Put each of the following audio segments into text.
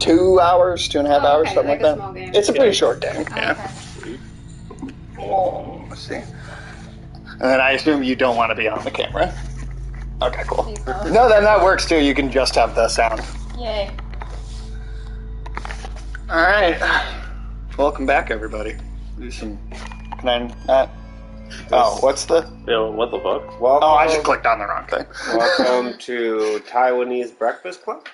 2 hours, 2.5 hours, okay, something like a that. small game. It's a pretty short game. Oh, Yeah. okay. Oh, let's see. And then I assume you don't want to be on the camera. Okay, cool. No, then that works too. You can just have the sound. Yay. Alright. Welcome back, everybody. Do some... Can I not... Oh, what's the... Yeah, what the fuck? Welcome, Oh, I just clicked on the wrong thing. welcome to Taiwanese Breakfast Club.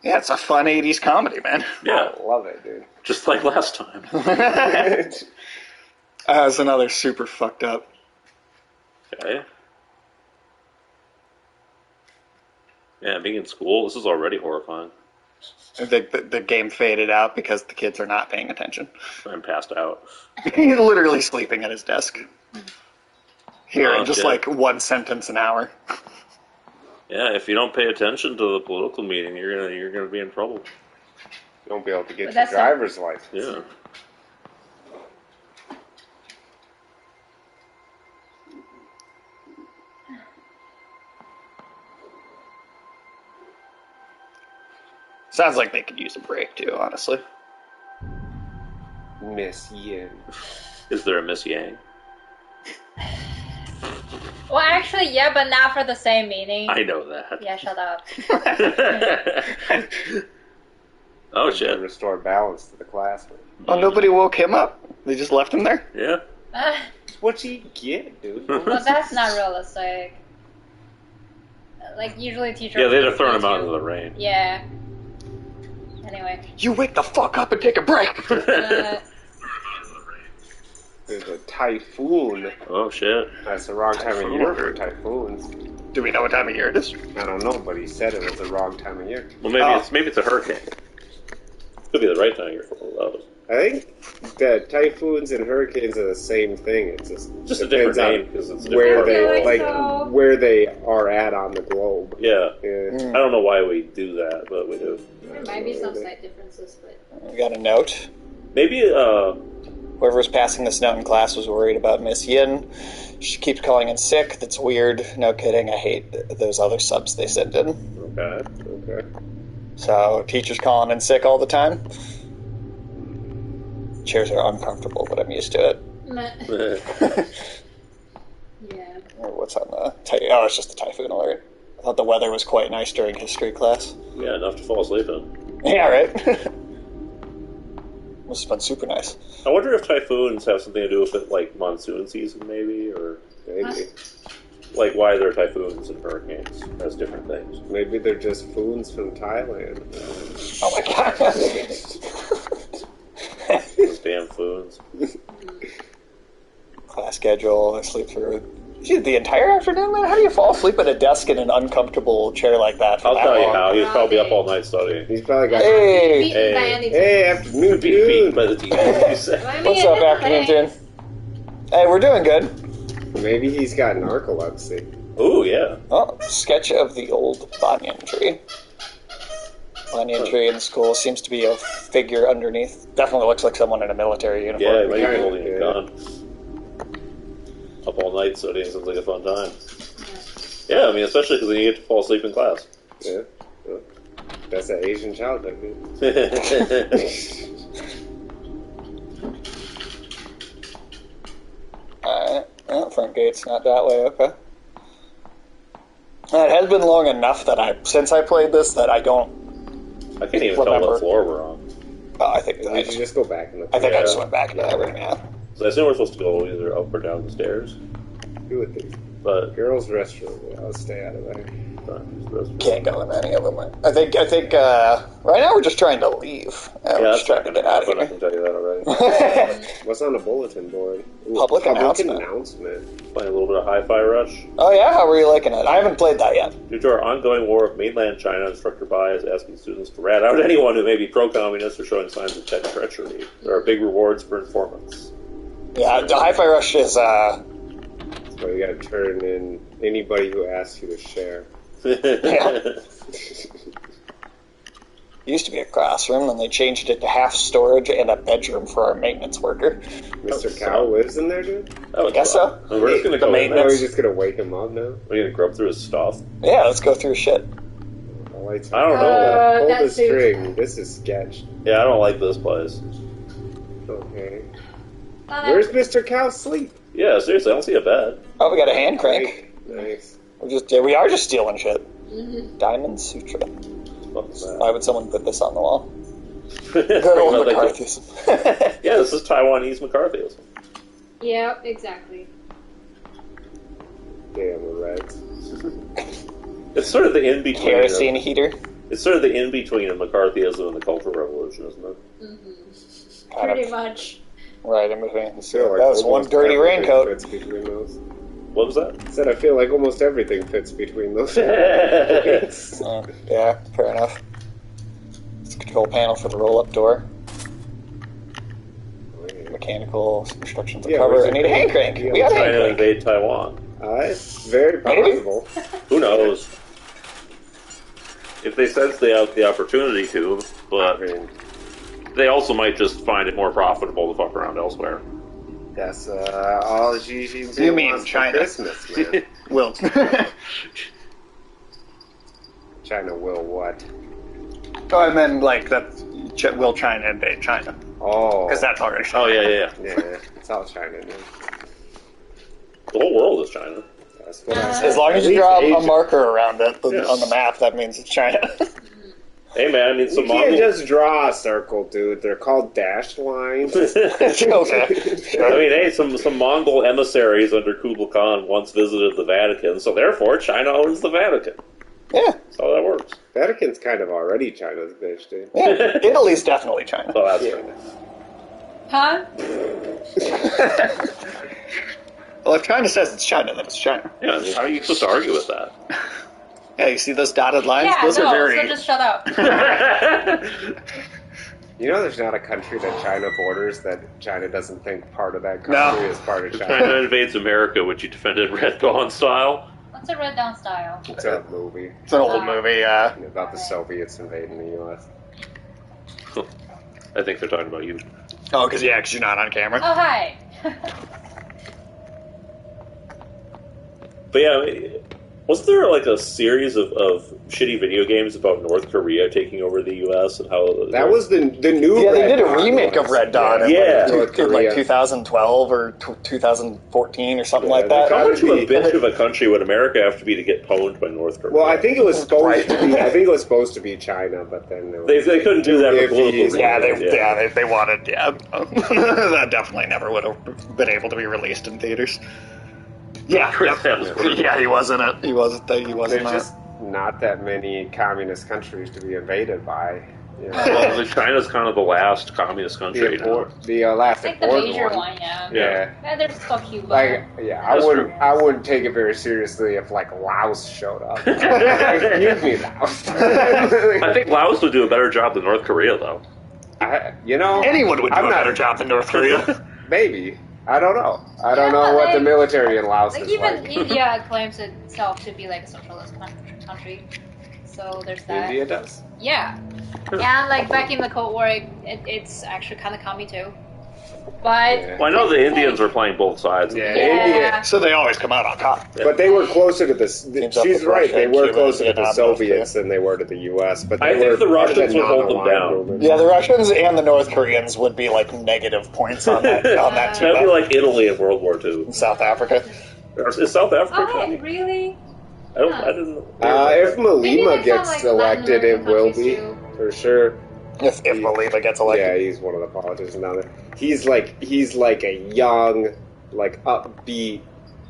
Yeah, it's a fun 80s comedy, man. Yeah, I love it, dude. just like last time. That was another super fucked up. Okay. Yeah, being in school, this is already horrifying. The game faded out because the kids are not paying attention. I'm passed out. He's literally sleeping at his desk. Hearing just shit. like one sentence an hour. Yeah, if you don't pay attention to the political meeting, you're gonna be in trouble. You won't be able to get But your that's driver's license. Yeah. Sounds like they could use a break too, honestly. Miss Yin. Is there a Miss Yang? Well, actually, yeah, but not for the same meaning. I know that. Yeah, shut up. Oh To shit. restore balance to the classroom. Oh, nobody woke him up? They just left him there? Yeah. What you get, dude? Well, that's not realistic. Like, usually teachers... Yeah, they'd have thrown him out into the rain. Yeah. Anyway. You wake the fuck up and take a break! There's a typhoon. Oh shit. That's the wrong time of year for typhoons. Do we know what time of year it is? I don't know, but he said it was the wrong time of year. Well, maybe it's a hurricane. Could be the right time of year for one of those. I think that typhoons and hurricanes are the same thing. It's Just a different depends on name because it's a where different they part. where they are at on the globe. Yeah. Yeah. I don't know why we do that, but we do. There might be some slight differences, but... We got a note. Maybe Whoever was passing this note in class was worried about Miss Yin. She keeps calling in sick. That's weird. No kidding. I hate those other subs they send in. okay. So, teachers calling in sick all the time. Chairs are uncomfortable, but I'm used to it. Yeah. What's on the... Oh, it's just the typhoon alert. I thought the weather was quite nice during history class. Yeah, enough to fall asleep in. Yeah, right? Must have been super nice. I wonder if typhoons have something to do with it, like monsoon season, maybe, or Maybe. like why there are typhoons and hurricanes as different things. Maybe they're just foons from Thailand. Oh my god. Those damn foons. Class schedule, I sleep through the entire afternoon, man? How do you fall asleep at a desk in an uncomfortable chair like that for I'll that tell you long? how. He was probably up all night studying. He's probably got. Hey! Beaten by any Hey, afternoon, Beat beat dude. by the teacher. You said. What's up, afternoon, June? Hey, we're doing good. Maybe he's got narcolepsy. Ooh, yeah. Oh, sketch of the old banyan tree. Banyan tree in school seems to be a figure underneath. Definitely looks like someone in a military Yeah, uniform. maybe Yeah, holding a yeah. gun. Up all night studying sounds like a fun time. Yeah, I mean, especially because you get to fall asleep in class. Yeah. That's an Asian child, I mean. Front gate's not that way, okay. It has been long enough that since I played this, that I don't... I can't even tell Remember. what floor we're on. I think Did you just go back in the I think I Yeah. just went back into that room, yeah. So I assume we're supposed to go either up or down the stairs. do with these? But Girls' restroom. Yeah, I'll stay out of there. Can't go in any of them. I think right now we're just trying to leave. We're yeah, just trying to get out of I here. can tell you that already. What's on the bulletin board? Ooh, Public announcement. announcement. Playing a little bit of Hi-Fi Rush. Oh yeah, how were you liking it? I haven't played that yet. Due to our ongoing war with mainland China, Instructor Bai is asking students to rat out anyone who may be pro-communist or showing signs of tech treachery. There are big rewards for informants. Yeah, the Hi-Fi Rush is So you gotta turn in anybody who asks you to share. It used to be a classroom, and they changed it to half storage and a bedroom for our maintenance worker. Mr. Cow lives in there, dude? I guess so. We're just gonna The go in maintenance. there. Or are you just gonna wake him up now? We're gonna grub through his stuff. Yeah, let's go through shit. lights. I don't know. Hold that the suit. string. This is sketch. Yeah, I don't like this place. Okay. Thought Where's Mr. Cow sleep? Yeah, seriously, I don't see a bed. Oh, we got a hand crank. Nice. We are just stealing shit. Mhm. Diamond Sutra. What's that? Why would someone put this on the wall? Good Good old McCarthyism. Yeah, this is Taiwanese McCarthyism. Yep, exactly. Damn, the Reds. It's sort of the in-between. Kerosene heater. It's sort of the in-between of McCarthyism and the Cultural Revolution, isn't it? Mm-hmm. Kind Pretty of. much. Right in between. I feel like That was one almost dirty everything raincoat. Fits between those. What was that? I said I feel like almost everything fits between those. Yeah, fair enough. It's a control panel for the roll-up door. Mechanical instructions to Yeah, cover. where's I the need a hand crank. crank? We got a hand China crank. invade Taiwan. It's very Maybe. possible. Who knows? If they sense the opportunity to, but I mean, they also might just find it more profitable to fuck around elsewhere. that's all Xi Jinping You mean wants for China. Christmas, man. Will. China will what? Oh, I meant like that. Will China invade China? Oh. Because that's already. Oh yeah. Yeah, it's all China now. The whole world is China. That's what I said. As long as At you draw least a Asia. marker around it Yes. on the map, that means it's China. Hey man, I need You some can't Mongol. just draw a circle, dude. They're called dashed lines. Okay. I mean, hey, some Mongol emissaries under Kublai Khan once visited the Vatican, so therefore China owns the Vatican. Yeah. That's how that works. Vatican's kind of already China's bitch, dude. Yeah. Italy's definitely China. So that's Yeah. Huh? Well, if China says it's China, then it's China. Yeah, I mean, how are you supposed to argue with that? Yeah, you see those dotted lines? Yeah, Those no, are very. so just shut up. You know there's not a country that China borders that China doesn't think part of that No. country is part of If China. China invades America, would you defend it Red Dawn style? What's a Red Dawn style? It's a movie It's an old movie. about the Soviets invading the U.S. I think they're talking about you. Oh, because you're not on camera. Oh, hi. But yeah, wasn't there like a series of shitty video games about North Korea taking over the U.S. and how That was the new. Yeah, they Red did a Dawn remake was. of Red Dawn Yeah. in North like Korea. 2012 or 2014 or something Yeah, like that. How much of a Gotta be- bitch of a country would America have to be to get pwned by North Korea? Well, I think it was supposed Right. to be. I think it was supposed to be China, but then it was they couldn't do that for If political he's- reasons. Yeah, they wanted. Yeah, that definitely never would have been able to be released in theaters. Yeah, Chris yep. Evans would have- Yeah, he wasn't it. He wasn't. He wasn't. There's just not that many communist countries to be invaded by. You know. Well, China's kind of the last communist country. The last Like the important major one. one, yeah. Yeah. Yeah, there's still Cuba. Like, yeah, That's I wouldn't take it very seriously if like Laos showed up. Excuse me, Laos. I think Laos would do a better job than North Korea, though. Anyone would do I'm a not- better job than North Korea. Maybe. I don't know. I don't Yeah, know what like- the military in Laos Like is even like. India claims itself to be like a socialist country, so there's that. India does. Yeah, and like back in the Cold War, it's actually kind of commie too. But Yeah. Well, I know the Indians were playing both sides. Yeah, Yeah. India. So they always come out on top. But they were closer to the. Teams up She's with right. Russia They and were Cuba closer and to the Vietnam, Soviets than they were to the U.S. But I they think were the part of Russians would hold them non-aligned down. movement. Yeah, the Russians and the North Koreans would be like negative points on that That'd be team. like Italy in World War II. In South Africa. Is South Africa oh, Chinese? really? I didn't know. If Maybe Malima there's gets some, like, elected, Latin it will American be countries, for sure. If Malima gets Yeah, elected. he's one of the politicians down there. He's like a young, like upbeat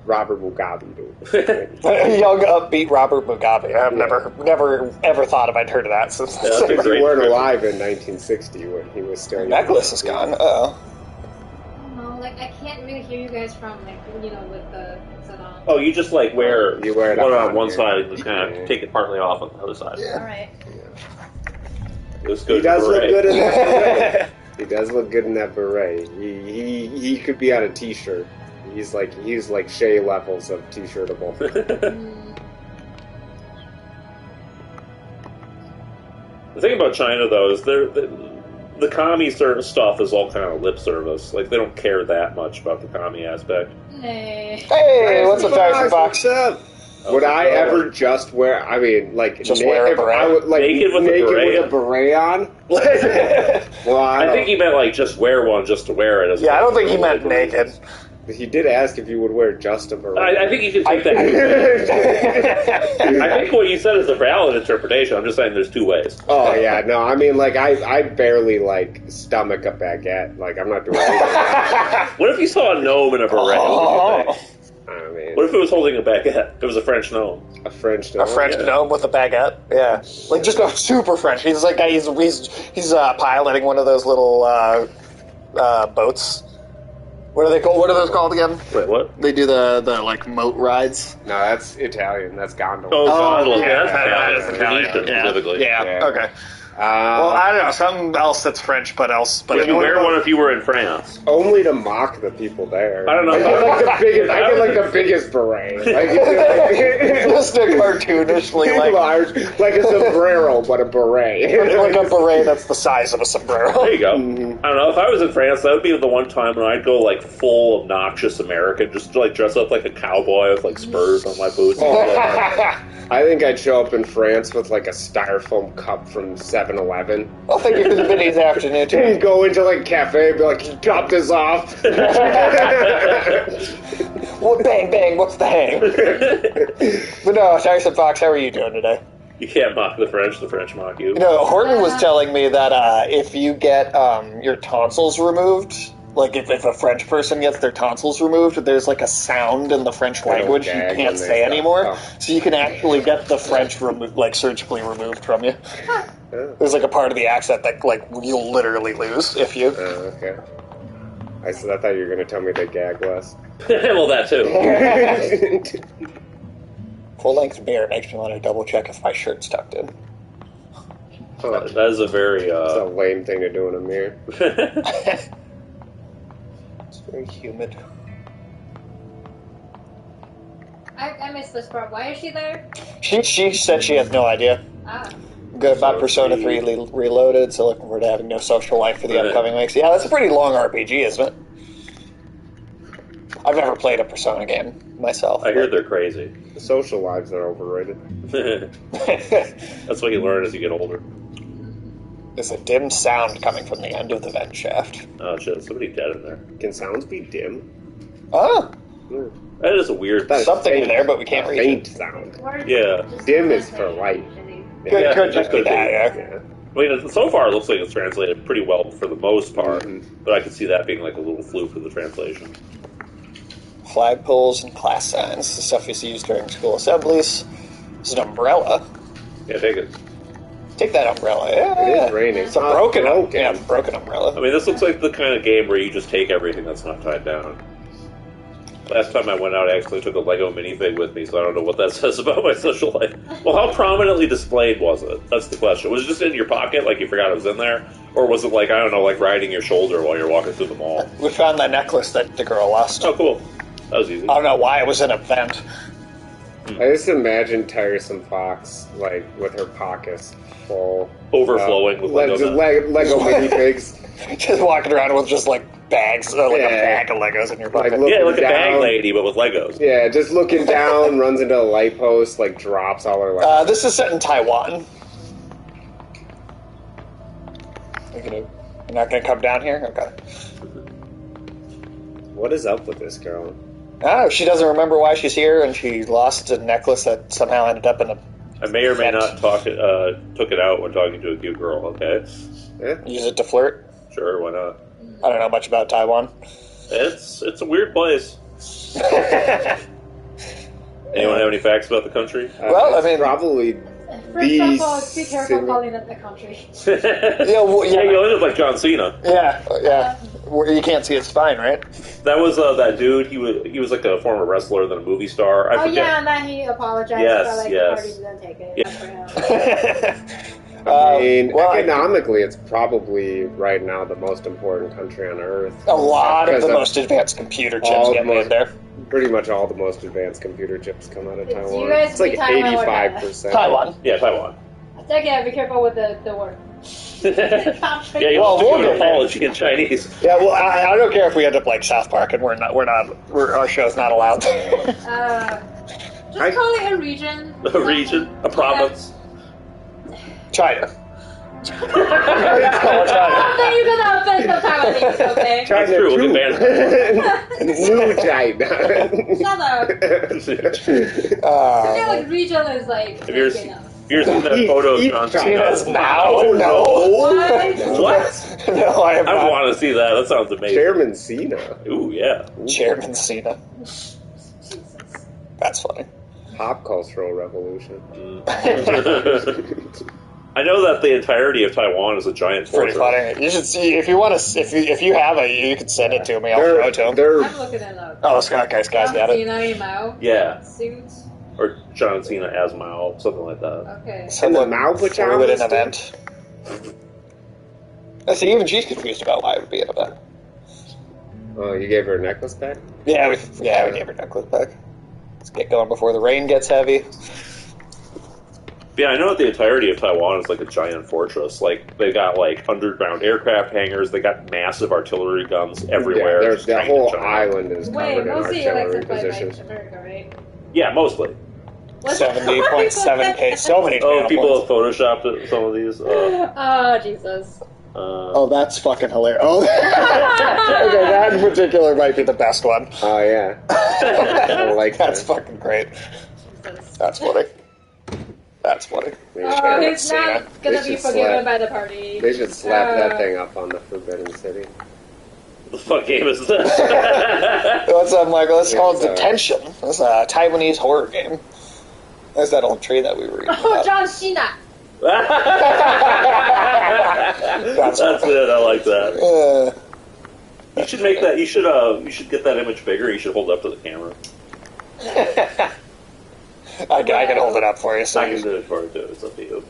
Robert Mugabe dude. A young, upbeat Robert Mugabe. I've Yeah. never ever thought if I'd heard of that since. Yeah, that's a If great he weren't description. alive in 1960 when he was still The young. necklace is gone. Uh-oh. No, like I can't really hear you guys from like with the set on. Oh, you just like wear You wear it one on on one here. side and just kind Yeah. of take it partly off on the other side. All right. It's He good. does look beret. good in that beret. He does look good in that beret. He could be on a t-shirt. He's like Shea levels of t-shirtable. Mm, The thing about China, though, is the commie certain stuff is all kind of lip service. Like, they don't care that much about the commie aspect. nay. Hey, what's up, Tyson Fox? What's up? Would I ever just wear? I mean, like Just wear a if beret? I would, like Naked with a beret on. Well, I think he meant like just wear one just to wear it. As Yeah, I don't think he meant naked. He did ask if you would wear just a beret. I think you can take that. I think what you said is a valid interpretation. I'm just saying there's two ways. Oh yeah, no, I mean like I barely like stomach a baguette. Like I'm not doing anything. What if you saw a gnome in a beret? What would you think? I mean, What if it was holding a baguette? It was a French gnome. a French gnome. A French gnome with a baguette. Yeah, like just a super French. He's like he's piloting one of those little boats. What are they called? What are those called again? Wait, what? They do the like moat rides. No, that's Italian. That's gondola. Oh, gondola. yeah, That's Italian. yeah. Specifically. Yeah. Yeah. Okay. Well, I don't know. Something else that's French, but Would you wear one if you were in France? Only to mock the people there. I don't know. I get like the biggest. I get like the biggest beret. Like, just a cartoonishly large, like a sombrero, but a beret. like a beret that's the size of a sombrero. There you go. Mm-hmm. I don't know. If I was in France, that would be the one time when I'd go like full obnoxious American, just to, like dress up like a cowboy with like spurs on my boots. I think I'd show up in France with like a styrofoam cup from 7-Eleven. Well, thank you for the video this afternoon, too. And go into like cafe and be like, "Can you drop this off?" Well, bang, bang, what's the hang? But no, Tyson Fox, how are you doing today? You can't mock the French mock you. You know, Horton was telling me that if you get your tonsils removed, like if a French person gets their tonsils removed, there's like a sound in the French language you gag can't when they say stop. anymore. Oh. So you can actually get the French like surgically removed from you. There's like a part of the accent that like you'll literally lose if you. Okay. I thought you were going to tell me they gag less. Well, that too. Full length mirror makes me want to double check if my shirt's tucked in. That is a very. It's a lame thing to do in a mirror. It's very humid. I missed this part. Why is she there? She said she has no idea. Ah. Good about Persona 3 Reloaded, so looking forward to having no social life for the upcoming weeks. Yeah, that's a pretty long RPG, isn't it? I've never played a Persona game myself. I hear they're crazy. The social lives are overrated. That's what you learn as you get older. There's a dim sound coming from the end of the vent shaft. Oh shit, somebody dead in there. Can sounds be dim? Oh, That is a weird. That is something in faint. there, but we can't read Faint it. sound. Yeah. Dim is for light. Could just be could be. that, yeah. Yeah. I mean, so far it looks like it's translated pretty well for the most part, but I could see that being like a little fluke in the translation. Flagpoles and class signs, the stuff you use during school assemblies. There's an umbrella. Yeah, take it. Take that umbrella. Yeah, It is raining. It's a broken umbrella. I mean, this looks like the kind of game where you just take everything that's not tied down. Last time I went out, I actually took a Lego minifig with me, so I don't know what that says about my social life. Well, how prominently displayed was it? That's the question. Was it just in your pocket, like you forgot it was in there? Or was it like, I don't know, like riding your shoulder while you're walking through the mall? We found that necklace that the girl lost. Oh, cool. That was easy. I don't know why it was in a vent. I just imagine Tiresome Fox, like, with her pockets full. Overflowing with Legos. Lego minifigs. Just walking around with just like bags, like a bag of Legos in your pocket. Like, Yeah, like a down. bag lady, but with Legos. Yeah, just looking down, runs into a light post, like drops all her Legos. This is set in Taiwan. You're not gonna come down here? Okay. What is up with this girl? Oh, she doesn't remember why she's here, and she lost a necklace that somehow ended up in a. I may or may not took it out when talking to a cute girl, okay? Yeah. Use it to flirt. Sure, why not? I don't know much about Taiwan. It's a weird place. Anyone have any facts about the country? Well, I it's mean- probably First of all, be careful calling it the country. Yeah, well, Yeah, you end up like John Cena. yeah. Where you can't see his spine, right? That was that dude. He was like a former wrestler, then a movie star. I Oh forget. yeah, and then he apologized Yes, for like yes. the party didn't take it. Yeah. Good for him. I mean, well, economically, it's probably right now the most important country on Earth. a lot of the Because most advanced computer chips all get the most- made there. Pretty much all the most advanced computer chips come out of It's Taiwan. you guys It's like be Taiwan or 85%. Taiwan. Yeah, Taiwan. Second, be careful with the word. Yeah, you Well, also we'll do get an there. apology in Chinese. Yeah, well, I don't care if we end up like South Park and our show's not allowed. Just call it a region. A region? A province? China. Then you're gonna offend the Taiwanese, okay? That's true. We'll get banned. New China. Shut up. I feel like region is like If you're big enough. seeing that photo of John Cena. China's now? No. What? No, I am I not. want to see that. That sounds amazing. Chairman Cena. Ooh, yeah. Chairman Cena. Jesus. That's funny. Pop cultural revolution. I know that the entirety of Taiwan is a giant Pretty fortress. funny. You should see if you want to. If you have it, you can send it to me. I'll show it to him. I'm looking it up. Oh, Scott, guys, got it. Cena Mao Yeah. suits. Or John Cena as Mao, something like that. Okay. Someone Mao threw pajamas, it in an dude? event. I see. Even she's confused about why it would be an event. Oh, you gave her a necklace back? Yeah, we gave her necklace back. Let's get going before the rain gets heavy. Yeah, I know that the entirety of Taiwan is like a giant fortress. Like, they got like underground aircraft hangars, they got massive artillery guns everywhere. Yeah, just that trained in whole China. island is Wait, covered in mostly artillery elected by positions. America, right? Yeah, mostly. 70.7K. So many. Oh, channel people points. have photoshopped some of these. Oh, Jesus. Oh, that's fucking hilarious. Oh, okay, that in particular might be the best one. Oh, yeah. I like That's that. fucking great. Jesus. That's funny. That's funny. They Oh, should- he's not gonna They be should forgiven slap- by the party. They should slap that thing up on the Forbidden City. The fuck game is this? What's up, Michael? It's called It's, Detention. It's a Taiwanese horror game. There's that old tree that we were reading Oh, about. John Cena. That's it. I like that. You should make that. You should get that image bigger. You should hold it up to the camera. I can hold it up for you. So I can do it for it too. It's up to you.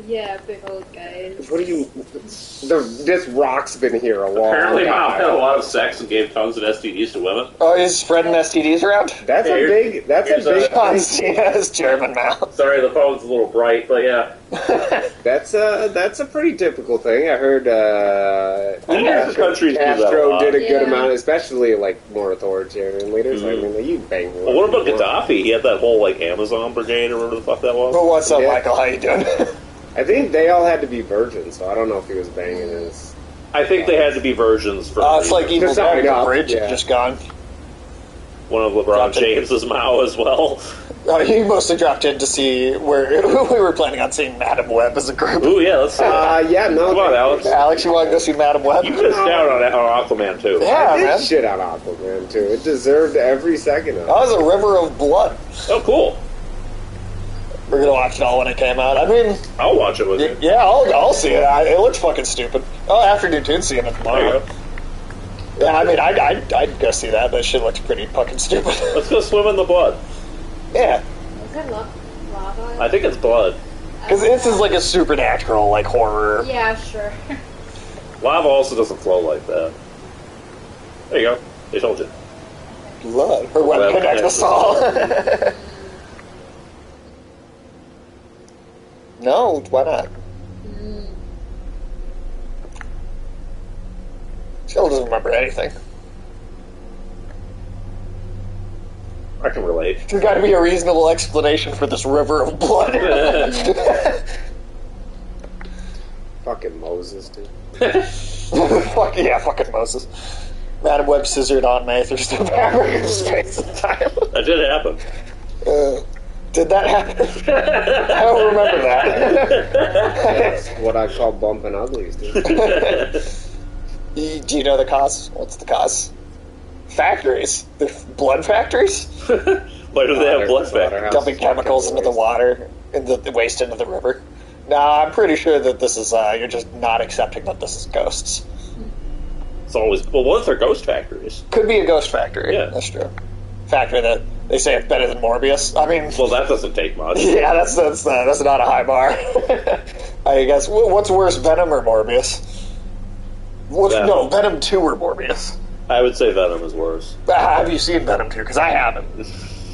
Yeah, big old guys. What do you... This rock's been here a long Apparently, Mao had a time. lot of sex and gave tons of STDs to women. Oh, he's spreading STDs around? That's Here- a big... That's a here's a- big... John Cena's German mouth. Sorry, the phone's a little bright, but yeah. That's a pretty typical thing. I heard Different countries do that a Castro lot. did a good Yeah. amount, especially like more authoritarian leaders. I mean, you bang. Well, what about Gaddafi? He had that whole like Amazon brigade or whatever the fuck that was. Well, what's up, Yeah. Michael? How you doing? I think they all had to be virgins, so I don't know if he was banging his. I think they had to be virgins for. It's like Evil Just sign Dead, the up, bridge yeah. just gone. one of LeBron Dropped it. James's Mao as well. He mostly dropped in to see where we were planning on seeing Madam Web as a group. Ooh, yeah, let's. Yeah, no. Come on, Alex. Alex, you want to go see Madam Web? You missed out on Aquaman too. Yeah, I did man. shit on Aquaman too. It deserved every second of it. That was a river of blood. Oh, cool. We're gonna watch it all when it came out. I mean, I'll watch it with you. yeah, I'll see it. It looks fucking stupid. Oh, Afternoon Tune's seeing it There you tomorrow. go. Yeah, I mean, I'd go see that. That shit looks pretty fucking stupid. Let's go swim in the blood. Yeah, Is it lava? I think it's blood. because this is like a supernatural, like horror. Yeah, sure. Lava also doesn't flow like that. There you go. They told you. Blood. Her web Web connects us all. No, why not? Jill doesn't remember anything. I can relate. There's got to be a reasonable explanation for this river of blood. Fucking Moses, dude. Fuck yeah, fucking Moses. Madam Web scissored Aunt May through the fabric of space and time. That did happen. Did that happen? I don't remember that. That's what I call bumping uglies, dude. Do you know the cause? What's the cause? Factories. The blood factories? Why do they have blood factories? Dumping chemicals into the water, into the waste into the river. No, I'm pretty sure that this is, you're just not accepting that this is ghosts. It's always well. What if they're ghost factories? Could be a ghost factory. Yeah. That's true. Factory that they say it's better than Morbius. I mean, Well, that doesn't take much. yeah, that's not a high bar. I guess. What's worse, Venom or Morbius? Venom. No, Venom 2 or Morbius. I would say Venom is worse. Have you seen Venom 2? Because I haven't.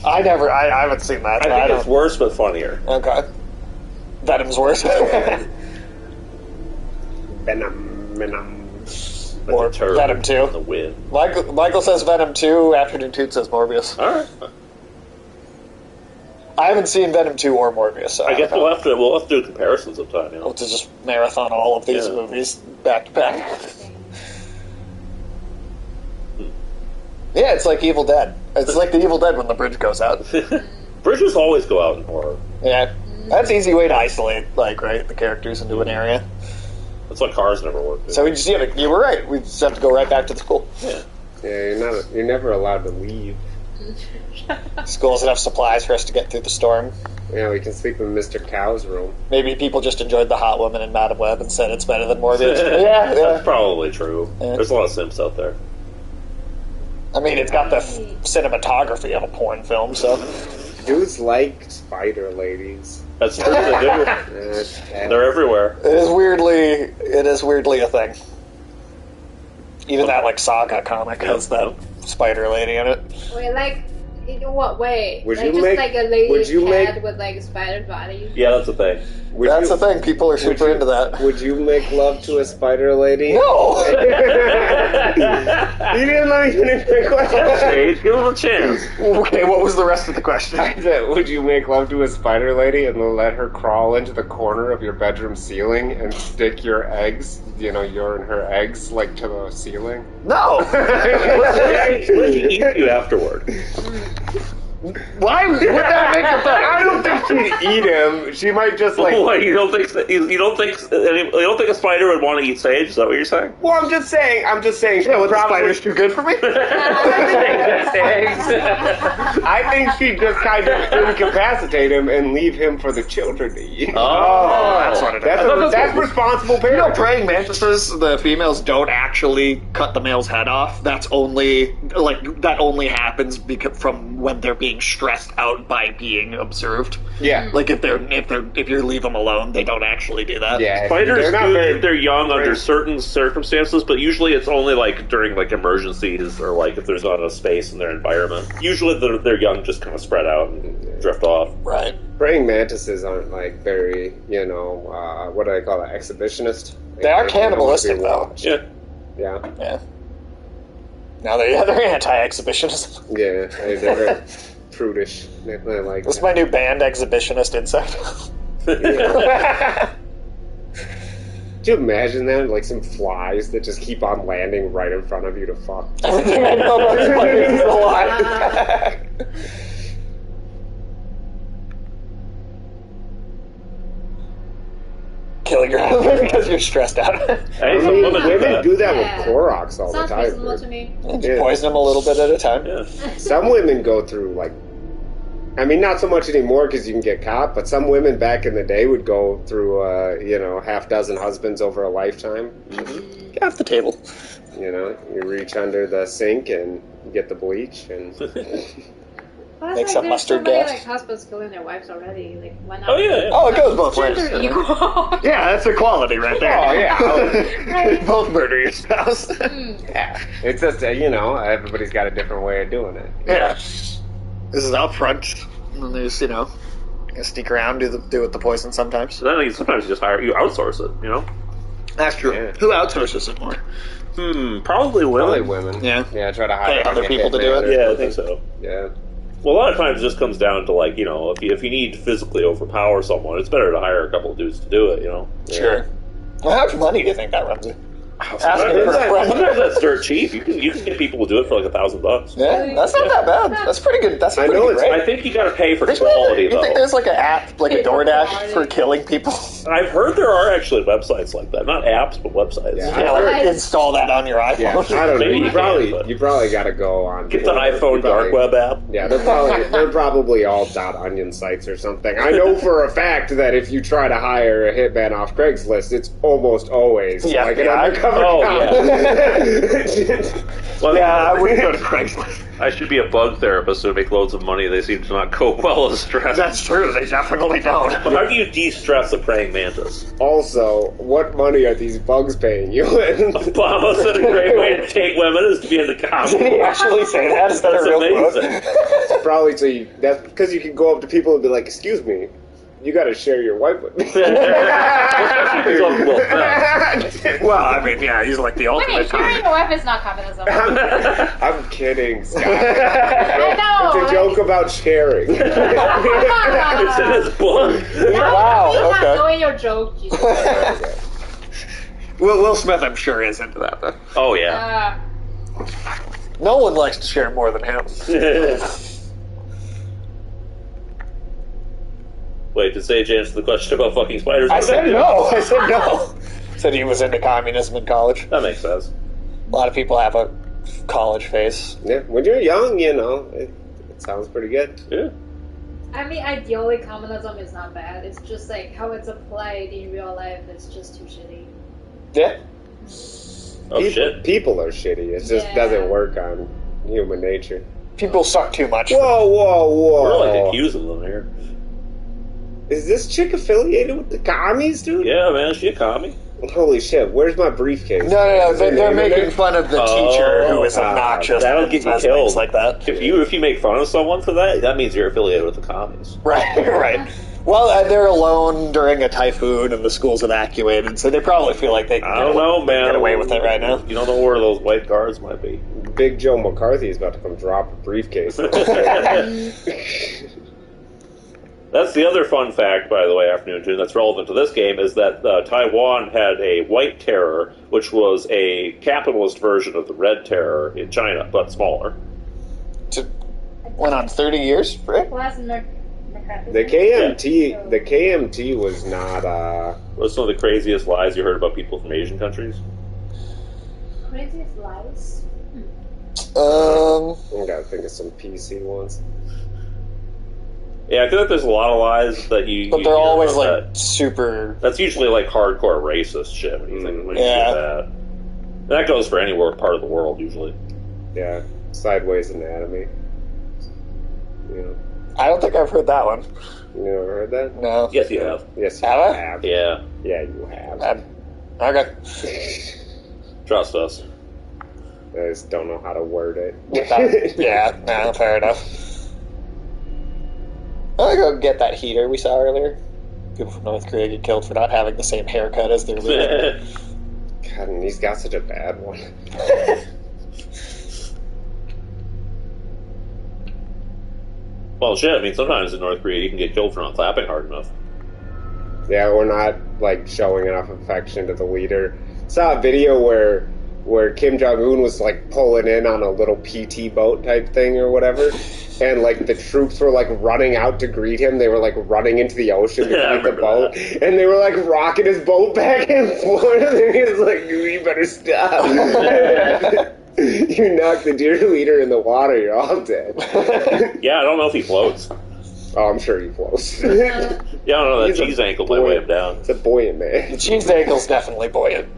I haven't seen that. I think it's worse but funnier. Okay. Venom's worse. Venom. Like Or a turd Venom 2. in the wind. Michael says Venom 2, Afternoon Toot says Morbius. All right. I haven't seen Venom 2 or Morbius. So I guess we'll have to do comparisons sometime. You know? We'll just marathon all of these movies back to back. Yeah, it's like Evil Dead. It's like the Evil Dead when the bridge goes out. Bridges always go out in horror. Yeah, that's an easy way to isolate, the characters into an area. That's why cars never work. So we just, you were right. We just have to go right back to the school. Yeah. Yeah, you're never allowed to leave. School has enough supplies for us to get through the storm. Yeah, we can sleep in Mr. Cow's room. Maybe people just enjoyed the Hot Woman in Madam Web and said it's better than Morbius. Yeah, That's probably true. Yeah. There's a lot of simps out there. I mean, it's got the cinematography of a porn film, so... Dudes like spider ladies. That's true, they do. They're everywhere. It is weirdly a thing. Even that, Saga comic has that spider lady in it. Wait, in what way? Would like, you just make- like a lady would you cat make- with a spider body? Yeah, that's the thing. That's the thing. People are super into that. Would you make love to a spider lady? No! You didn't let me finish my question. Sage, give him a chance. Okay, what was the rest of the question? I said, would you make love to a spider lady and then let her crawl into the corner of your bedroom ceiling and stick your eggs, your and her eggs, to the ceiling? No! Let she eat you afterward. Why would that make a thing? I don't think she'd eat him. She might just What, you don't think a spider would want to eat Sage? Is that what you're saying? Well, I'm just saying. Yeah, what, the spider's too good for me? I think she'd just kind of incapacitate him and leave him for the children to eat. Oh, that's what it is. That's responsible parenting. Praying mantises, the females don't actually cut the male's head off. That's only that only happens from when they're being stressed out by being observed. Yeah. If you leave them alone, they don't actually do that. Yeah. Spiders do if they're young under brave. certain circumstances, but usually it's only during emergencies or if there's not enough space in their environment. Usually they're young, just kind of spread out and drift off. Right. Praying mantises aren't very, what do they call it, exhibitionist? They are don't cannibalistic, wanna be though. watched. Yeah. Yeah. Yeah. Now they're anti-exhibitionism. Yeah, they're very prudish. They like This is my new band, Exhibitionist Insect. Could you imagine that? Some flies that just keep on landing right in front of you to fuck. Everything I know about spiders is a lie. Killing your husband because you're stressed out. Hey, some women do Women that. do that Yeah. with Clorox all the Sounds time. reasonable to me. Yeah. Poison them a little bit at a time. Yeah. Some women go through not so much anymore because you can get caught, but some women back in the day would go through, half dozen husbands over a lifetime. Get off the table. You reach under the sink and get the bleach and Well, Make some there's mustard so many, gas. husbands killing their wives already. Why not? Oh, yeah. Oh, it goes both ways. Gender equal. Yeah, that's equality right there. Oh, yeah. Both murder your spouse. yeah. It's just everybody's got a different way of doing it. Yeah. This is out front. And then there's, sneak around, do it with the poison sometimes. So then sometimes you just outsource it, That's true. Yeah. Who outsources it more? Probably women. Probably women. Yeah. Yeah, try to hire Pay other a people to do hitman it? or Yeah, I something. think so. Yeah. Well, a lot of times it just comes down to if you need to physically overpower someone, it's better to hire a couple of dudes to do it, Sure. Well, how much money do you think that runs you? Asking for a friend. Sometimes that's dirt cheap. You can get people to do it for $1,000. Yeah, that's not that bad. That's pretty good. That's a I pretty know good it's- rate. I think you got to pay for There's quality, you think though. there's an app, a Pay for DoorDash quality. for killing people? I've heard there are actually websites like that, not apps, but websites. Yeah. Yeah, install that on your iPhone. Yeah, I don't know. Maybe You you probably can, but- you probably got to go on. Get the iPhone dark web app. Yeah, they're probably all .onion sites or something. I know for a fact that if you try to hire a hitman off Craigslist, it's almost always Yeah, an yeah. undercover Oh, cop. Well, Yeah, I wouldn't go to Craigslist. I should be a bug therapist to make loads of money. They seem to not cope well with stress. That's true. They definitely don't. But how do you de-stress a praying mantis? Also, what money are these bugs paying you? Obama said a great way to take women is to be in the cops. Did he actually say that? Is that That's a real amazing. quote? Probably that's because you can go up to people and be like, "Excuse me, you got to share your wife with me. Well, I mean, yeah, he's like the ultimate. Wait, sharing your wife is not communism. I'm kidding, Scott. I know. It's a joke about sharing. It's in his book. Wow, Not okay. knowing your joke, Jesus. Will Smith, I'm sure, is into that, though. Oh, yeah. No one likes to share more than him. Wait, did Sage answer the question about fucking spiders? I said no. I said no. Said he was into communism in college. That makes sense. A lot of people have a college phase. Yeah, when you're young, you know, it sounds pretty good. Yeah. I mean, ideally, communism is not bad. It's just like how it's applied in real life. It's just too shitty. Yeah. Oh, shit. People are shitty. It just doesn't work on human nature. People suck too much. Whoa. We're like accusing them here. Is this chick affiliated with the commies, dude? Yeah, man, she a commie. Holy shit, where's my briefcase? No. They're making fun of the teacher who is obnoxious. That'll get you and killed. things like that. If you make fun of someone for that, that means you're affiliated with the commies. Right. Well, they're alone during a typhoon and the school's evacuated, so they probably feel like they can I don't know, man. get away with it right now. You don't know where those white guards might be. Big Joe McCarthy is about to come drop a briefcase. That's the other fun fact, by the way, Afternoon Tune, that's relevant to this game, is that Taiwan had a white terror, which was a capitalist version of the red terror in China, but smaller. Went on 30 years, right? The KMT was not, What's some of the craziest lies you heard about people from Asian countries? Craziest lies? I gotta think of some PC ones. Yeah, I feel like there's a lot of lies that you. But you they're hear always about like super. That's usually like hardcore racist shit when you think when you hear that. And that goes for any part of the world usually. Yeah, sideways anatomy. You know. I don't think I've heard that one. You never heard that? No. Yes, you have. Yes, you Have I? have. Yeah, Yeah, you have. Okay. trust us. I just don't know how to word it. Fair enough. I'm gonna go get that heater we saw earlier. People from North Korea get killed for not having the same haircut as their leader. God, and he's got such a bad one. Well, shit, I mean, sometimes in North Korea you can get killed for not clapping hard enough. Yeah, or not, like, showing enough affection to the leader. Saw a video where Kim Jong-un was, like, pulling in on a little PT boat type thing or whatever, and, like, the troops were, like, running out to greet him. They were, like, running into the ocean to greet the boat, and they were, like, rocking his boat back and forth, and he was like, you better stop. You knock the dear leader in the water, you're all dead. Yeah, I don't know if he floats. Oh, I'm sure he floats. Yeah, I don't know, that He's a cheese ankle might weigh him down. It's a buoyant man. The cheese ankle's definitely buoyant.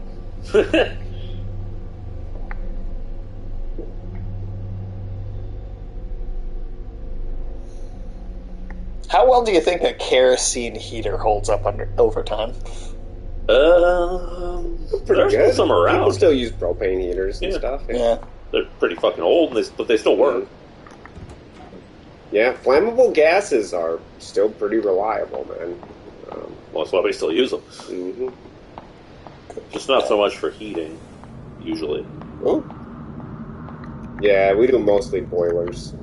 How well do you think a kerosene heater holds up over time? Pretty there's good. some around. People still use propane heaters and stuff. Yeah. They're pretty fucking old, but they still work. Yeah, flammable gases are still pretty reliable, man. Well, that's why we still use them. Mm-hmm. Just not so much for heating, usually. Ooh. Yeah, we do mostly boilers.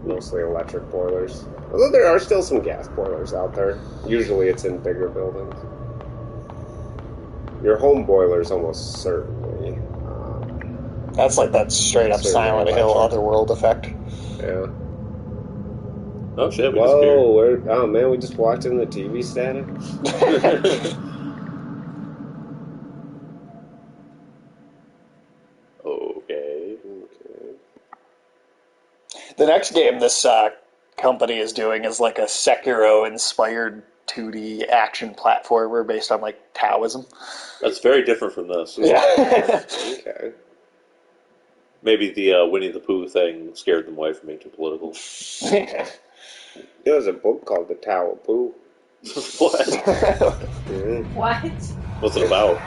Mostly electric boilers. Although there are still some gas boilers out there. Usually it's in bigger buildings. Your home boiler is almost certainly... That's like that straight up Silent Hill Otherworld effect. Yeah. Oh shit, we disappeared. Oh man, we just walked in the TV static. Okay. The next game this company is doing is like a Sekiro-inspired 2D action platformer based on like Taoism. That's very different from this. Yeah. Okay. Maybe the Winnie the Pooh thing scared them away from being too political. There was a book called The Tao of Pooh. What? What? What's it about?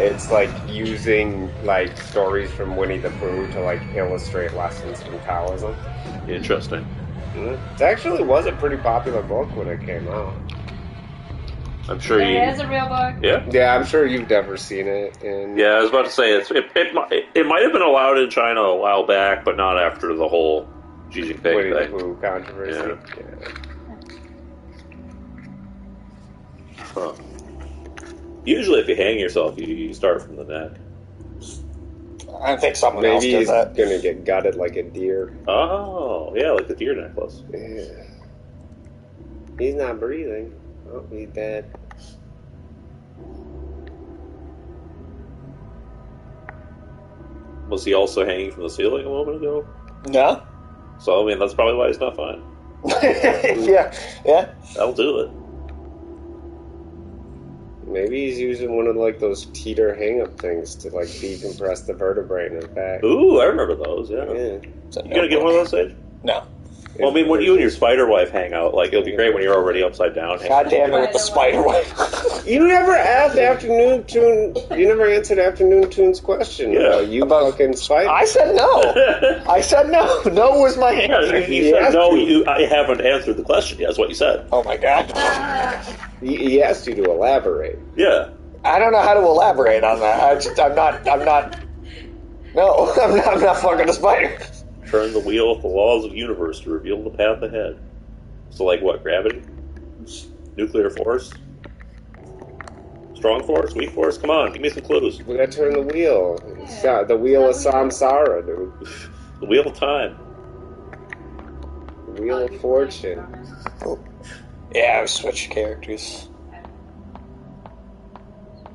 It's like using like stories from Winnie the Pooh to like illustrate lessons from Taoism. Interesting. It actually was a pretty popular book when it came out. I'm sure you. It is a real book. Yeah. Yeah, I'm sure you've never seen it. And Yeah, I was about to say it might have been allowed in China a while back, but not after the whole Xi Jinping Winnie the thing. Pooh controversy. Yeah. Huh. Usually, if you hang yourself, you start from the neck. I think someone else Maybe did he's that. gonna get gutted like a deer. Oh, yeah, like the deer necklace. Yeah. He's not breathing. Oh, he's dead. Was he also hanging from the ceiling a moment ago? No? So, I mean, that's probably why he's not fine. yeah. That'll do it. Maybe he's using one of like those teeter hang-up things to like decompress the vertebrae in his back. Ooh, I remember those, yeah. Yeah. You gonna get one of those, Sage? No. Well, I mean, when you and your spider wife hang out, like, it'll be great when you're already upside down. God damn it with the spider wife. You never asked Afternoon Tune. You never answered Afternoon Tune's question. Yeah. About fucking spider. I said no. I said no. No was my answer. You said no, I haven't answered the question yet, is what you said. Oh my god. He asked you to elaborate. Yeah. I don't know how to elaborate on that. I'm not. No, I'm not fucking a spider. Turn the wheel of the laws of the universe to reveal the path ahead. So, like what? Gravity? Nuclear force? Strong force? Weak force? Come on, give me some clues. We gotta turn the wheel. The wheel of Samsara, dude. The wheel of time. The wheel of fortune. Yeah, I switched characters.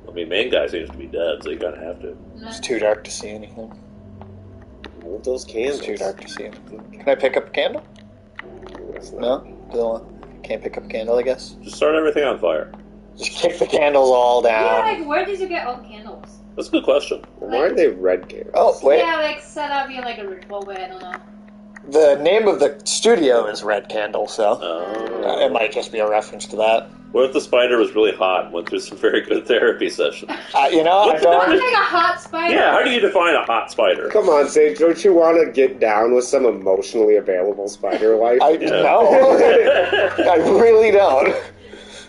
I mean, main guy seems to be dead, so you gotta have to. It's too dark to see anything. Hold those candles. It's too dark to see anything. Can I pick up a candle? That's not- No? Still can't pick up a candle, I guess. Just start everything on fire. Just kick the candles all Yeah, down. like, where did you get all the candles? That's a good question. Why are they red candles? Oh, wait. Yeah, like, set up in, like, a ritual way, I don't know. The name of the studio is Red Candle, so Oh. it might just be a reference to that. What if the spider was really hot and went through some very good therapy sessions? You know, I Like don't. a hot spider. Yeah, how do you define a hot spider? Come on, Sage, don't you want to get down with some emotionally available spider life? No. I really don't.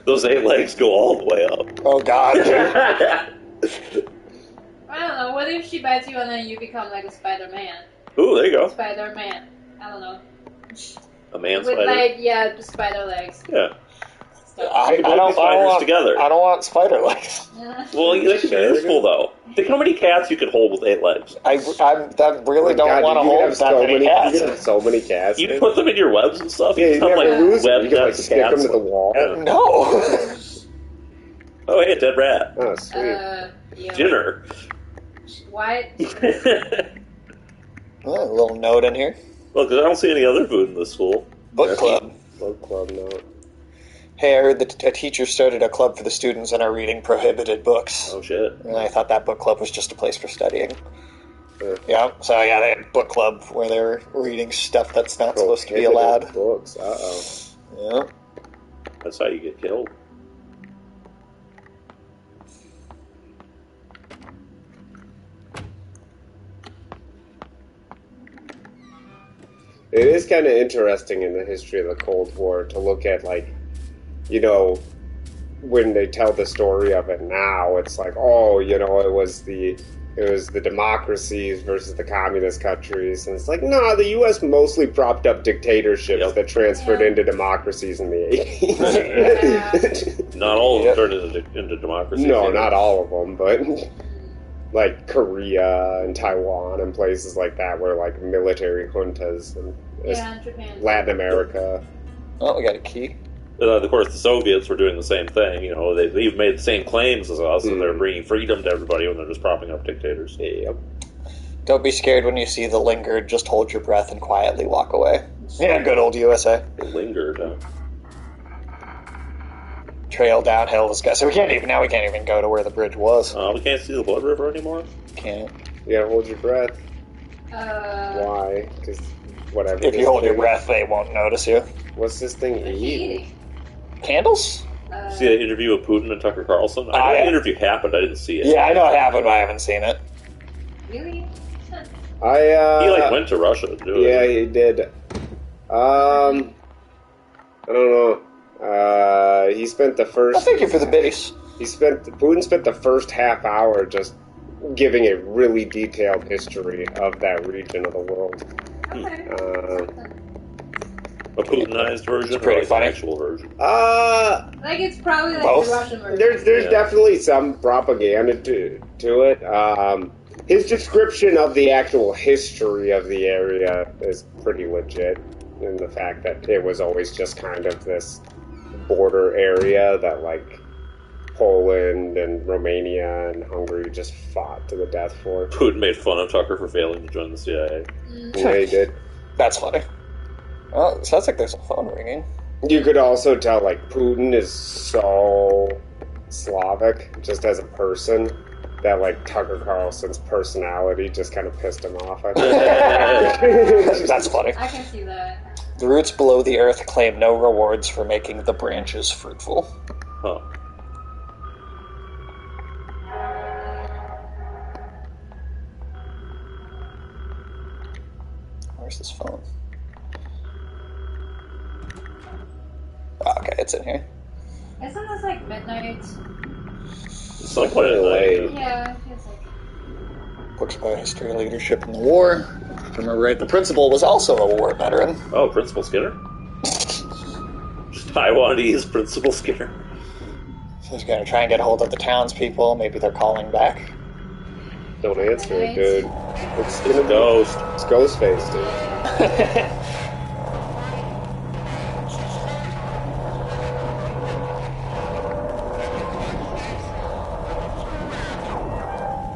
Those 8 legs go all the way up. Oh, God. I don't know, what if she bites you and then you become like a Spider-Man? Ooh, there you go. Spider-Man. I don't know. A man With, spider. like, yeah, the spider legs. Yeah. I You can both be spiders want, together. I don't want spider legs. Well, that could be useful, though. Think how many cats you could hold with 8 legs. I really don't want to hold that many cats. You could have so many cats. You put them in your webs and stuff. Yeah, You you become never like lose them. web You can like nets of stick them cats. to the wall. Yeah. No. Oh, hey, a dead rat. Oh, sweet. Yeah. Dinner. What? Oh, a little note in here. Well, because I don't see any other food in this school. Book club. Book club note. Hey, I heard that a teacher started a club for the students and are reading prohibited books. Oh, shit. And I thought that book club was just a place for studying. Yeah. Yeah, so yeah, they had a book club where they were reading stuff that's not supposed to be allowed. Books. Uh-oh. Yeah. That's how you get killed. It is kind of interesting in the history of the Cold War to look at, like, you know, when they tell the story of it now, it's like, oh, you know, it was the democracies versus the communist countries, and it's like, no, the U.S. mostly propped up dictatorships that transferred into democracies in the 80s. Not all of them turned into democracies. No, not all of them, but like Korea and Taiwan and places like that where like military juntas and Japan. Latin America. Oh, we got a key. Of course, the Soviets were doing the same thing. You know, they've made the same claims as us, and they're bringing freedom to everybody when they're just propping up dictators. Yep. Don't be scared when you see the lingered. Just hold your breath and quietly walk away. Yeah, good old USA. It lingered. Trail downhill this guy. So we can't even go to where the bridge was. We can't see the Blood River anymore. Can't. You gotta hold your breath. Why? Why? Because whatever. If you hold your breath, they won't notice you. What's this thing What are you eating? eating? Candles? See that interview with Putin and Tucker Carlson? I know the interview happened. I didn't see it. Yeah, I know it happened, but I haven't seen it. Really? He went to Russia to do it. Yeah, he did. I don't know. He spent the first. Well, thank you for the biddies. Putin spent the first half hour just giving a really detailed history of that region of the world. Okay. A Putinized version, It's pretty or like funny. an actual version? Like it's probably like Both. the Russian version. There's Yeah. definitely some propaganda to it. His description of the actual history of the area is pretty legit, in the fact that it was always just kind of this border area that like Poland and Romania and Hungary just fought to the death for. Putin made fun of Tucker for failing to join the CIA. Yeah, he did. That's funny. Well, it sounds like there's a phone ringing. You could also tell like Putin is so Slavic just as a person that like Tucker Carlson's personality just kind of pissed him off. I think. That's funny. I can see that. The roots below the earth claim no rewards for making the branches fruitful. Huh. Where's this phone? Oh, okay, it's in here. Isn't this like midnight? Some point in Late. the Yeah, it's like. Books about history and leadership in the war. If I remember right, the principal was also a war veteran. Oh, Principal Skinner? Taiwanese Principal Skinner. So he's going to try and get a hold of the townspeople. Maybe they're calling back. Don't answer it, dude. It's gonna be Ghost. It's Ghostface, dude.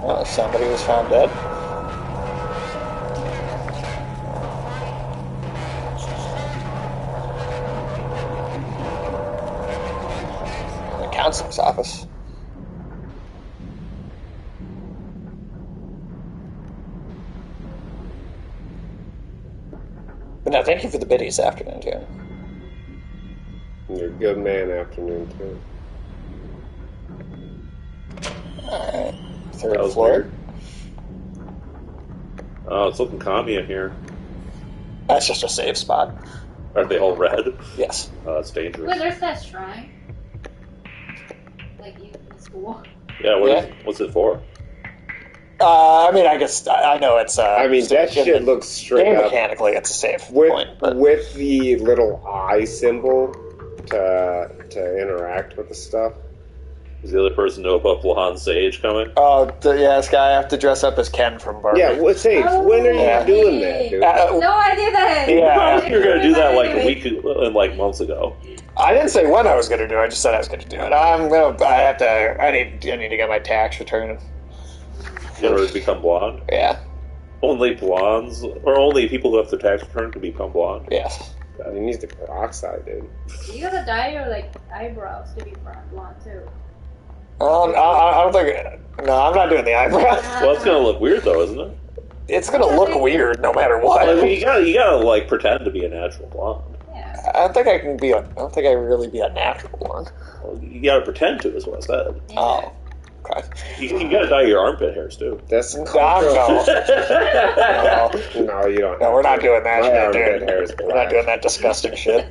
Oh, somebody was found dead. The counselor's office. But no, thank you for the biddies afternoon, too. You're a good man afternoon, too. Alright. That Third was floor. weird. Oh, it's looking commie in here. That's just a safe spot. Aren't they all red? Yes. Oh, that's dangerous. Wait, there's that shrine. Like in school. Yeah, Yeah. What's it for? I mean, I guess I know it's. I mean, that shit looks straight game up mechanically, it's a safe with point. But with the little eye symbol to interact with the stuff. Does the other person know about Blonde Sage coming? oh, yeah, this guy I have to dress up as Ken from Barbie. Yeah, what's Sage? When are you Yeah. doing that, dude? No idea that. Yeah. You were gonna do that like a week and like months ago. I didn't say when I was going to do it. I just said I was going to do it. I need to get my tax return. In order to become blonde. Yeah. Only blondes, or only people who have their tax return can become blonde. Yes. He needs the peroxide, dude. You gotta dye your like eyebrows to be blonde too. I don't think. No, I'm not doing the eyebrows. Well, it's gonna look weird though, isn't it? It's going to look weird no matter what. I mean, you gotta like pretend to be a natural blonde. Yeah. I don't think I can be. I don't think I really be a natural one. Well, you gotta pretend to, is what I said. Oh. Okay. You gotta dye your armpit hairs too. That's No, cultural. no. No, you don't. No, we're not doing that My shit, armpit dude. hair is We're not black. doing that disgusting shit.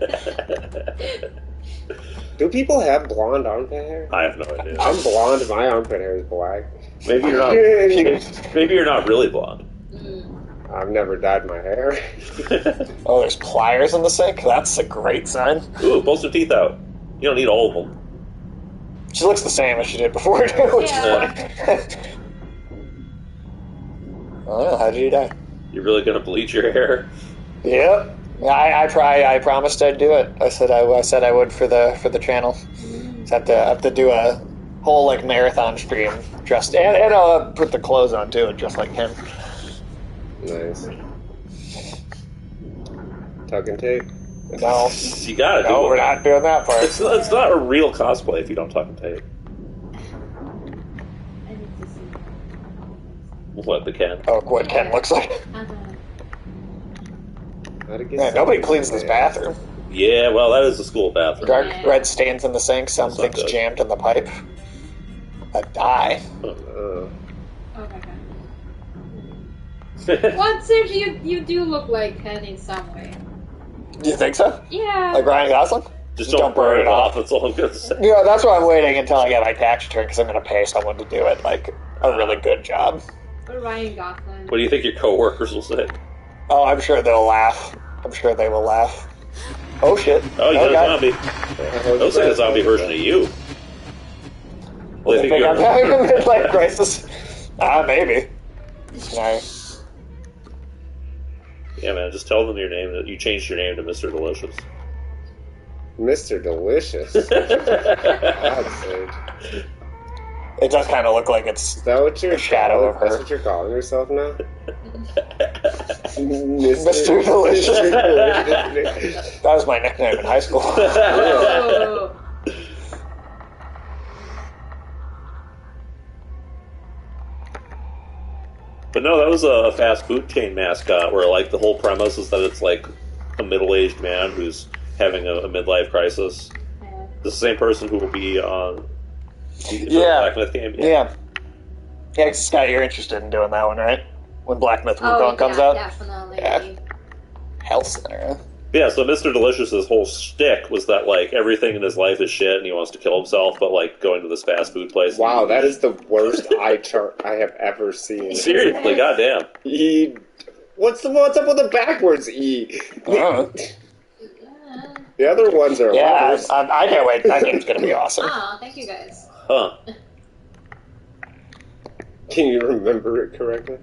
Do people have blonde armpit hair? I have no idea. I'm blonde. My armpit hair is black. Maybe you're not. Maybe you're not really blonde. I've never dyed my hair. Oh, there's pliers in the sink? That's a great sign. Ooh, pull some teeth out. You don't need all of them. She looks the same as she did before, too, which Yeah. is funny. Oh, how did you die? You're really gonna bleach your hair? Yep. I promised I'd do it. I said I would for the channel. So I have to do a whole like marathon stream dressed and I'll put the clothes on too, just like him. Nice. Tuck and tape. No, You gotta do no, it. we're not doing that part. It's not a real cosplay if you don't tuck and tape. I need to see. What, the Ken? Oh, what Ken looks like. How'd it get Man, nobody something cleans this bad? bathroom. Yeah, well, that is the school bathroom. Dark red stains in the sink. That's not Something's good. jammed in the pipe. A dye. Okay. Well, Serge, you do look like Ken in some way. Do you think so? Yeah. Like Ryan Gosling? Just don't burn it off. That's all I'm gonna say. Yeah, that's why I'm waiting until I get my tax return because I'm going to pay someone to do it, like a really good job. Or Ryan Gosling. What do you think your coworkers will say? Oh, I'm sure they'll laugh. I'm sure they will laugh. Oh shit! Oh, you got God. a zombie. Those like a zombie version of you. Well, They think I'm having a midlife crisis. Maybe. No. Yeah, man. Just tell them your name. That you changed your name to Mr. Delicious. Mr. Delicious. God's sake. It does kind of look like it's Is that what you're a shadow of her. That's what you're calling yourself now? Mr. Delicious. Mr. Delicious. That was my nickname in high school. Oh. But no, that was a fast food chain mascot where, like, the whole premise is that it's, like, a middle-aged man who's having a midlife crisis. Yeah. The same person who will be on the Yeah. Black Myth game. Yeah. Yeah, Scott, you're interested in doing that one, right? When Black Myth Wukong comes out? Definitely. Yeah. Health Center. Yeah, so Mr. Delicious's whole shtick was that, like, everything in his life is shit and he wants to kill himself, but, like, going to this fast food place. Wow, that is the worst eye chart I have ever seen. Seriously, goddamn. E. What's up with the backwards E? Uh, The other ones are yeah, letters. I can't wait. That game's going to be awesome. Oh, thank you guys. Huh. Can you remember it correctly?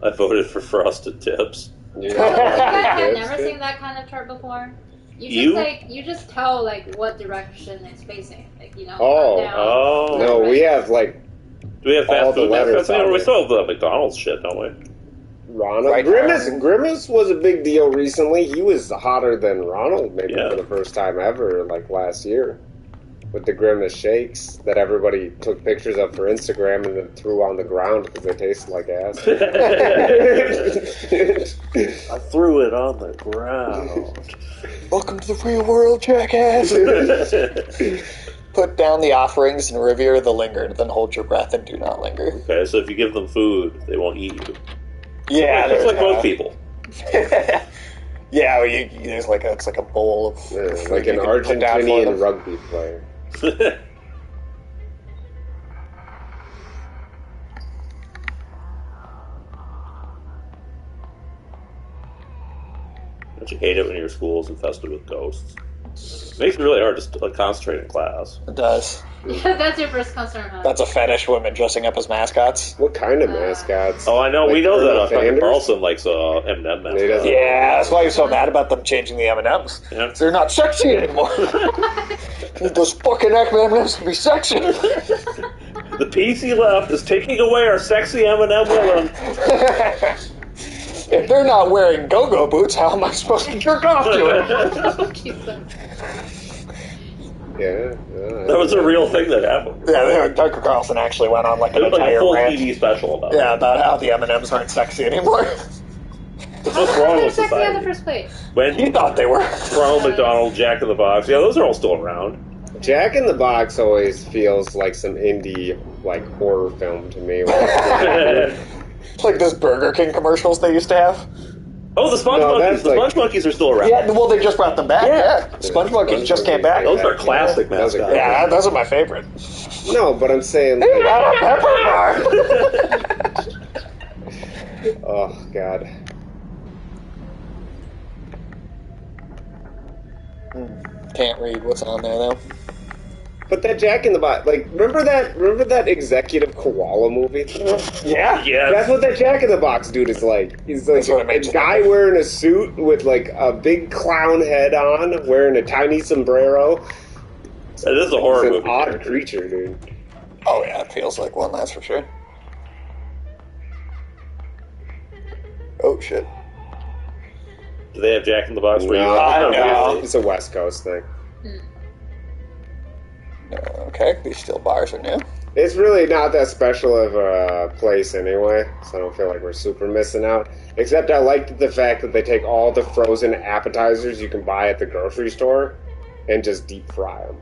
I voted for Frosted Tips. Yeah. You guys have Kids, never kid. seen that kind of chart before? You? You just tell like what direction it's facing, like you know. Oh. down, Oh. No, we have like Do we have all fast the food letters mascots? on We it. still have the McDonald's shit, don't we? Ronald. Right. Grimace was a big deal recently. He was hotter than Ronald maybe Yeah. for the first time ever, like last year. With the Grimace shakes that everybody took pictures of for Instagram and then threw on the ground because they tasted like ass. I threw it on the ground. Welcome to the real world, jackass. Put down the offerings and revere the lingered, then hold your breath and do not linger. Okay, so if you give them food, they won't eat you. Yeah, It's like there's both people. Yeah, well, there's like it's like a bowl of Yeah, food like you an can put down for Argentinian them. rugby player. Don't you hate it when your school's infested with ghosts? It makes it really hard to like, concentrate in class. It does. Yeah, that's your first concern, huh? That's a fetish, women dressing up as mascots. What kind of mascots? Oh, I know. Like we know that Colonel fucking Sanders? Carlson likes M&M He mascot. doesn't- Yeah, that's why you're so mad about them changing the M&Ms. Yeah. They're not sexy anymore. Those fucking M&Ms can be sexy. The PC left is taking away our sexy M&M with them. If they're not wearing go-go boots, how am I supposed to jerk off to it? Yeah. That was a real thing that happened. Yeah, Tucker Carlson actually went on like an It was like a entire full rant. TV special about it. Yeah, about how the M&Ms aren't sexy anymore. What's wrong They're with sexy in the society? first place. He When thought they were. Ronald McDonald, Jack in the Box, yeah, those are all still around. Jack in the Box always feels like some indie like horror film to me. Like those Burger King commercials they used to have. Oh, the Sponge No, Monkeys. that's The like- Sponge Monkeys are still around. Yeah, well, they just brought them back. Yeah. Yeah, Sponge Monkeys just came back. Those are classic Those are mascots. Yeah, those are my favorite. No, but I'm saying. Hey, Like, got a pepper bar. oh God. Can't read what's on there though. But that Jack in the Box, like, remember that executive koala movie? Yeah, Yeah. That's what that Jack in the Box dude is like. He's like That's what it a made you guy think of. wearing a suit with like a big clown head on, wearing a tiny sombrero. It is a He's horror an movie. odd creature, dude. Oh yeah, it feels like one. That's for sure. Oh shit. Do they have Jack in the Box where you I know. It's a West Coast thing. Okay, these steel bars are new. It's really not that special of a place anyway, so I don't feel like we're super missing out. Except I like the fact that they take all the frozen appetizers you can buy at the grocery store and just deep fry them.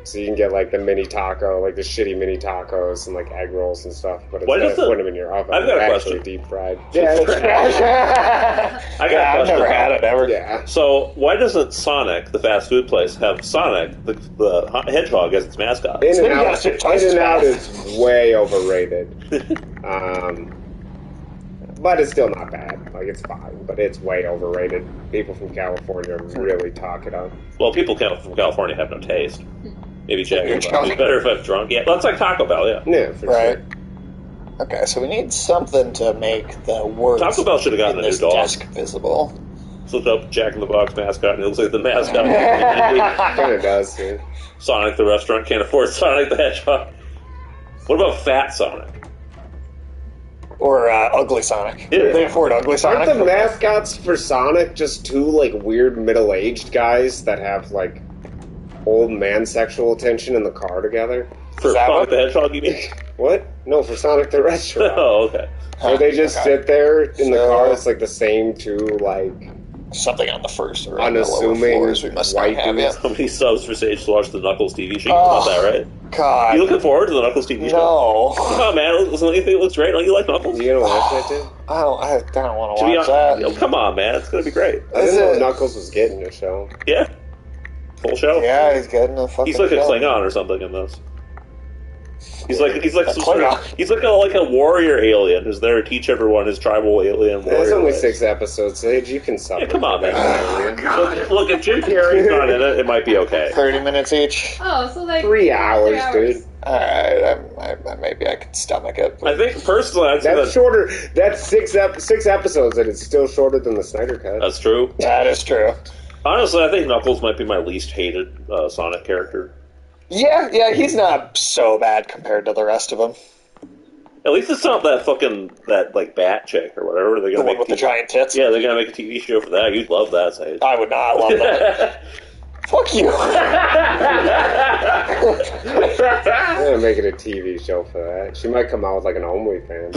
So you can get like the mini taco, like the shitty mini tacos and like egg rolls and stuff. But Why instead does of the- putting them in your oven, I've got a they're actually question. deep fried. Yeah, I got a I've question never about had it ever. yeah. So why doesn't Sonic, the fast food place, have Sonic, the hedgehog, as its mascot? In and Maybe out, that's it, twice In and as Out fast. is way overrated. But it's still not bad. Like, it's fine, but it's way overrated. People from California really talk it up. Well, people from California have no taste. Maybe Jack You're would be drunk. better if I'm drunk. Yeah, that's like Taco Bell, yeah. Yeah, for Right. sure. Okay, so we need something to make the words Taco Bell should have gotten in a new this dog. desk visible. Look up Jack in the Box mascot, and it looks like the mascot. Kind of does, too. Sonic the restaurant can't afford Sonic the Hedgehog. What about Fat Sonic? Or Ugly Sonic. Yeah. They afford Ugly Sonic. Aren't the mascots for Sonic just two, like, weird middle-aged guys that have, like, old man sexual attention in the car together? For Is that Sonic what- the Hedgehog, you mean? What? No, for Sonic the Restaurant. Oh, okay. Or they just Okay. sit there in the So- car, it's like the same two, like, Something on the first or on the lower unassuming floors we must not white have dudes. yet. How many subs for Sage to watch the Knuckles TV show? You Oh. know that, right? God. You looking forward to the Knuckles TV show? No. Come on, man. Doesn't you think it looks great? Don't you like Knuckles? You gonna watch that, too? I don't want to To be watch honest, that. oh, come on, man. It's going to be great. I Is didn't know it- Knuckles was getting a show. Yeah. Full show? Yeah, he's getting a fucking He's like a show. Klingon or something in this. He's like A some sort of, Klingon. he's like a warrior alien who's there to teach everyone his tribal alien warrior. There's only ways. 6 episodes, Sage. You can suffer. Yeah, come on, man. man. Look, if Jim Carrey's not in it, it might be okay. 30 minutes each. Oh, so like 3 hours, 3 dude. Alright, maybe I could stomach it. I think personally, I'd say That's that shorter. That's 6 episodes, and it's still shorter than the Snyder Cut. that's true. That is true. Honestly, I think Knuckles might be my least hated Sonic character. Yeah, he's not so bad compared to the rest of them. At least it's not that like bat chick or whatever. They're The gonna one make with the TV giant tits. Yeah, they're gonna make a TV show for that. You'd love that, Sage. I would not love that. Fuck you. I'm gonna make it a TV show for that. She might come out with like an OnlyFans.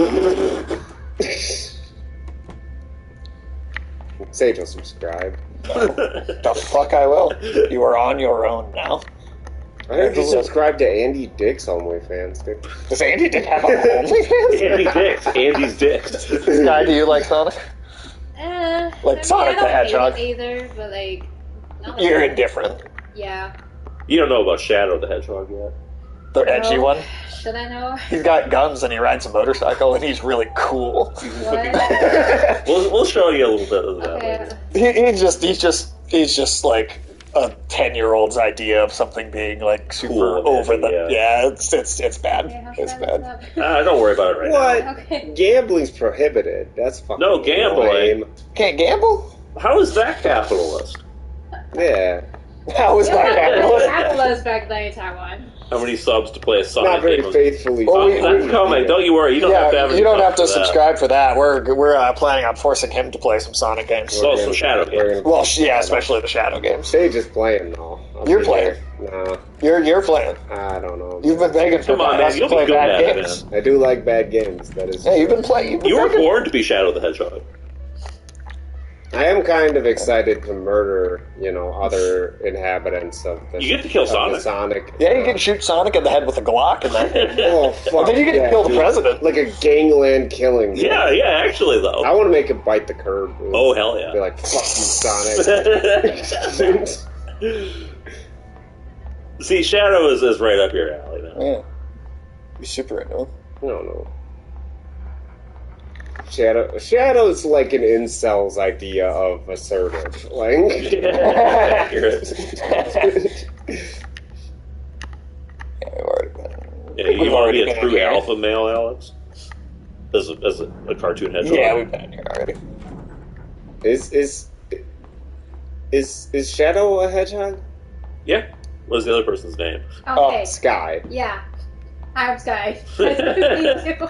Sage will subscribe. The fuck I will. You are on your own now. I heard you subscribe to Andy Dick's OnlyFans, dude. Does Andy Dick have an OnlyFans? Andy's dicks. Guy, do you like Sonic? Like Sonic the I don't Hedgehog. hate it either, but like, not like You're that. indifferent. Yeah. You don't know about Shadow the Hedgehog yet. The edgy No. one. Should I know? He's got guns and he rides a motorcycle and he's really cool. What? We'll show you a little bit of that Okay. later. He's just like a 10-year-old's idea of something being like super Cool and over edgy, the yeah. it's bad. Okay, how should It's I bad. look it up? Don't worry about it right What? Okay. Gambling's prohibited. That's fucking No gambling. lame. Can't gamble? now. How is that capitalist? Yeah. How is that capitalist? Capitalist back then in Taiwan. How many subs to play a Sonic Not very game? faithfully. Well, That's coming. Don't you worry. You don't have to have. You don't any have to subs for that. subscribe for that. We're planning on forcing him to play some Sonic games. So- some Shadow games. Well, yeah, especially the Shadow games. Sage is playing though. You're playing. Nah, You're playing. I don't know. You've been begging for Come on, man. us to You'll be play good bad at it, games. man. I do like bad games. That is. Yeah, you've been playing. You were born to be Shadow the Hedgehog. I am kind of excited to murder, other inhabitants of the. You get to kill of the Sonic. Sonic. Yeah, you can shoot Sonic in the head with a Glock and then. Oh fuck! then you get to yeah, kill the dude. president. Like a gangland killing. dude. Yeah, actually though. I want to make it bite the curb. Dude. Oh hell yeah. Be like, fuck you, Sonic. See, Shadow is right up your alley now. Yeah. Be super into him. No. Shadow's like an incel's idea of assertive. Like, Accurate. Yeah, we've already been. Yeah, We've you want to be been a in true here. alpha male, Alex? As a cartoon hedgehog? Yeah, we've been in here already. is Shadow a hedgehog? Yeah. What is the other person's name? Okay. Sky. Yeah. I'm Sky. Nice to meet you.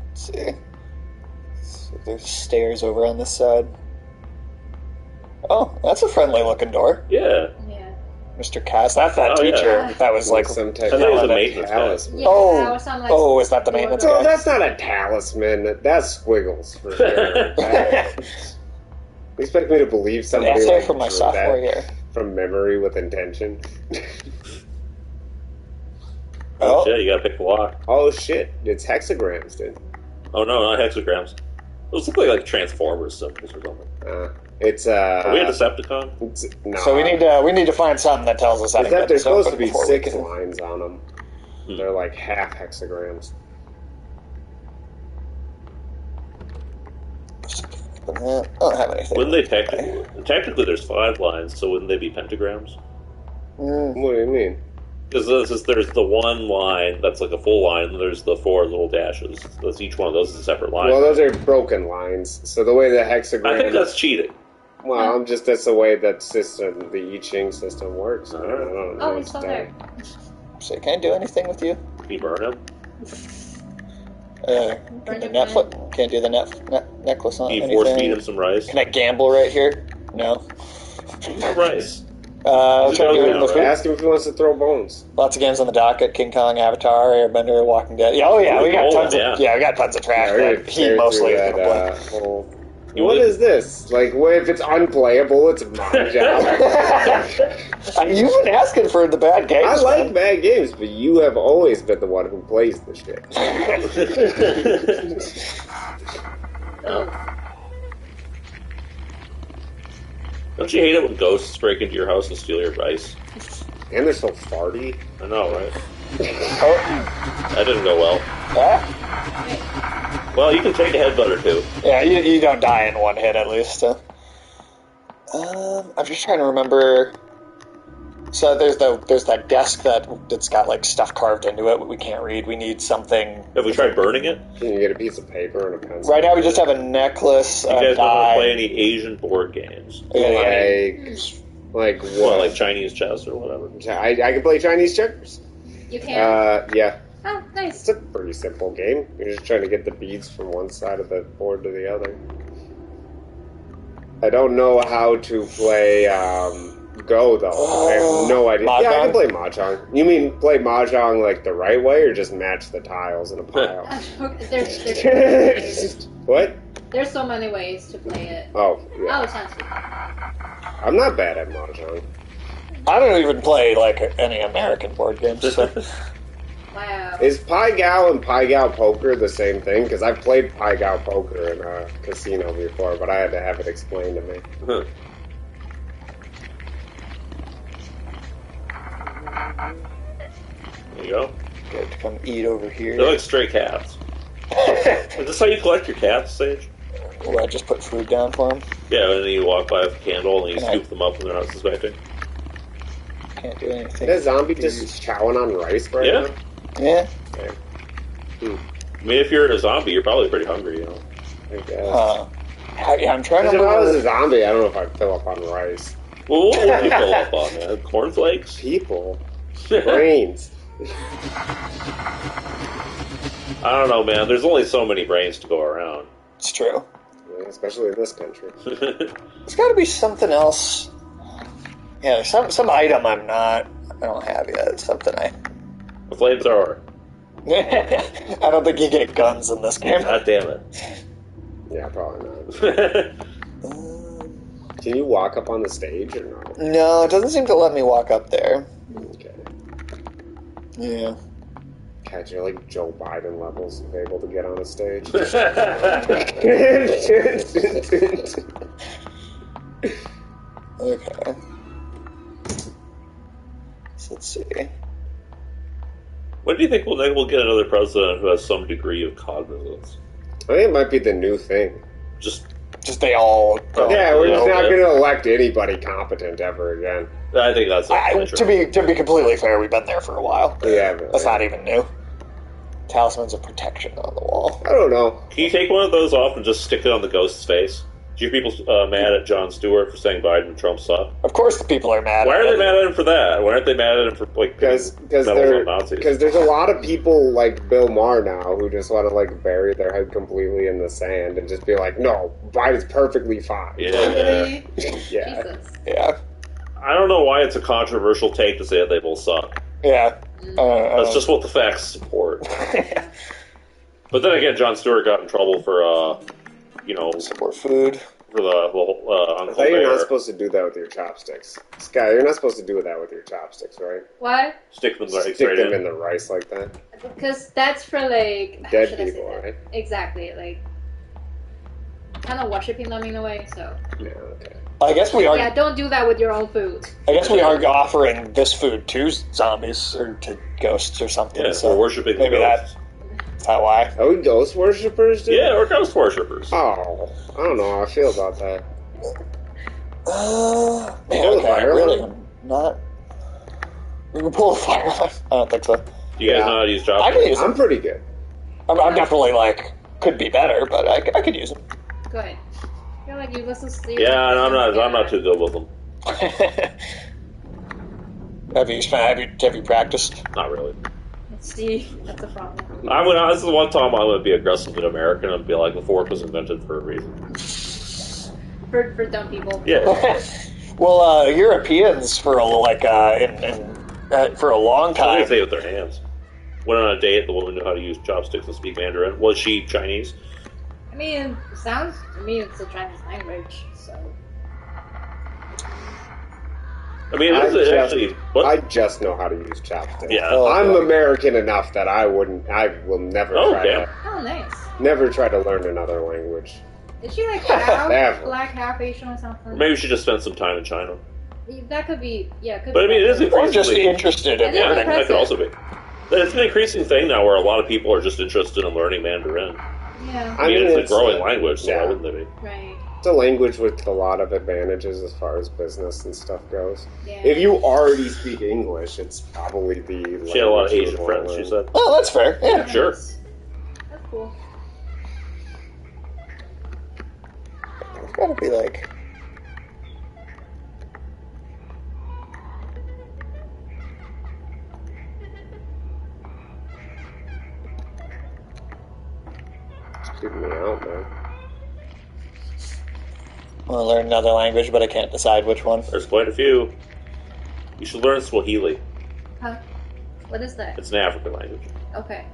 Let's see. So there's stairs over on this side. Oh, that's a friendly looking door. Yeah. Yeah. Mr. Cass. That's that Oh, yeah. teacher. That was like. Some type I thought it was a of maintenance guy. talisman. Yeah, Oh. I was on, like, Oh, is that the maintenance No, guy? that's not a talisman. That's squiggles for sure. You expect me to believe somebody That's like it for my drew sophomore that year. from memory with intention? Oh shit, you gotta pick the lock. Oh shit, it's hexagrams, dude. Oh no, not hexagrams. Those look like Transformers symbols or something. It's Are we a Decepticon? No. So we need to find something that tells us how to Except get there's this open supposed to be before we 6 can- lines on them. They're like half hexagrams. I don't have anything. Wouldn't they technically there's 5 lines, so wouldn't they be pentagrams? Mm. What do you mean? Because there's the one line that's like a full line, and there's the 4 little dashes. That's each one of those is a separate line. Well, those are broken lines. So the way the hexagram... I think that's cheating. Well, that's the way that system, the I Ching system works. Alright. I don't Oh, he's still there. So you can't do anything with you? Can you burn him? Can the Netflix can't do the necklace on Can you anything. force feed him some rice? Can I gamble right here? No. Rice. Try to do it in the food. Ask him if he wants to throw bones. Lots of games on the docket: King Kong, Avatar, Airbender, Walking Dead. Yeah, oh yeah, we got tons of we got tons of trash. Yeah, That he mostly is gonna play. whole... What is this? Like, what if it's unplayable? It's mahjong. You've been asking for the bad games. I like man. bad games, but you have always been the one who plays the shit. Don't you hate it when ghosts break into your house and steal your rice? And they're so farty. I know, right? Oh, That didn't go well. yeah, Well, you can take a headbutt or two. yeah. You don't die in one hit at least. So. I'm just trying to remember. So there's that desk that's got like stuff carved into it. We can't read. We need something. Have we tried burning it? Can you get a piece of paper and a pencil? Right now we just have a necklace, You a guys don't want die. to play any Asian board games? Like what? Well, like Chinese chess or whatever. I can play Chinese checkers. You can. Yeah. Oh, nice. It's a pretty simple game. You're just trying to get the beads from one side of the board to the other. I don't know how to play Go, though. I have no idea. Mahjong? Yeah, I can play Mahjong. You mean play Mahjong like the right way, or just match the tiles in a pile? There's What? there's so many ways to play it. Oh, Oh, yeah. it sounds good. I'm not bad at Mahjong. I don't even play like any American board games. So. Wow. Is Pai Gow and Pai Gow Poker the same thing? Because I've played Pai Gow Poker in a casino before, but I had to have it explained to me. Huh. There you go. Good to come eat over here. They're like stray cats. Is this how you collect your cats, Sage? Well, I just put food down for them. Yeah, and then you walk by with a candle and you Can I- scoop them up when they're not suspecting. Can't do anything. Is that zombie just chowing on rice right Yeah. now? Yeah. I mean, if you're a zombie, you're probably pretty hungry, you know. I guess. Yeah, I'm trying to If I was a remember. zombie, I don't know if I'd fill up on rice. Well, what would you fill up on, man? Cornflakes? People. Brains. I don't know, man. There's only so many brains to go around. It's true. Yeah, especially in this country. There's got to be something else. Yeah, some item I don't have yet. Something I. A flamethrower. I don't think you get guns in this game. God damn it. Yeah, probably not. Can you walk up on the stage or no? No, it doesn't seem to let me walk up there. Okay. Yeah. God, you're like Joe Biden levels of able to get on a stage. Okay. So let's see. When do you think we'll get another president who has some degree of cognizance? I think it might be the new thing. Just, They all. Yeah, we're just not okay. going to elect anybody competent ever again. I think that's To be completely fair, we've been there for a while. Yeah, That's not even new. Talismans of protection on the wall. I don't know. Can you take one of those off and just stick it on the ghost's face? Do you people mad at Jon Stewart for saying Biden and Trump suck? Of course, the people are mad. Why at are they it. mad at him for that? Why aren't they mad at him for Because medals on Nazis? there's a lot of people like Bill Maher now who just want to like bury their head completely in the sand and just be like, no, Biden's perfectly fine. Yeah. Really? Yeah. Jesus. Yeah. I don't know why it's a controversial take to say that they both suck. Yeah. That's just what the facts support. But then again, Jon Stewart got in trouble for, Support food. for the I Uncle thought you're Bear. not supposed to do that with your chopsticks. Sky, you're not supposed to do that with your chopsticks, right? What? Stick them right Stick them in. in the rice like that. Because that's for like how Dead should I say people, that? right? Exactly, like kind of worshiping them in a way. So Yeah, okay. I guess we are. yeah, don't do that with your own food. I guess we are offering this food to zombies or to ghosts or something. Yeah, so we're worshiping the maybe ghosts. that's how why. Are we ghost worshippers, dude? Yeah, we're ghost worshippers. Oh, I don't know how I feel about that. Man, Pull the okay, fire really, alarm? not. We can pull a fire alarm. I don't think so. Do you guys Yeah. know how to use I chopsticks? can use I'm them. pretty good. I'm definitely like could be better, but I could use them. Go ahead. You're like you listen to Yeah, and I'm not too good with them. have you practiced? Not really. See, that's a problem. This is one time I'm going to be aggressively American and be like, the fork was invented for a reason. For dumb people. Yeah. Well, Europeans for a for a long What do they time. say with their hands? Went on a date, the woman knew how to use chopsticks and speak Mandarin. Was she Chinese? I mean, it sounds to me it's a Chinese language, so. I mean, I it's just- actually... What? I just know how to use chopsticks. Yeah. Oh, I'm God. American enough that I will never Oh, try damn. to Oh, nice. never try to learn another language. Is she like half Ever. black, half Asian or something? Maybe she just spent some time in China. That could be, yeah. Could But I be mean, it is better. Or just increasingly... interested in Yeah, Yeah, learning. that could also be. It's an increasing thing now where a lot of people are just interested in learning Mandarin. Yeah, I mean, it's a growing language, so yeah. why wouldn't they be? right. It's a language with a lot of advantages as far as business and stuff goes. Yeah. If you already speak English, it's probably the She had a lot of language you Asian would friends, wanna she learn. said. Oh, that's fair. Yeah. Sure. That's cool. It's gotta be like. It's keeping me out, man. I want to learn another language, but I can't decide which one. There's quite a few. You should learn Swahili. Huh? What is that? It's an African language. Okay.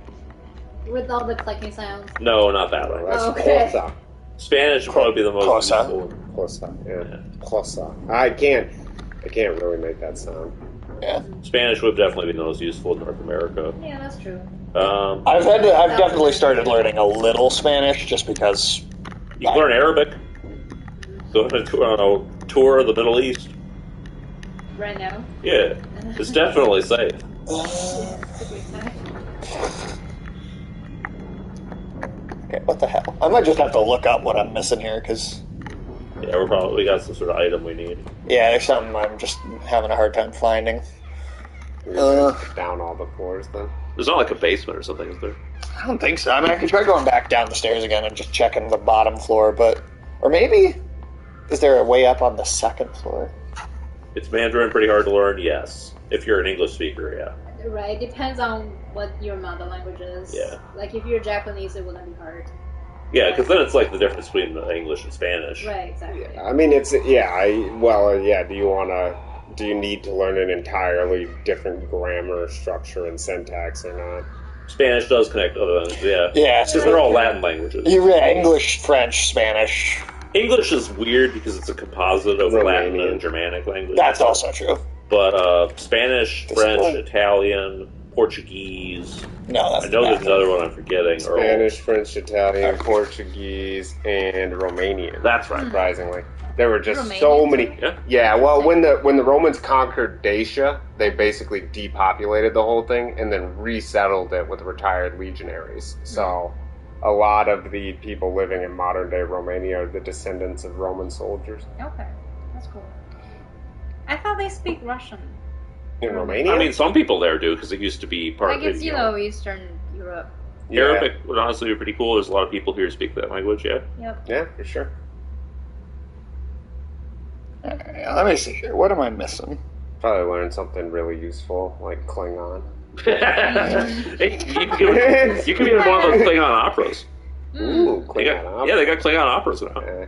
With all the clicking sounds. No, not that Well, language. that's Okay. Xhosa. Spanish would probably be the most Close, huh? useful. Xhosa, yeah. Xhosa. I can't really make that sound. Yeah. Spanish would definitely be the most useful in North America. Yeah, that's true. I've definitely started learning a little Spanish just because. You can learn Arabic. Go on a tour of the Middle East. Right now. Yeah, it's definitely safe. It's a great time. Okay, what the hell? I might just have to look up what I'm missing here because. Yeah, we got some sort of item we need. Yeah, there's something I'm just having a hard time finding. You're gonna down all the floors then. There's not like a basement or something, is there? I don't think so. I mean, I could try going back down the stairs again and just checking the bottom floor, but. Or maybe. Is there a way up on the second floor? It's Mandarin pretty hard to learn, yes. If you're an English speaker, yeah. Right, depends on what your mother language is. Yeah. Like if you're Japanese, it wouldn't be hard. Yeah, because then it's like the difference between English and Spanish. Right, exactly. Yeah, I mean, it's, do you need to learn an entirely different grammar, structure, and syntax or not? Spanish does connect other languages, yeah. Yeah, Because they're all Latin languages. English, French, Spanish. English is weird because it's a composite of Latin Romanian. and Germanic languages. That's also true. But Spanish, This French, one- Italian, Portuguese. No, that's I know there's not. another one I'm forgetting. are all- Spanish, French, Italian, Portuguese, and Romanian. That's right. Surprisingly, there were just Romanian so too? many. Yeah. Yeah, well, when the Romans conquered Dacia, they basically depopulated the whole thing and then resettled it with retired legionaries. So, a lot of the people living in modern day Romania are the descendants of Roman soldiers. Okay, that's cool. I thought they speak Russian. In Romania, I mean, some people there do because it used to be part Like of it's, the, you know, Eastern Europe. yeah, Arabic would honestly be pretty cool. There's a lot of people here who speak that language, yeah. Yep. yeah, for sure. Okay, let me see here. What am I missing? Probably learn something really useful like Klingon. Hey, you can be in one of those Klingon operas. Ooh, They Klingon. got, yeah, they got Klingon operas now.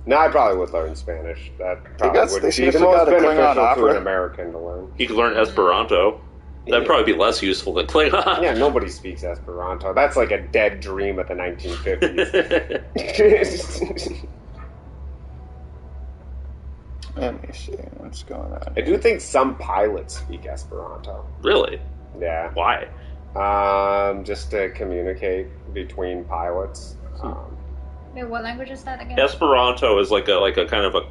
No, I probably would learn Spanish. That probably got- would they be seriously the most got a Klingon beneficial to opera? an American to learn. You could learn Esperanto. That'd probably be less useful than Klingon. Yeah, nobody speaks Esperanto. That's like a dead dream of the 1950s. Let me see what's going on. I do think some pilots speak Esperanto. Really? Yeah. Why? Just to communicate between pilots. Wait, what language is that again? Esperanto is like a kind of a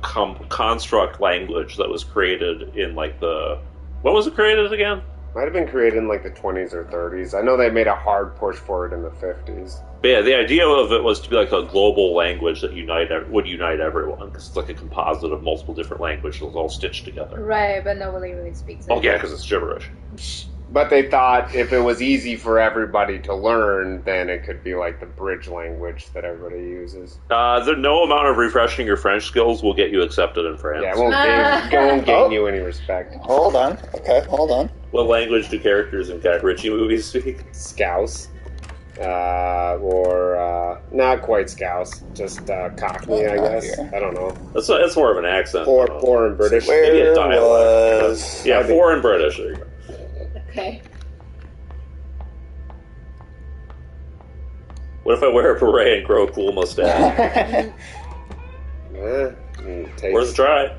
construct language that was created in like the... When was it created again? Might have been created in like the 20s or 30s. I know they made a hard push for it in the 50s. But yeah, the idea of it was to be like a global language that would unite everyone, because it's like a composite of multiple different languages all stitched together. Right, but nobody really speaks it. Oh yeah, because it's gibberish. But they thought if it was easy for everybody to learn, then it could be like the bridge language that everybody uses. No amount of refreshing your French skills will get you accepted in France. Yeah, it won't gain you any respect. Hold on. Okay, hold on. What language do characters in Guy Ritchie movies speak? Scouse. Or not quite Scouse, just Cockney, I guess. Here. I don't know. That's more of an accent. Foreign British. Maybe a Where dialect. was... Yeah, foreign British. There you go. Okay. What if I wear a beret and grow a cool mustache? Worth a try.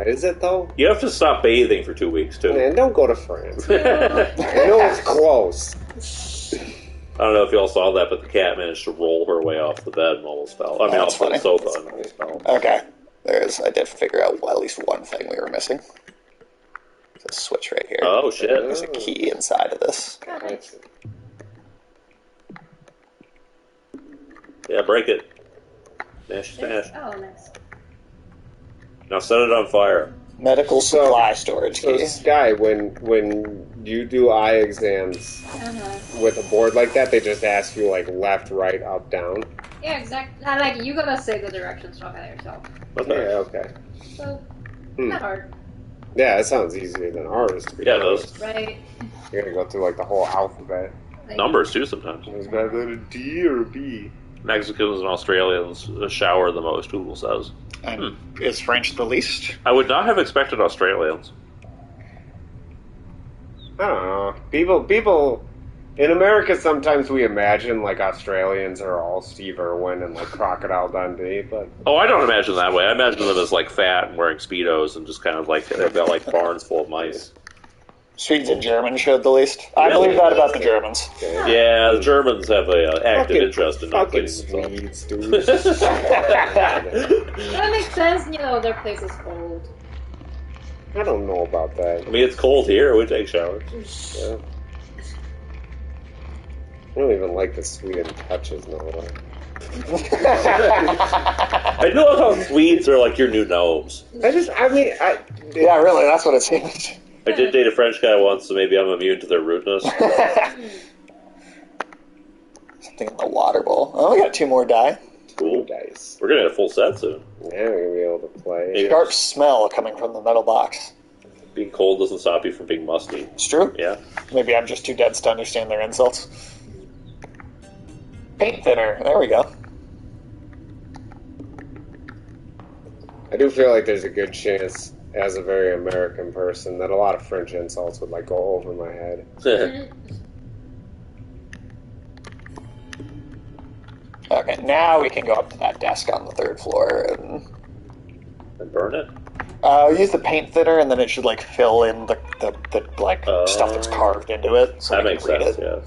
Is it though? You have to stop bathing for 2 weeks too. Man, don't go to France. I know it's close. I don't know if y'all saw that, but the cat managed to roll her way off the bed and almost fell. I mean, that's off the funny. sofa and almost fell. Okay. I did figure out at least one thing we were missing. There's a switch right here. Oh shit! There's a key inside of this. Oh, nice. Yeah, break it. Smash, smash. Oh, nice. Now set it on fire. Medical supply storage So key. Sky, when you do eye exams with a board like that, they just ask you like left, right, up, down. Yeah, exactly. Like, you gotta say the directions from it yourself. Okay. Yeah, okay. So, not hard. Yeah, it sounds easier than ours. To be Yeah, it honest. does. Right. You're gonna go through like the whole alphabet. Like, Numbers too sometimes. Is that a D or a B? Mexicans and Australians shower the most, Google says. And is French the least? I would not have expected Australians. I don't know. People in America sometimes we imagine like Australians are all Steve Irwin and like Crocodile Dundee, but Oh, I don't imagine that way. I imagine them as like fat and wearing Speedos and just kind of like they've got like barns full of mice. Swedes and Germans showed the least. I Really? believe that about the Germans. Yeah, the Germans have a active Fucking- interest in not fucking cleaning themselves. Swedes, dude. that makes sense, you know, their place is cold. I don't know about that. I mean, it's cold here. We take showers. Yeah. I don't even like the Sweden touches no more. I do love how Swedes are like your new gnomes. Yeah, really, that's what it seems. I did date a French guy once, so maybe I'm immune to their rudeness. Something in the water bowl. Oh, we got 2 more die. Cool. Dice. We're gonna get a full set soon. Yeah, we're gonna be able to play. Yeah. Sharp smell coming from the metal box. Being cold doesn't stop you from being musty. It's true. Yeah. Maybe I'm just too dense to understand their insults. Paint thinner. There we go. I do feel like there's a good chance, as a very American person, that a lot of French insults would like go over my head. Okay, now we can go up to that desk on the 3rd floor and And burn it? use the paint thinner, and then it should like fill in the like stuff that's carved into it. So That we makes can read sense, it. yeah.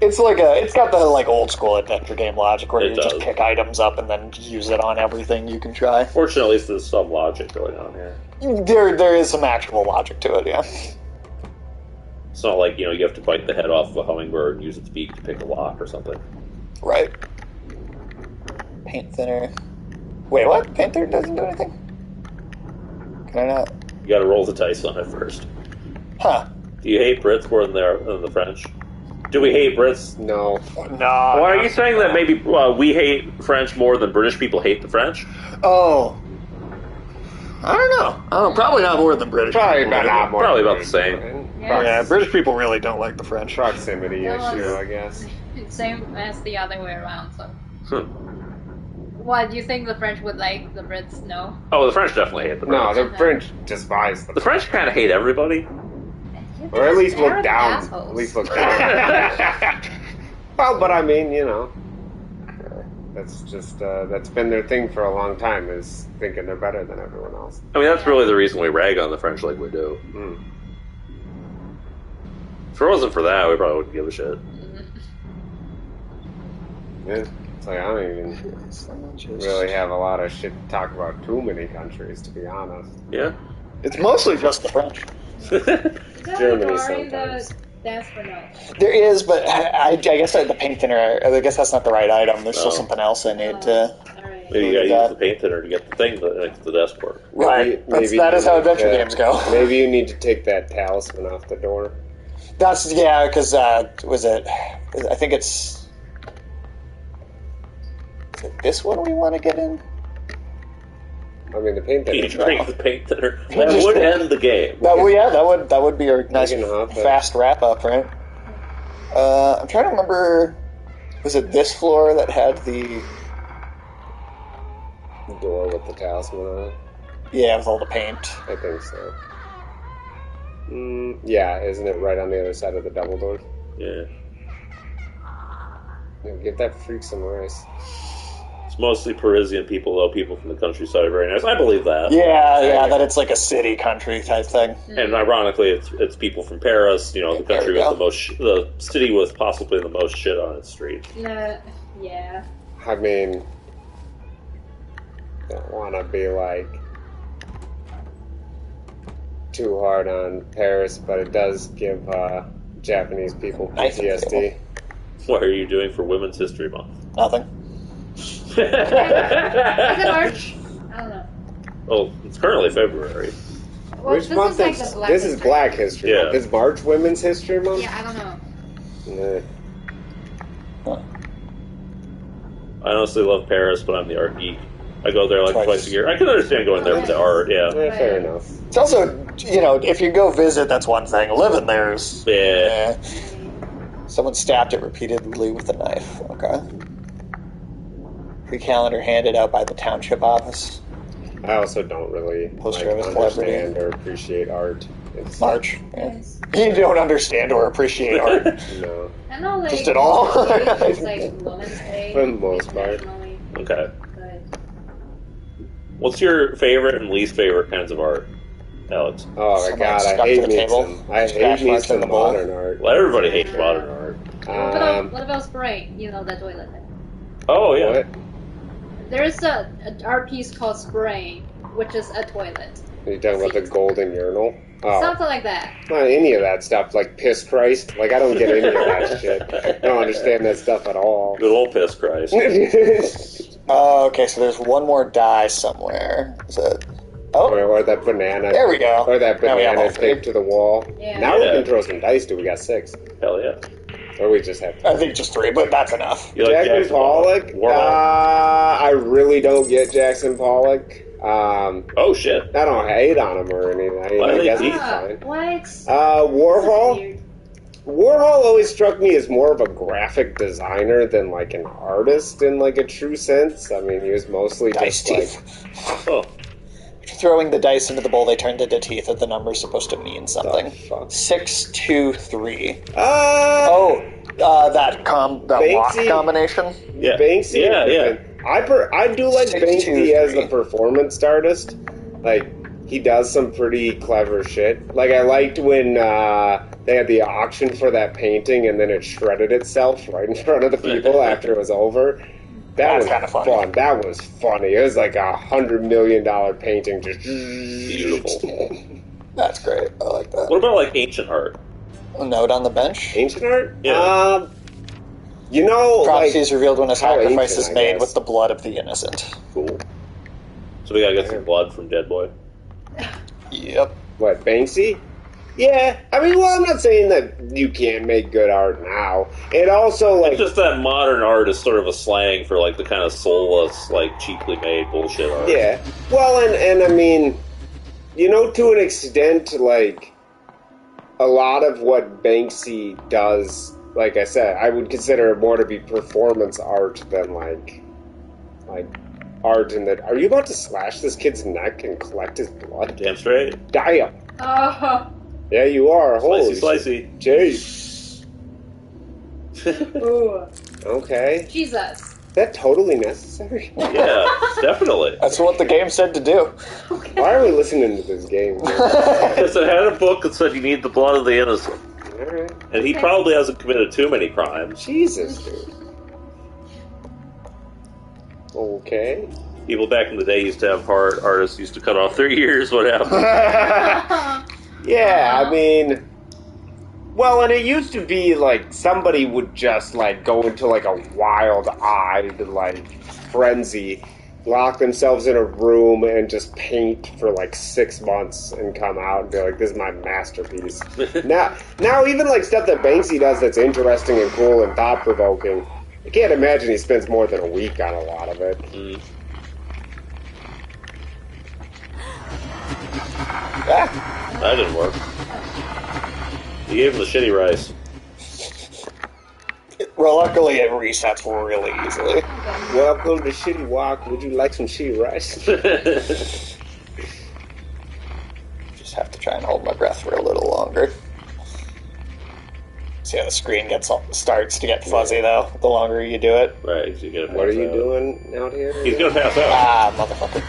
It's like it's got the like old school adventure game logic where It you does. just pick items up and then use it on everything you can try. Fortunately, there's some logic going on here. There is some actual logic to it, yeah. It's not like, you have to bite the head off of a hummingbird and use its beak to pick a lock or something. Right. Paint thinner. Wait, what? Paint thinner doesn't do anything? Can I not? You gotta roll the dice on it first. Huh. Do you hate Brits more than the French? Do we hate Brits? No. No. Why are you saying that maybe we hate French more than British people hate the French? Oh. I don't know. Oh, probably not more than British Probably people. not more. Probably about the same. Yeah, British people really don't like the French. Proximity No, issue, I guess. It's same as the other way around, so. Hmm. Do you think the French would like the Brits? No. Oh, the French definitely hate the Brits. No, the French despise The them. French kind of hate everybody. Or at least look They're down. assholes. At least look down. Well, but I mean, That's just that's been their thing for a long time, is thinking they're better than everyone else. I mean, that's really the reason we rag on the French like we do. Mm. If it wasn't for that, we probably wouldn't give a shit. Yeah. It's like I don't even really have a lot of shit to talk about too many countries, to be honest. Yeah. It's mostly just the French. Germany sometimes. Dance for no. There is, but I guess the paint thinner, I guess that's not the right item. There's still Oh. something else I need to... Alright. Maybe you gotta use the paint thinner to get the thing that makes the desk work. Right. Maybe That is you how need adventure to- games go. Maybe you need to take that talisman off the door. That's, yeah, because, was it... I think it's... Is it this one we want to get in? I mean, the paint You that drink the paint thinner. That would end the game. That would be a nice, can hop it. fast wrap-up, right? I'm trying to remember... Was it this floor that had the... door with the talisman on it. Yeah, with all the paint. I think so. Yeah, isn't it right on the other side of the double door? Yeah. Yeah, give that freak some rice. It's mostly Parisian people, though. People from the countryside are very nice. I believe that. Yeah, that it's like a city country type thing. And ironically, it's people from Paris. You know, the country There we with the most, the city with possibly the most shit on its street. Yeah. I mean, don't want to be like too hard on Paris, but it does give Japanese people Nice and PTSD. What are you doing for Women's History Month? Nothing. Is it March? I don't know. Well, it's currently February. Well, Which this month is like is the Black this? Is History. Black History Yeah. Month. Is March Women's History Month? Yeah, I don't know. Nah. I honestly love Paris, but I'm the art geek. I go there like twice a year. I can understand going there for the art, yeah. Yeah, fair enough. It's also, if you go visit, that's one thing. Living there's... Yeah. Someone stabbed it repeatedly with a knife. Okay. Free calendar handed out by the township office. I also don't really Poster of a understand or appreciate art. It's, March. Yeah. Yes. You don't understand or appreciate art. No. I know, like, Just at all? it's like Women's Day. For the most part. internationally, Okay. but What's your favorite and least favorite kinds of art, Alex? Oh my Someone god, I stuck hate to the me table. some. I Scratch hate me marks in some the bowl. modern art. Well, everybody hates modern art. what about Spray? You know, the toilet. Oh, yeah. What? There is an art piece called Spray, which is a toilet. Are you talking about the golden urinal? Oh, Something like that. not any of that stuff, like Piss Christ. Like, I don't get any of that shit. I don't understand that stuff at all. Good old piss Christ. Okay, so there's one more die somewhere. Is it... Oh, or that banana. there we go. Or that Now we have all banana three. taped to the wall. Yeah. Now we Yeah. can throw some dice, too. We got 6. Hell yeah. Or we just have I think just 3, but that's enough. You like Jackson Pollock? Warhol? I really don't get Jackson Pollock. Oh, shit. I don't hate on him or anything. Why I do guess they he's Ah, fine. what? Warhol? Weird. Warhol always struck me as more of a graphic designer than like an artist in like a true sense. I mean, he was mostly Dice just like teeth. Oh. Throwing the dice into the bowl, they turned into teeth, and the number's supposed to mean something. the fuck. 6, 2, 3. Oh, That lock Banksy? combination. Yeah. Banksy. Yeah, yeah. I do like 6, 2, Banksy as 3. a performance artist. Like he does some pretty clever shit. Like I liked when they had the auction for that painting, and then it shredded itself right in front of the people after it was over. That That's was kinda funny. fun. That was funny. It was like $100 million painting, just Beautiful. That's great. I like that. What about, like, ancient art? A note on the bench. Ancient art? Yeah. You know, Prophecy like, is revealed when a how sacrifice ancient, is I made guess. with the blood of the innocent. Cool. So we gotta get some blood from Dead Boy. Yep. what, Banksy? Yeah, I mean, well, I'm not saying that you can't make good art now. It also, like, It's just that modern art is sort of a slang for, like, the kind of soulless, like, cheaply made bullshit art. yeah. Well, and I mean, you know, to an extent, like, a lot of what Banksy does, like I said, I would consider it more to be performance art than, like art in that. Are you about to slash this kid's neck and collect his blood? Damn straight. Damn. Oh, Yeah, you are. Holy Slicey, shit. Jeez. ooh. Okay. Jesus. that totally necessary? Yeah, definitely. That's what the game said to do. Okay. Why are we listening to this game? Because it had a book that said you need the blood of the innocent. Alright. And he probably hasn't committed too many crimes. Jesus, dude. Okay. People back in the day used to have artists used to cut off their ears. What happened? Yeah, I mean... Well, and it used to be, like, somebody would just, like, go into, like, a wild-eyed, like, frenzy, lock themselves in a room and just paint for, like, 6 months and come out and be like, this is my masterpiece. now, even, like, stuff that Banksy does that's interesting and cool and thought-provoking, I can't imagine he spends more than a week on a lot of it. Mm. Ah, That didn't work. You gave him the shitty rice. well, luckily it resets really easily. Welcome to Shitty Walk. Would you like some shitty rice? Just have to try and hold my breath for a little longer. See how the screen starts to get fuzzy, though, the longer you do it. Right, so you gotta What are pass you out. doing out here? He's gonna pass out. Ah, motherfucker.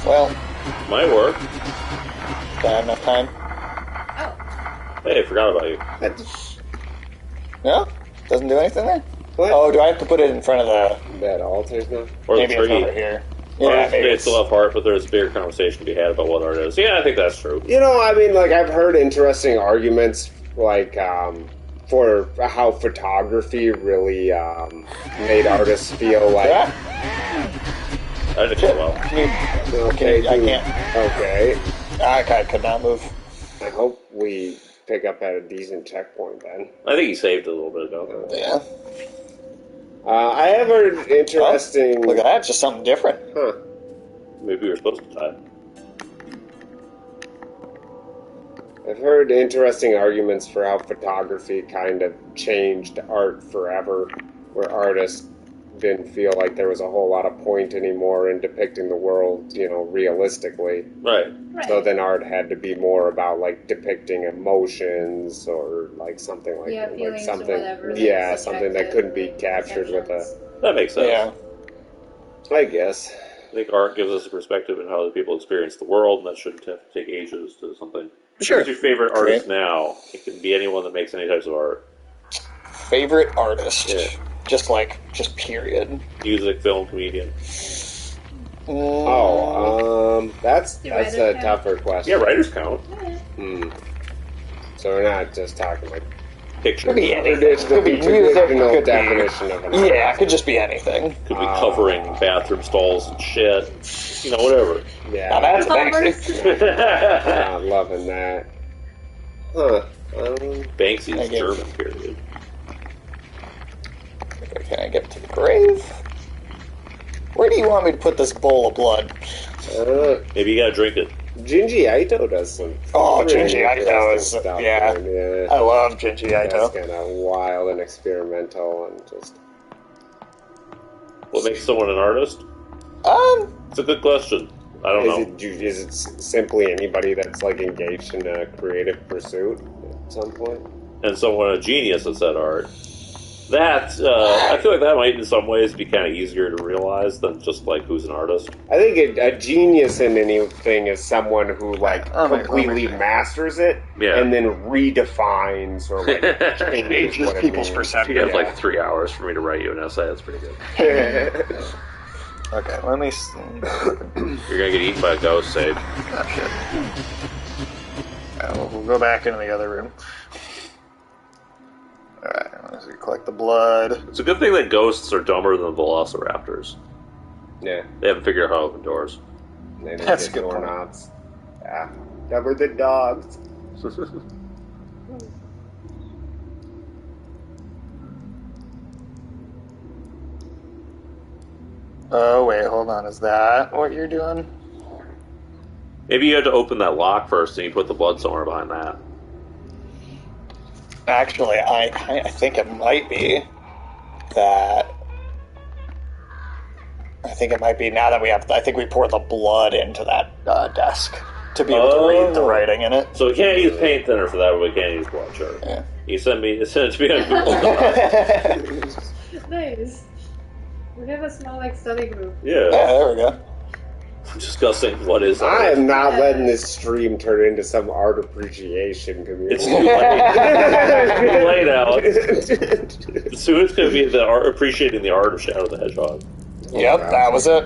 Well, Might work. don't have enough time. Oh. Hey, I forgot about you. No? Doesn't do anything there? What? Oh, do I have to put it in front of the... That altars now? Or maybe the it's tree. over here. Or Yeah, maybe they it's... still have heart, but there's a bigger conversation to be had about what art is. Yeah, I think that's true. You know, I mean, like, I've heard interesting arguments, like, for how photography really made artists feel like... Yeah? I did it well. Okay, I can't. Okay. I could not move. I hope we pick up at a decent checkpoint then. I think he saved it a little bit ago. Yeah. I have heard interesting... Look at that, just something different. Huh. Maybe we were supposed to tie. I've heard interesting arguments for how photography kind of changed art forever, where artists didn't feel like there was a whole lot of point anymore in depicting the world, you know, realistically. Right. Right. So then art had to be more about, like, depicting emotions or, like, something like Yeah, that. feelings Like or something, whatever, yeah, like something that subjective couldn't be captured with a... perceptions. That makes sense. Yeah. I guess. I think art gives us a perspective on how the people experience the world, and that shouldn't have to take ages to something. Sure. Who's your favorite artist Great. now? It can be anyone that makes any types of art. Favorite artist? Yeah. Just period. Music, film, comedian. That's Do a writers count? tougher question. Yeah, writers count. So we're not just talking like Pictures. Could be anything. traditional, Could be music. traditional Could be, definition of an yeah, it could just be anything. Could be covering bathroom stalls and shit. You know, whatever. Yeah, Now that's Covers. Banksy. not loving that. Huh. Banksy's I get- German, period. Can I get to the grave? Where do you want me to put this bowl of blood? Maybe you gotta drink it. Junji Ito does some. Oh, really Junji Ito interesting is stuff, yeah. man. Yeah. I love Junji That's Ito. kind of wild and experimental and just. What makes someone an artist? It's a good question. I don't know. Is it simply anybody that's like engaged in a creative pursuit at some point? And someone a genius at that art. That I feel like that might, in some ways, be kind of easier to realize than just like who's an artist. I think a genius in anything is someone who like completely masters it Yeah. and then redefines or like changes what it people's means. perception. You have like 3 hours for me to write you an essay. That's pretty good. Okay, let me. You're gonna get eaten by a ghost, Sage. Oh, shit. We'll go back into the other room. Alright, let's collect the blood. It's a good thing that ghosts are dumber than the velociraptors. Yeah, They haven't figured out how to open doors. they don't That's get a good point. doorknobs. Yeah, cover the dogs. Oh, wait, hold on. Is that what you're doing? Maybe you had to open that lock first, and you put the blood somewhere behind that. Actually, I think it might be that. I think it might be now that we have. I think we pour the blood into that desk to be able to read the writing in it. So we can't use paint thinner for that, but we can use blood sugar. Yeah. You send it to me on Google. Nice. We have a small like study group. Yeah. Yeah, there we go. Discussing what is I art. am not letting this stream turn into some art appreciation community. It's too late. Too late, Alex. Soon it's going to be the art, appreciating the art of Shadow the Hedgehog. Yep, that was it.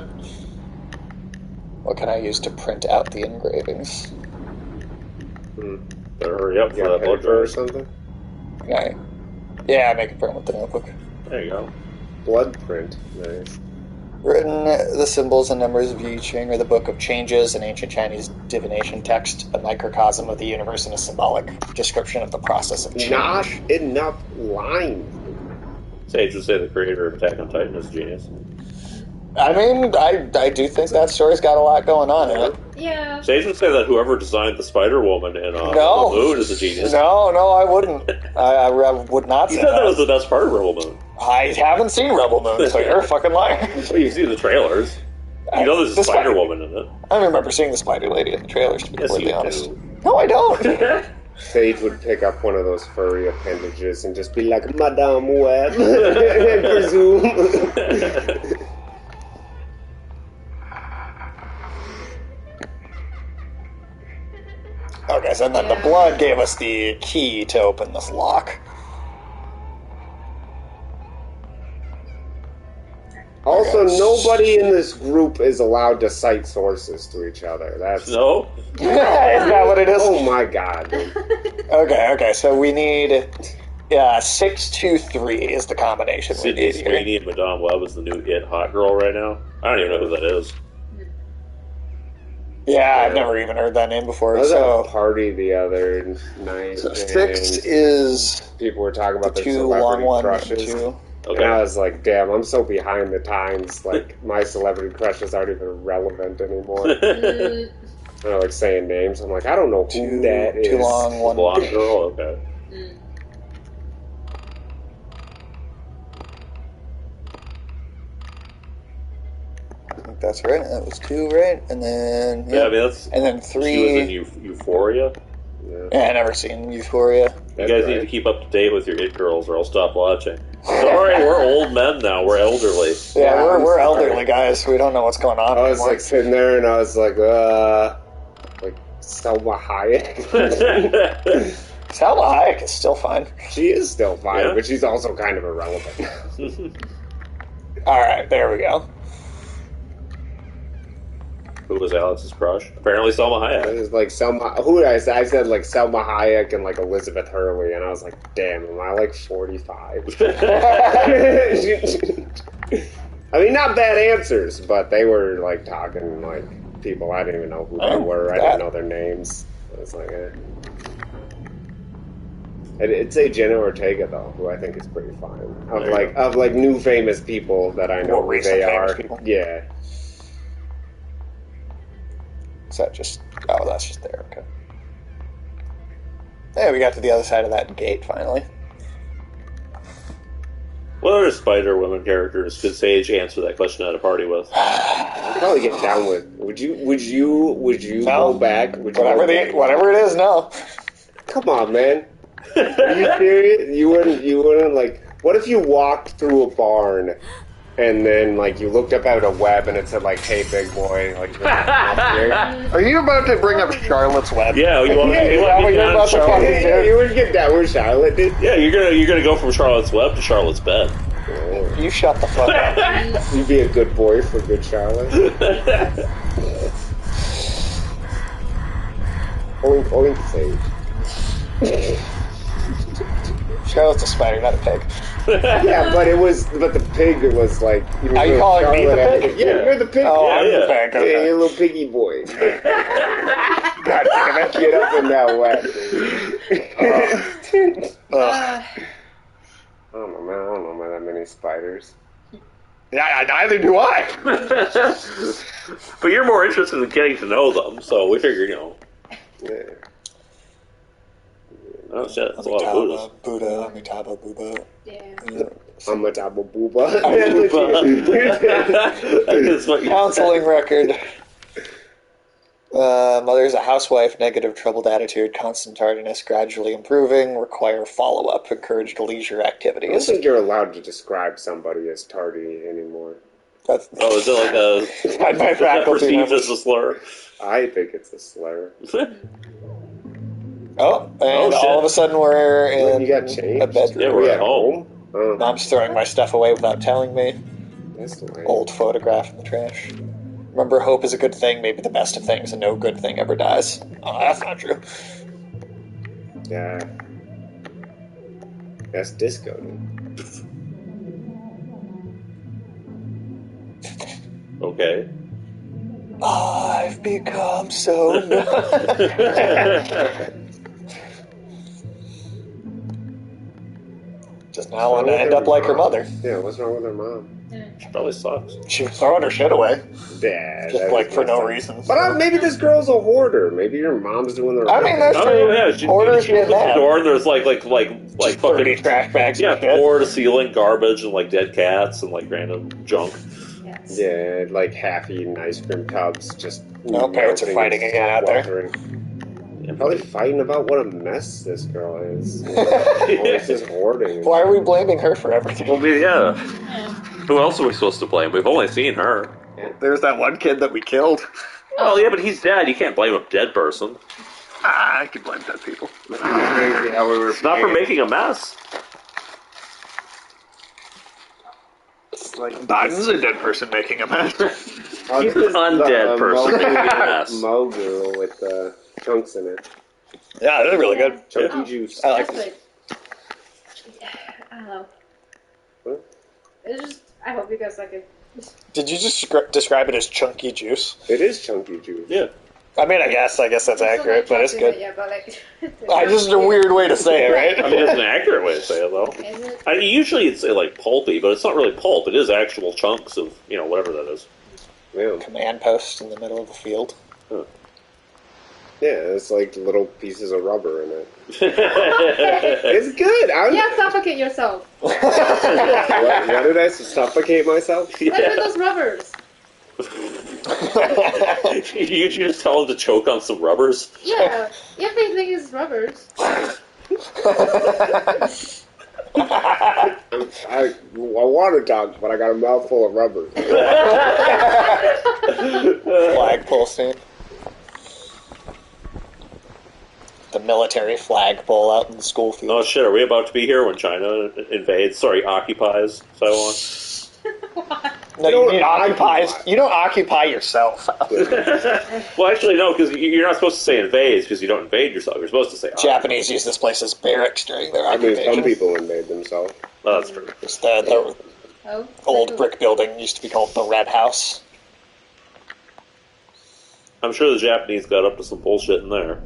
What can I use to print out the engravings? Better hurry up You for got that blood paper or drive. something? Okay. Yeah, I make a print with the notebook. There you go. Blood print. Nice. Written the symbols and numbers of I Ching are the Book of Changes, an ancient Chinese divination text, a microcosm of the universe and a symbolic description of the process of change. Not enough lines. Sage would say the creator of Attack on Titan is a genius. I mean, I do think that story's got a lot going on in it. Yeah. Sage would say that whoever designed the Spider-Woman in No. the Moon is a genius. No, I wouldn't. I would not You say said that was that. the best part of Rebel Moon. I haven't seen Rebel Moon, so you're a fucking liar. Well, you see the trailers. You know there's The a Spider-Woman in it. I remember seeing the Spider Lady in the trailers, to be Yes, completely you honest. do. No, I don't. Sage would pick up one of those furry appendages and just be like, Madame Web, and presume. Okay, so then the blood gave us the key to open this lock. Also, Okay. nobody in this group is allowed to cite sources to each other. That's No? Is that what it is? Oh my god. Dude. Okay, so we need 623 is the combination we Sydney need here. Sweeney and Madame Web is the new it hot girl right now. I don't even know who that is. Yeah, I've never even heard that name I before. was at a So, party the other night. so and 6 is people were talking the about their 2 long celebrity one, crushes. 2. Okay. And I was like, damn, I'm so behind the times. Like, my celebrity crushes aren't even relevant anymore. They're like saying names. I'm like, I don't know who that is. 2 long, 1 Blonde girl? Okay. I think that's right. That was 2, right? And then Yeah, I mean, that's... and then She was in 3. Euphoria. Yeah. I never seen Euphoria. You That's guys right. need to keep up to date with your it girls or I'll stop watching. Sorry, we're old men now. We're elderly. Yeah, Yeah, we're I'm sorry. elderly guys. We don't know what's going on I was anymore. like sitting there and I was like Selma Hayek. Salma Hayek is still fine. She is still fine, Yeah. but she's also kind of irrelevant. All right, there we go. Who was Alex's crush? Apparently Selma It Hayek. was like Selma. Who did I say? I said like Selma Hayek and like Elizabeth Hurley, and I was like, damn, am I like 45? I mean, not bad answers, but they were like talking like people I didn't even know who they Oh, were. I that- didn't know their names. I was like, eh. I'd say Jenna Ortega though, who I think is pretty fine. There Of you like go. new famous people that I know More who recent they famous are. people? Yeah. Is that just... Oh, that's just there. Okay. Yeah, we got to the other side of that gate, finally. What other Spider-Woman characters could Sage answer that question at a party with? I'd probably get down with. Would you No. go back? Would you Whatever go back? whatever it is, no. Come on, man. Are you serious? You wouldn't like. What if you walked through a barn, and then like you looked up at a web and it said like, "Hey, big boy," like. Are you about to bring up Charlotte's Web? Yeah, you want Yeah, to what get you're down about to Charlotte? fucking Yeah, you would get down with Charlotte, dude. Yeah, you're gonna go from Charlotte's Web to Charlotte's bed. You shut the fuck up. You'd be a good boy for good Charlotte. Oink, oink, Sage. Charlotte's a spider, not a pig. Yeah, but the pig was like. Are you calling me the Charlotte pig? Yeah, you're the pig. Oh, Yeah, I'm yeah. the pig. Yeah, Okay. you little piggy boy. God damn it. Get up in that way. Ugh. I don't know, man. I don't know about that many spiders. Yeah, neither do I. But you're more interested in getting to know them, so we figure, Yeah. Oh shit, that's a lot of Buddhas. Amitabha, Buddha. Yeah. I'm a double booba. That's what you Counseling record. Mother's a housewife, negative, troubled attitude, constant tardiness, gradually improving, require follow-up, encouraged leisure I don't activities. think you're allowed to describe somebody as tardy anymore. That's, Oh, is it like a... my Is that faculty perceived members. as a slur? I think it's a slur. Oh, and Oh, shit. all of a sudden we're in You got changed? a bedroom. Yeah, Are we're we at at home. home? Mom's throwing my stuff away without telling me. That's the way. Old photograph in the trash. Remember, hope is a good thing, maybe the best of things, and no good thing ever dies. Oh, that's not true. Yeah. That's disco, dude. Okay. I've become so Just now want to end up like her mother. Yeah, what's wrong with her mom? She probably sucks. She was throwing her shit away. Yeah, Just that like is for no messed up. reason. But maybe this girl's a hoarder. Maybe your mom's doing the I mean, that's Oh, true. yeah, she Orders opens get the mad. door and there's like 30 fucking... trash bags. Yeah, and shit. floor to ceiling garbage and like dead cats and like random junk. Yes. Yeah, like half-eaten ice cream tubs. Just No, parents are melting fighting and again out there. sweltering. Probably fighting about what a mess this girl is. Always just hoarding. Why are we blaming her for everything? Well, yeah. Who else are we supposed to blame? We've only seen her. There's that one kid that we killed. Oh, yeah, but he's dead. You can't blame a dead person. I can blame dead people. Crazy how we were Not for making a mess. It's like Biden's a dead person making a mess. He's an undead person making a mess. Mogu with chunks in it. Yeah, they're really good. Chunky Oh. juice. I like That's it. like, I don't know. What? It's just, I hope you guys like it. Did you just describe it as chunky juice? It is chunky juice. Yeah. I mean, I guess that's accurate, but it's good. Yeah, but like, Just a weird way to say it, right? I mean, it's an accurate way to say it, though. Is it? I mean, usually it's say like pulpy, but it's not really pulp. It is actual chunks of, whatever that is. Yeah. Command post in the middle of the field. Yeah, it's like little pieces of rubber in it. Okay. It's good. Yeah, suffocate yourself. What did I suffocate myself? Look at those rubbers. You just tell him to choke on some rubbers? Yeah, everything is rubbers. I want to talk, but I got a mouthful of rubber. Flagpole stand. The military flagpole out in the school field. Oh shit, are we about to be here when China occupies Taiwan? No, you mean occupies. You don't occupy yourself. Well, actually, no, because you're not supposed to say invades, because you don't invade yourself. You're supposed to say occupy. Japanese use this place as barracks during their I mean, occupation. some people invade themselves. Oh, that's true. It's the Oh, old brick building used to be called the Red House. I'm sure the Japanese got up to some bullshit in there.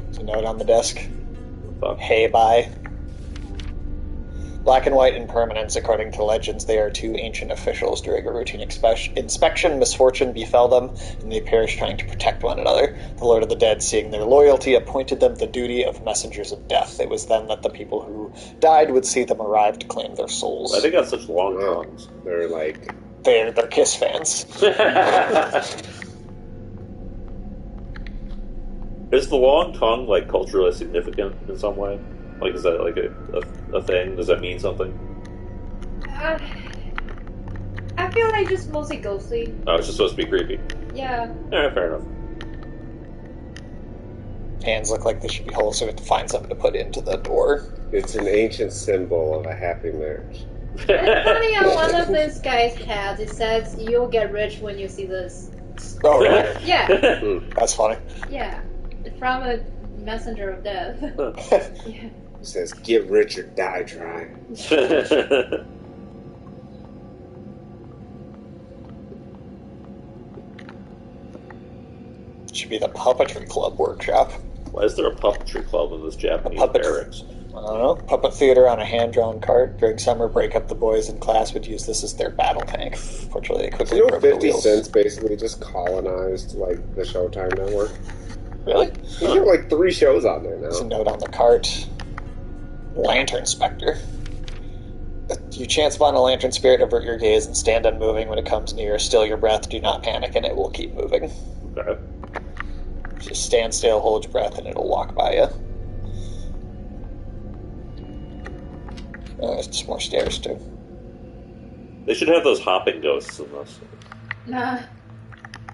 There's a note on the desk. Fuck. Hey, bye. Black and white impermanence, according to legends, they are two ancient officials. During a routine inspection, misfortune befell them, and they perished trying to protect one another. The Lord of the Dead, seeing their loyalty, appointed them the duty of messengers of death. It was then that the people who died would see them arrive to claim their souls. I think that's such long Wow. tongues. They're like, They're Kiss fans. Is the long tongue like culturally significant in some way? Like, is that like a thing? Does that mean something? I feel like just mostly ghostly. Oh, it's just supposed to be creepy. Yeah. Yeah, fair enough. Hands look like they should be whole, so we have to find something to put into the door. it's an ancient symbol of a happy marriage. It's funny on one of this guy's hats, it says, "You'll get rich when you see this." Oh, really? Yeah, That's funny. yeah. From a messenger of death. Yeah. It says, get rich or die trying. Should be the puppetry club workshop. Why is there a puppetry club in this Japanese Puppet- barracks? I don't know. Puppet theater on a hand-drawn cart. During summer break up, the boys in class would use this as their battle tank. Fortunately, they quickly broke the 50 wheels. Cent's basically just colonized, like, the Showtime network. Really? There's like 3 shows on there There's a now. note on the cart. Lantern Spectre. You chance upon a lantern spirit, avert your gaze, and stand unmoving when it comes near. Still your breath, do not panic, and it will keep moving. Okay. Just stand still, hold your breath, and it'll walk by you. Oh, there's just more stairs, too. They should have those hopping ghosts in this. Nah,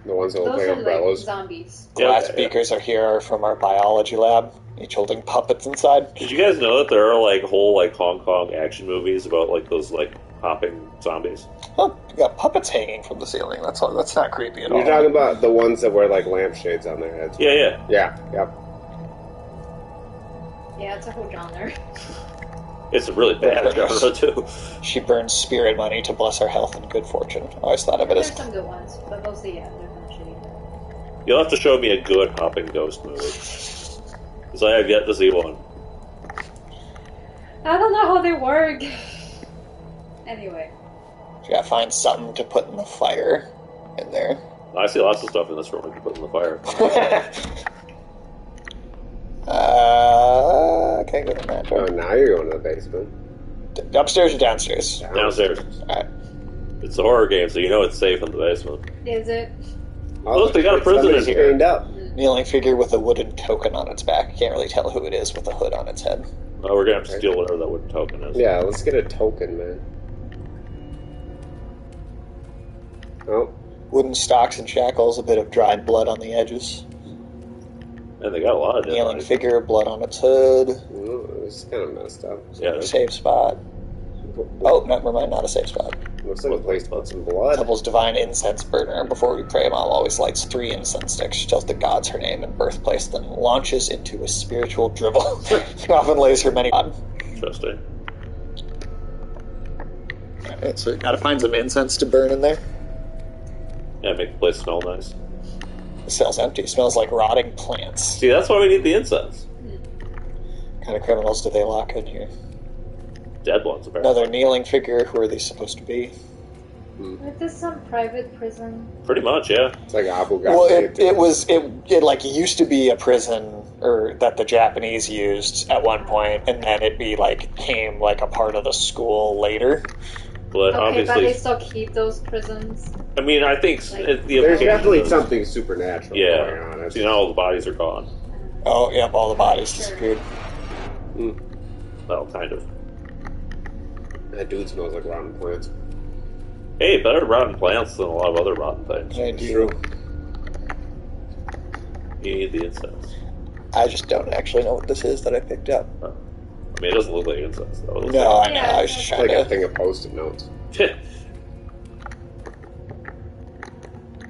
The ones that look those like are umbrellas. like zombies. Glass okay, beakers are here from our biology lab, each holding puppets inside. Did you guys know that there are like whole like Hong Kong action movies about like those like hopping zombies? Oh, you got puppets hanging from the ceiling. That's not creepy at all. You're talking about the ones that wear like lampshades on their heads. Yeah, yeah. Yeah, yep. Yeah, it's a whole genre. It's a really bad genre too. She burns spirit money to bless our health and good fortune. I always thought of it There's as... some good ones, but mostly, yeah, they're kind of shitty. You'll have to show me a good hopping ghost movie. Because I have yet to see one. I don't know how they work. Anyway. You gotta find something to put in the fire in there. I see lots of stuff in this room I can put in the fire. Okay, go to that Oh, door. now you're going to the basement. Upstairs or downstairs? Downstairs. Alright. It's a horror game, so you know it's safe in the basement. Is it? Oh, Look, they got a prison in somebody's here. chained up. Kneeling figure with a wooden token on its back. Can't really tell who it is with a hood on its head. Oh, we're gonna have to steal whatever that wooden token is. Yeah, let's get a token, man. Oh, Wooden stocks and shackles, a bit of dried blood on the edges. And they got a lot of Kneeling different. figure, blood on its hood. ooh, this is kind of messed up. Yeah, Safe spot. Oh, never mind, not a safe spot. Looks like a place to put some blood. Temple's divine incense burner. Before we pray, Mom always lights 3 incense sticks. She tells the gods her name and birthplace, then launches into a spiritual drivel. She often lays her many on. interesting. Alright, so we gotta find some incense to burn in there. Yeah, make the place smell nice. The cell's empty. It smells like rotting plants. See, that's why we need the incense. What kind of criminals do they lock in here? Dead ones, apparently. Another kneeling figure. Who are these supposed to be? Is this some private prison? Pretty much, yeah. It's like Abu Ghraib. Well, it like used to be a prison or that the Japanese used at one point, and then it became like a part of the school later. But Okay, but they obviously, still keep those prisons. I mean, I think Like- the There's definitely implication is- something supernatural going Yeah. on. See, now all the bodies are gone. Oh, yep, all the bodies disappeared. Well, kind of. That dude smells like rotten plants. Hey, better rotten plants than a lot of other rotten things. I do. You need the incense. I just don't actually know what this is that I picked up. I mean, it doesn't look like incense, though. It looks No, I know. Yeah, I was just it's trying Like a to. thing of post-it notes. like...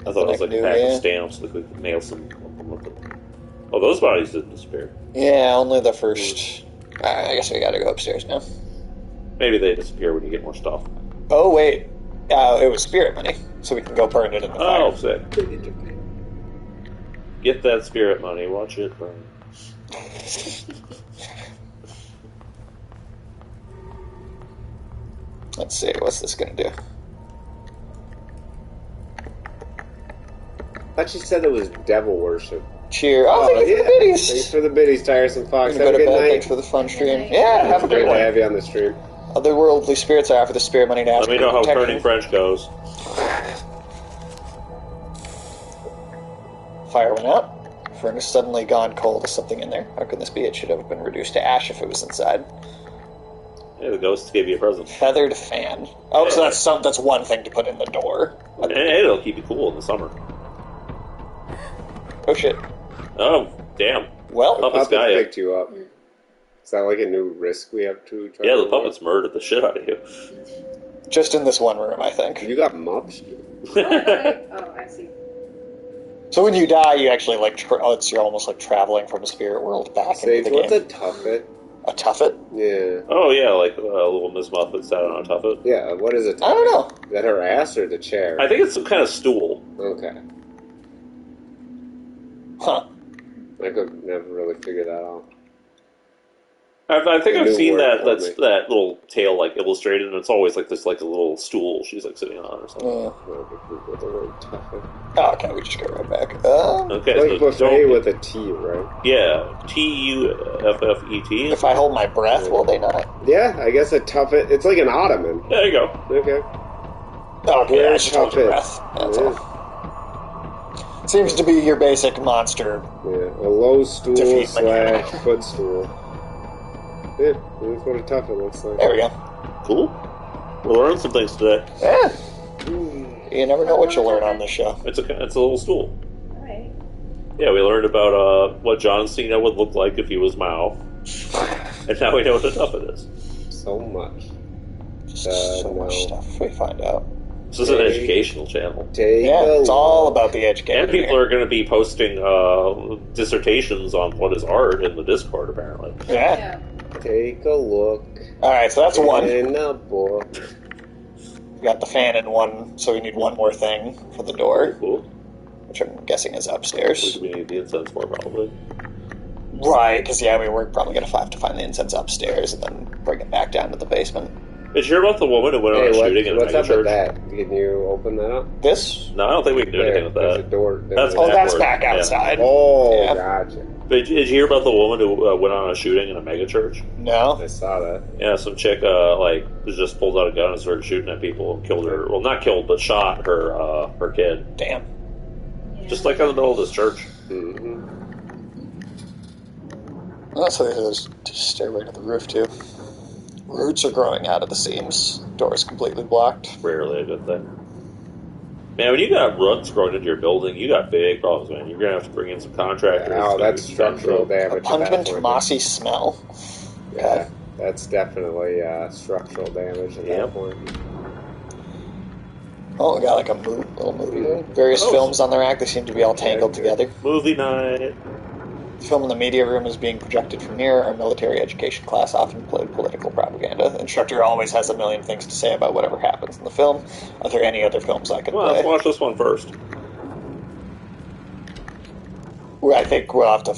I thought it was like a New, pack yeah. of stamps that could nail some... Oh, those bodies didn't disappear. Yeah, only the first. I guess we gotta go upstairs now. Maybe they disappear when you get more stuff. Oh wait, it was spirit money, so we can go burn it in the fire. Oh, sick. Get that spirit money. Watch it burn. Let's see, what's this gonna do? I thought you said it was devil worship. Cheer! Oh, thank you for the Thanks biddies. for the biddies, Tiresome Fox. I'm gonna Have a go to good bed. night. Thanks for the fun stream. night. Yeah, have It's a great great to one. have you on the stream. Otherworldly spirits are after the spirit money to ask Let me for know how protection. turning French goes. Fire went out. Furnace suddenly gone cold. Is something in there? How can this be? It should have been reduced to ash if it was inside. Yeah, the ghosts gave you a present. Feathered fan. Oh, so that's one thing to put in the door. And it'll keep you cool in the summer. Oh shit. Oh, damn. Well, Puppet Puppets guy. picked you up. Is that like a new risk we have to try? Yeah, to the puppets murdered the shit out of you. just in this one room, I think. You got mups? Oh, I see. So when you die, you actually you're almost like traveling from a spirit world back Sage, into the what's a game. tuffet? A tuffet? Yeah. Oh, yeah, like little Miss Muffet sat on a tuffet. Yeah, what is a tuffet? I don't know. Is that her ass or the chair? I think it's some kind of stool. Okay. Huh. I could never really figure that out. I think I've New seen word that for me. that little tale like illustrated, and it's always like this like a little stool she's like sitting on or something. With the word tuffet. Oh, okay, we just go right back. Okay, Like so buffet don't, with a T, right? yeah, TUFFET. If I hold my breath, will they not? Yeah, I guess a tuffet. It's like an ottoman. There you go. Okay. Okay, Where I just hold your tuffets? breath. That's Yeah. all. Seems to be your basic monster. Yeah, a low stool Defeat / mechanic. footstool. Yeah, that's what a tuffet looks like. There we go. Cool. We learned some things today. Yeah. You never know what you'll learn on this show. It's a little stool. Alright. Yeah, we learned about what John Cena would look like if he was Mao, and now we know what a tuffet is. So much. So much stuff we find out. This is an educational channel. Yeah, it's all about the education. And people are going to be posting dissertations on what is art in the Discord, apparently. Yeah. Take a look. Alright, so that's one. In a book. We got the fan in one, so we need one more thing for the door, Cool. which I'm guessing is upstairs. Which we need the incense for, probably. Right, because we're probably going to have to find the incense upstairs and then bring it back down to the basement. Did you hear about the woman who went on a shooting in a what's up with megachurch? that? Can you open that up? This? No, I don't think we can do anything with There's a that. door. That's Oh, that's backward. back Yeah. outside. Oh, Yeah. gotcha. But did you hear about the woman who went on a shooting in a megachurch? No? I saw that. Yeah, some chick just pulled out a gun and started shooting at people and killed her. Well, not killed, but shot her kid. Damn. Yeah. Just like in the middle of this church. Mm-hmm. Oh, so there's a stairway to the roof, too. Roots are growing out of the seams. Door is completely blocked. Rarely a good thing. Man, when you got roots growing into your building, you got big problems, man. You're going to have to bring in some contractors. Oh, that's to- structural A damage. at that pungent, point. mossy smell. Yeah, that's definitely structural damage at Yep. that point. Oh, we got like a little movie room. Various Oh. films on the rack. They seem to be all tangled together. Movie night. The film in the media room is being projected from here. Our military education class often played political propaganda. The instructor always has a million things to say about whatever happens in the film. Are there any other films I could Well, play? let's watch this one first. Well, I think we'll have to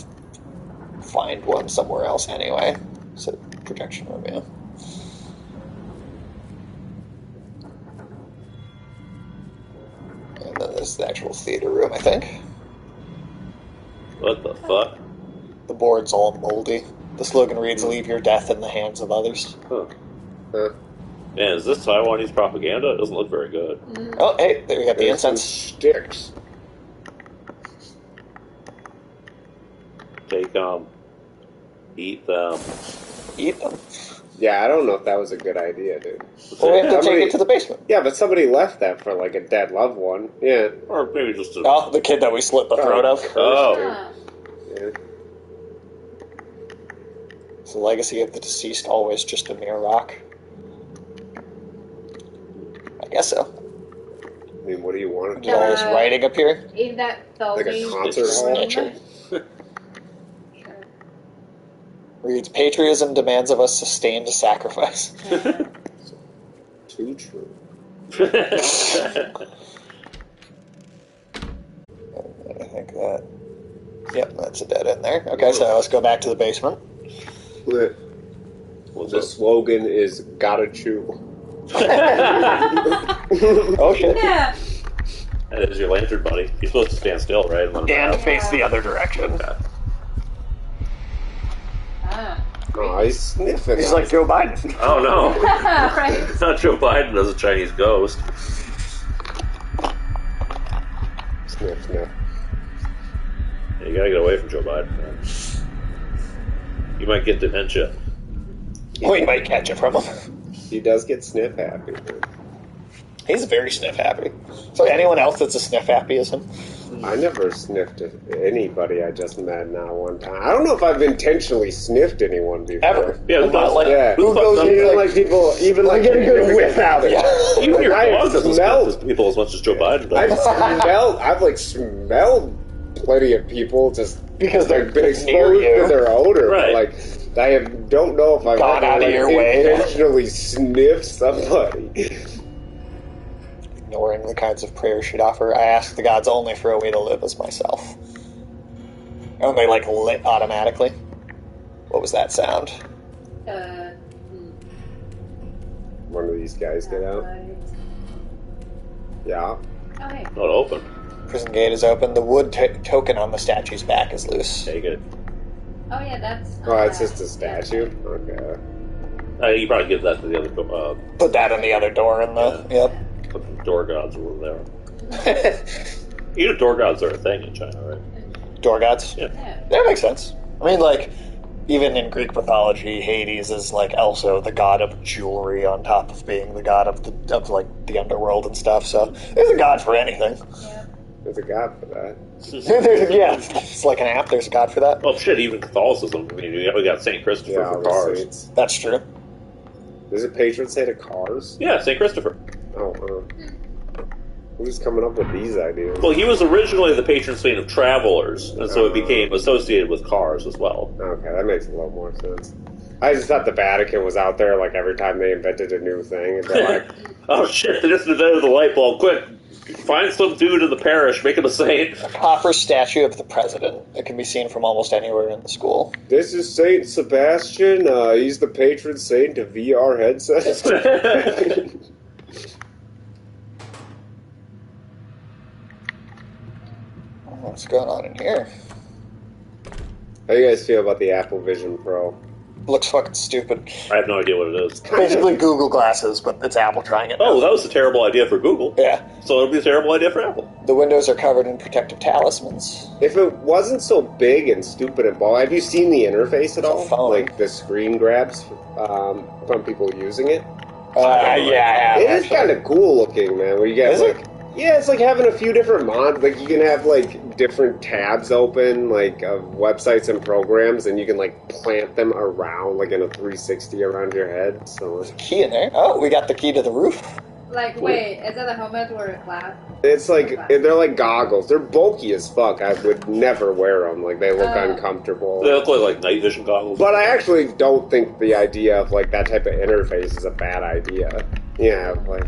find one somewhere else anyway. So, projection room, yeah. And then there's the actual theater room, I think. What the fuck? The board's all moldy. The slogan reads, "Leave your death in the hands of others." Huh. Huh. Man, is this Taiwanese propaganda? It doesn't look very good. Oh, hey, there we got the There's some incense. sticks. Take them. Eat them. Eat them. Yeah, I don't know if that was a good idea, dude. Well, we have to take Somebody- it to the basement. Yeah, but somebody left that for like a dead loved one. Yeah. Or maybe just a... Oh, the kid that we slit the throat of. Oh. Ah. Yeah. Is the legacy of the deceased always just a mere rock? I guess so. I mean, what do you want to Did all this writing appear? In that Like a building. concert hall? Snitcher. Sure. Reads, patriotism demands of us sustained sacrifice. Too true. I think that... Yep, that's a dead end there. Okay, so let's go back to the basement. The slogan is "Gotta chew." Oh, shit. Yeah. That is your lantern, buddy. You're supposed to stand still, right? And let him And out. face the other direction. Okay. Ah. Oh, he's sniffing. He's like Joe Biden. Oh, no. Right. It's not Joe Biden as a Chinese ghost. sniff, sniff. You gotta get away from Joe Biden, man. You might get dementia. Oh, you might catch it from him. He does get sniff happy. He's very sniff happy. So anyone else that's as sniff happy as him? I never sniffed at anybody I just met not one time. I don't know if I've intentionally sniffed anyone before. Ever. Yeah, who Not does like, Yeah. who goes in Even like, like people, even like get a good whiff without it. Yeah. Even your I've dog doesn't smelled- sniff people as much as Joe Biden does. I've smelled plenty of people just Because they're been near exposed you. to their odor. Right. But don't know if I've Gone ever, out of your way. intentionally sniffed somebody. Ignoring the kinds of prayers she'd offer, I ask the gods only for a way to live as myself. And they lit automatically. What was that sound? One of these guys get out. Right. Yeah. Oh, hey. Not open. Prison gate is open. The wood token on the statue's back is loose. Take it. Oh, yeah, that's... Oh, it's just a statue? Okay. You probably give that to the other Put that in the other door in the... Yep. door gods over there. You know, door gods are a thing in China, right? Door gods? Yeah. Yeah. That makes sense. I mean, like, even in Greek mythology, Hades is, like, also the god of jewelry on top of being the god of the underworld and stuff, so there's a god for anything. Yeah. There's a god for that. Yeah, it's like an app, there's a god for that. Well, shit, even Catholicism. I mean, we got St. Christopher Yeah, for all the cars. saints. That's true. There's a patron saint of cars? Yeah, St. Christopher. Oh, who's coming up with these ideas? Well, he was originally the patron saint of travelers, and so it became associated with cars as well. Okay, that makes a lot more sense. I just thought the Vatican was out there, like, every time they invented a new thing, and they're like, Oh shit, they just invented the light bulb. Quick, find some dude in the parish, make him a saint. A copper statue of the president. It can be seen from almost anywhere in the school. this is Saint Sebastian, he's the patron saint of VR headsets. What's going on in here? How do you guys feel about the Apple Vision Pro? Looks fucking stupid. I have no idea what it is. Basically Google glasses, but it's Apple trying it. Oh, that was a terrible idea for Google. Yeah. So it'll be a terrible idea for Apple. The windows are covered in protective talismans. If it wasn't so big and stupid and ball, have you seen the interface at all? phone. Like the screen grabs from people using it? Yeah, I have. It is kind of cool looking, man. Where you get Is like, it? yeah, it's like having a few different mods. Like you can have like different tabs open, like of websites and programs, and you can like plant them around, like in a 360 around your head. So Key in there. Oh, we got the key to the roof. Like, wait, is that a helmet or a glass? it's like they're like goggles. They're bulky as fuck. I would never wear them. Like they look uncomfortable. They look like night vision goggles. But I actually don't think the idea of like that type of interface is a bad idea. Yeah, like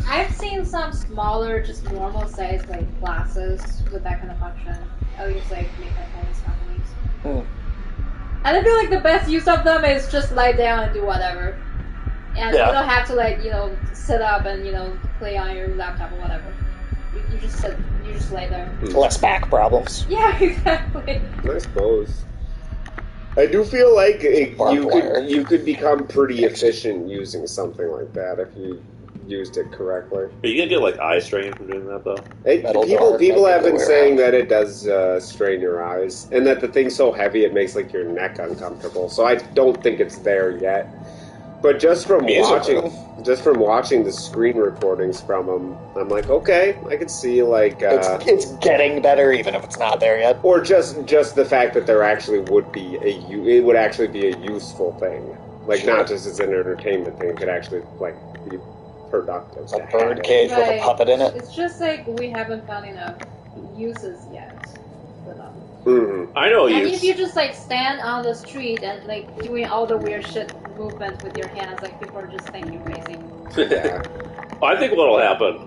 I've seen some smaller, just normal size like glasses with that kind of function. At least like makeup artist companies. And I feel like the best use of them is just lie down and do whatever. And Yeah. you don't have to like, sit up and, play on your laptop or whatever. You just sit, you just lay there. Less back problems. Yeah, exactly. I suppose. I do feel like Barbed wire. you could become pretty efficient using something like that if you used it correctly. Are you gonna get like eye strain from doing that though? Metal People bar, have been might be the way saying around. that it does strain your eyes, and that the thing's so heavy it makes like your neck uncomfortable. So I don't think it's there yet. But just from watching the screen recordings from them, I'm like, okay, I could see like It's getting better, even if it's not there yet. or just the fact that there actually would be it would actually be a useful thing, like Sure. not just as an entertainment thing. It could actually like be productive. A to have bird it. cage with a Right. puppet in it. It's just like we haven't found enough uses yet for them. Mhm. I know I you. mean, if you just like stand on the street and like doing all the weird shit movements with your hands, like people are just thinking you're crazy. Yeah. I think what'll happen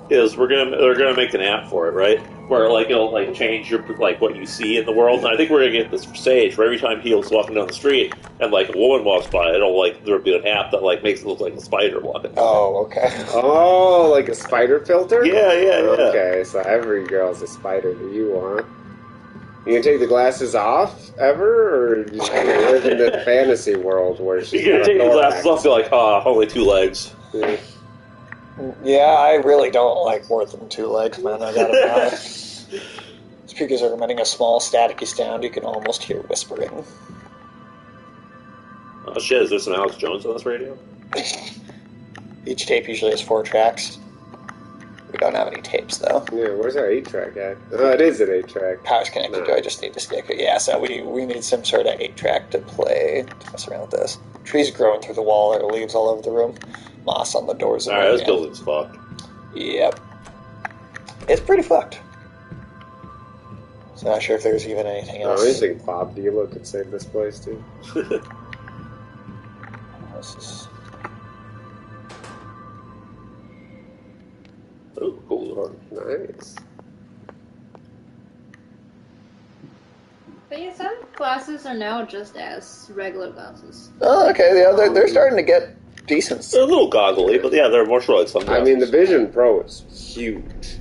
is they're gonna make an app for it, right? Where like it'll like change your like what you see in the world. And I think we're gonna get this stage where every time Heel's walking down the street and like a woman walks by, it'll like there'll be an app that like makes it look like a spider walking. Oh, okay. Oh, like a spider filter? Yeah. Okay, so every girl's a spider that you want. You gonna take the glasses off ever, or you just gonna live in the fantasy world where she's You're gonna got a take your thorax? glasses off, and be like, only 2 legs. Yeah. Yeah, I really don't like more than 2 legs, man. I gotta be honest. Speakers are emitting a small staticky sound you can almost hear whispering. Oh shit! Is there some Alex Jones on this radio? Each tape usually has 4 tracks. We don't have any tapes, though. Yeah, where's our 8-track at? Oh, it is an 8-track. Power's connected to. I just need to stick it. Yeah, so we need some sort of 8-track to play. To mess around with this. Trees growing through the wall. There are leaves all over the room. Moss on the doors. and Alright, this everything. building's fucked. Yep. It's pretty fucked. So not sure if there's even anything Oh, else. I think Bob Dylan could save this place too. This is- Oh, cool door. Nice. But yeah, some glasses are now just as regular glasses. Oh, okay. Yeah, they're starting to get decent. They're a little goggly, but yeah, they're more like sunglasses. I mean, the Vision Pro is huge.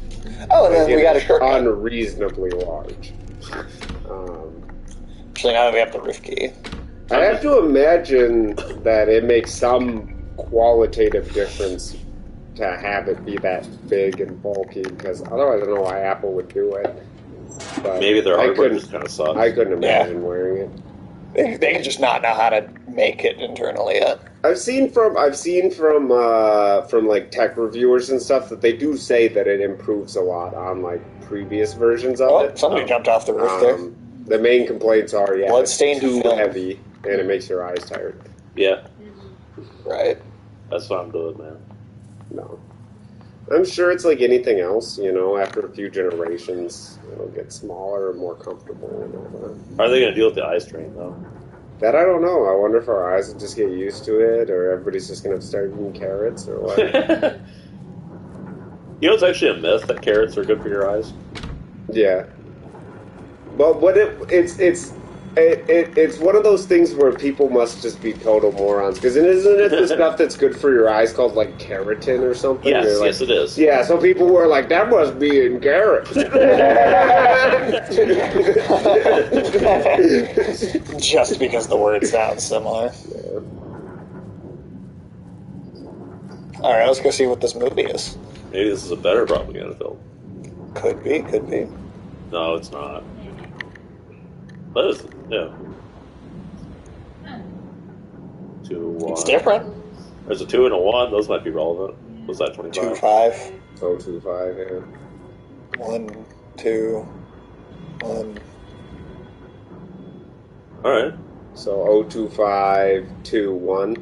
Oh, and then we got a shortcut. Unreasonably large. Actually, now that we have the roof key. I have to imagine that it makes some qualitative difference to have it be that big and bulky, because otherwise I don't know why Apple would do it. But maybe their hardware just kind of sucks. I couldn't imagine wearing it. They can just not know how to make it internally yet. I've seen from like tech reviewers and stuff that they do say that it improves a lot on like previous versions of it. Somebody jumped off the roof there. The main complaints are bloodstained it's too film. heavy and it makes your eyes tired. Yeah. Right. That's what I'm doing, man. No. I'm sure it's like anything else, after a few generations, it'll get smaller and more comfortable and all that. How are they going to deal with the eye strain, though? That I don't know. I wonder if our eyes will just get used to it, or everybody's just going to start eating carrots, or what. It's actually a myth that carrots are good for your eyes. Yeah. But it's one of those things where people must just be total morons. Because isn't it the stuff that's good for your eyes called like keratin or something? Yes, like, yes, it is. Yeah, so people were like, that must be in carrots. Just because the word sounds similar. Yeah. All right, let's go see what this movie is. Maybe this is a better propaganda film. Could be. No, it's not. But it's, yeah. 2, 1. It's different. There's a 2 and a 1. Those might be relevant. Was that 25? 2, 5. 025, yeah. 1, 2, 1. Alright. So 025, 2, 1.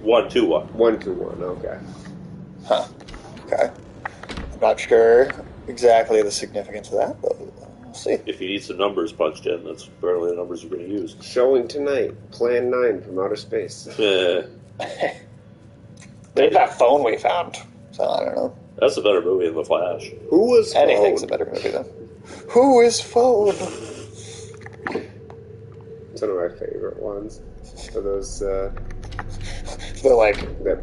1, 2, 1. 1, 2, 1, okay. Huh. Okay. I'm not sure exactly the significance of that, but we'll see. If you need some numbers punched in, that's apparently the numbers you're going to use. Showing tonight, Plan 9 from outer space. There's that phone we found, so I don't know. That's a better movie than The Flash. Who was Anything's phone? a better movie than. Who is phone? It's one of my favorite ones. For those, that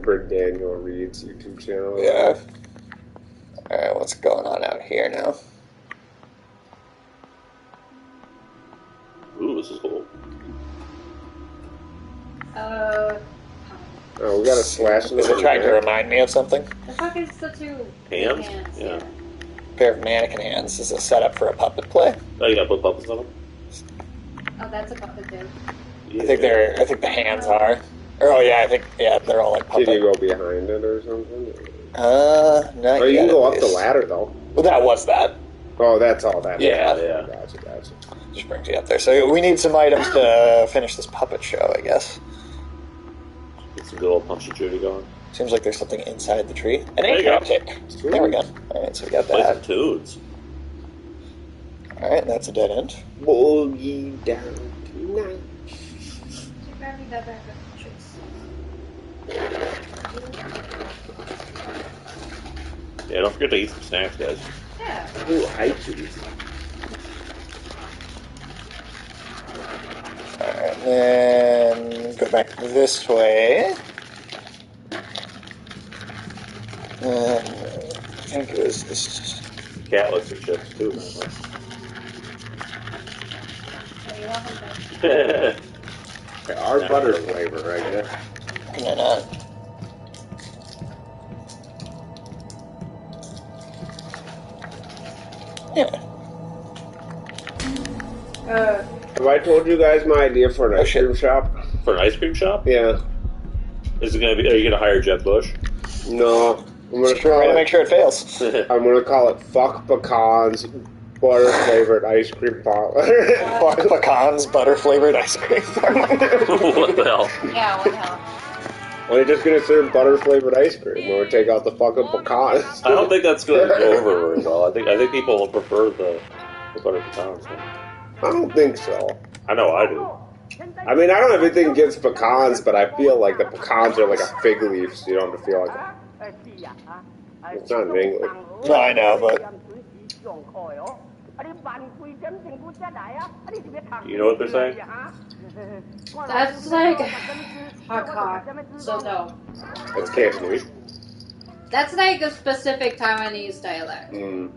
Brig Daniel Reed's YouTube channel. Yeah. Alright, what's going on out here now? Ooh, this is cool. Oh, we got a slash in the Is it trying to remind me of something? The fuck is the 2 Hands? hands? Yeah. Pair of mannequin hands. Is a setup for a puppet play? Oh, you got to put puppets on them? Oh, that's a puppet too. Yeah. I think the hands are. Oh yeah, they're all like puppet. Can you go behind it or something? No. Oh, you can go up the ladder though. Well, that was that. Oh, that's all that. Yeah. Yeah. Gotcha. Just brings you up there. So we need some items to finish this puppet show, I guess. Get some good old Punch and Judy going. Seems like there's something inside the tree. An There you go. anchor tick. There we go. Alright, so we got Play some that. tunes. Alright, that's a dead end. Boogie down tonight. Grab me that back up, Yeah, don't forget to eat some snacks, guys. Yeah. Ooh, I choose. Alright, then go back this way. I think it was this. Cat likes some chips, too. Oh, you want them Our butter flavor, right there. Can I not? Yeah. Have I told you guys my idea for an ice cream shop? For an ice cream shop? Yeah. Is it gonna be? Are you gonna hire Jeb Bush? No. I'm gonna Just trying to make sure it fails. I'm gonna call it Fuck Pecans Butter Flavored Ice Cream Parlor. Fuck pecans, butter flavored ice cream. What the hell? Yeah, what the hell? Well, they're just gonna serve butter flavored ice cream. We're gonna take out the fucking pecans. I don't think that's gonna go over very well. I think people will prefer the butter pecans. I don't think so. I know I do. I mean, I don't have anything against pecans, but I feel like the pecans are like a fig leaf, so you don't have to feel like it's not in English. No, I know, but You know what they're saying? That's like Hakka. So no. It's Cantonese. That's like a specific Taiwanese dialect. Mm.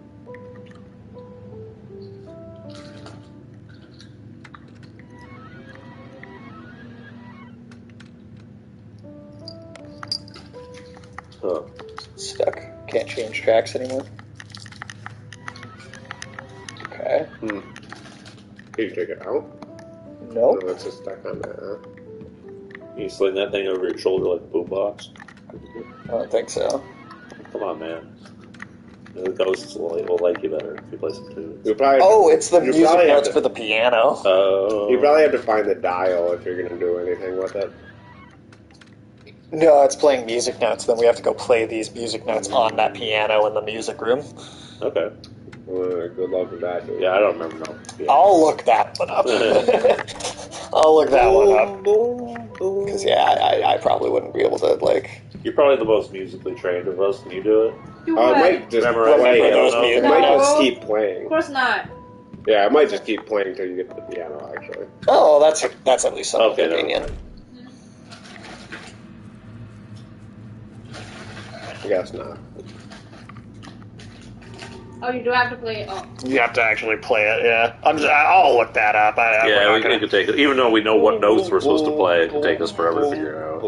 Huh. Stuck. Can't change tracks anymore. Okay. Hmm. Can you take it out? Nope. No, it's just stuck on that, huh? You sling that thing over your shoulder like a boombox? I don't think so. Come on, man. The ghosts will like you better if you play some tunes. You probably Oh, it's the you music probably have notes to- for the piano. Oh. You probably have to find the dial if you're going to do anything with it. No, it's playing music notes. Then we have to go play these music notes on that piano in the music room. Okay. Good luck with that, dude. Yeah, I don't remember no. Yeah. I'll look that one up. I'll look that one up. Because, yeah, I probably wouldn't be able to, like... You're probably the most musically trained of us. Can you do it? Do It what? might just Memorize play. those It music might notes. just keep Of playing. course not. Yeah, it might just keep playing until you get to the piano, actually. Oh, that's at least something Okay, never convenient. mind. I guess not. Oh, you do have to play. Oh. You have to actually play it, yeah. I'll look that up. Yeah, we could take it. Even though we know what notes we're supposed to play, it can take us forever to figure it out.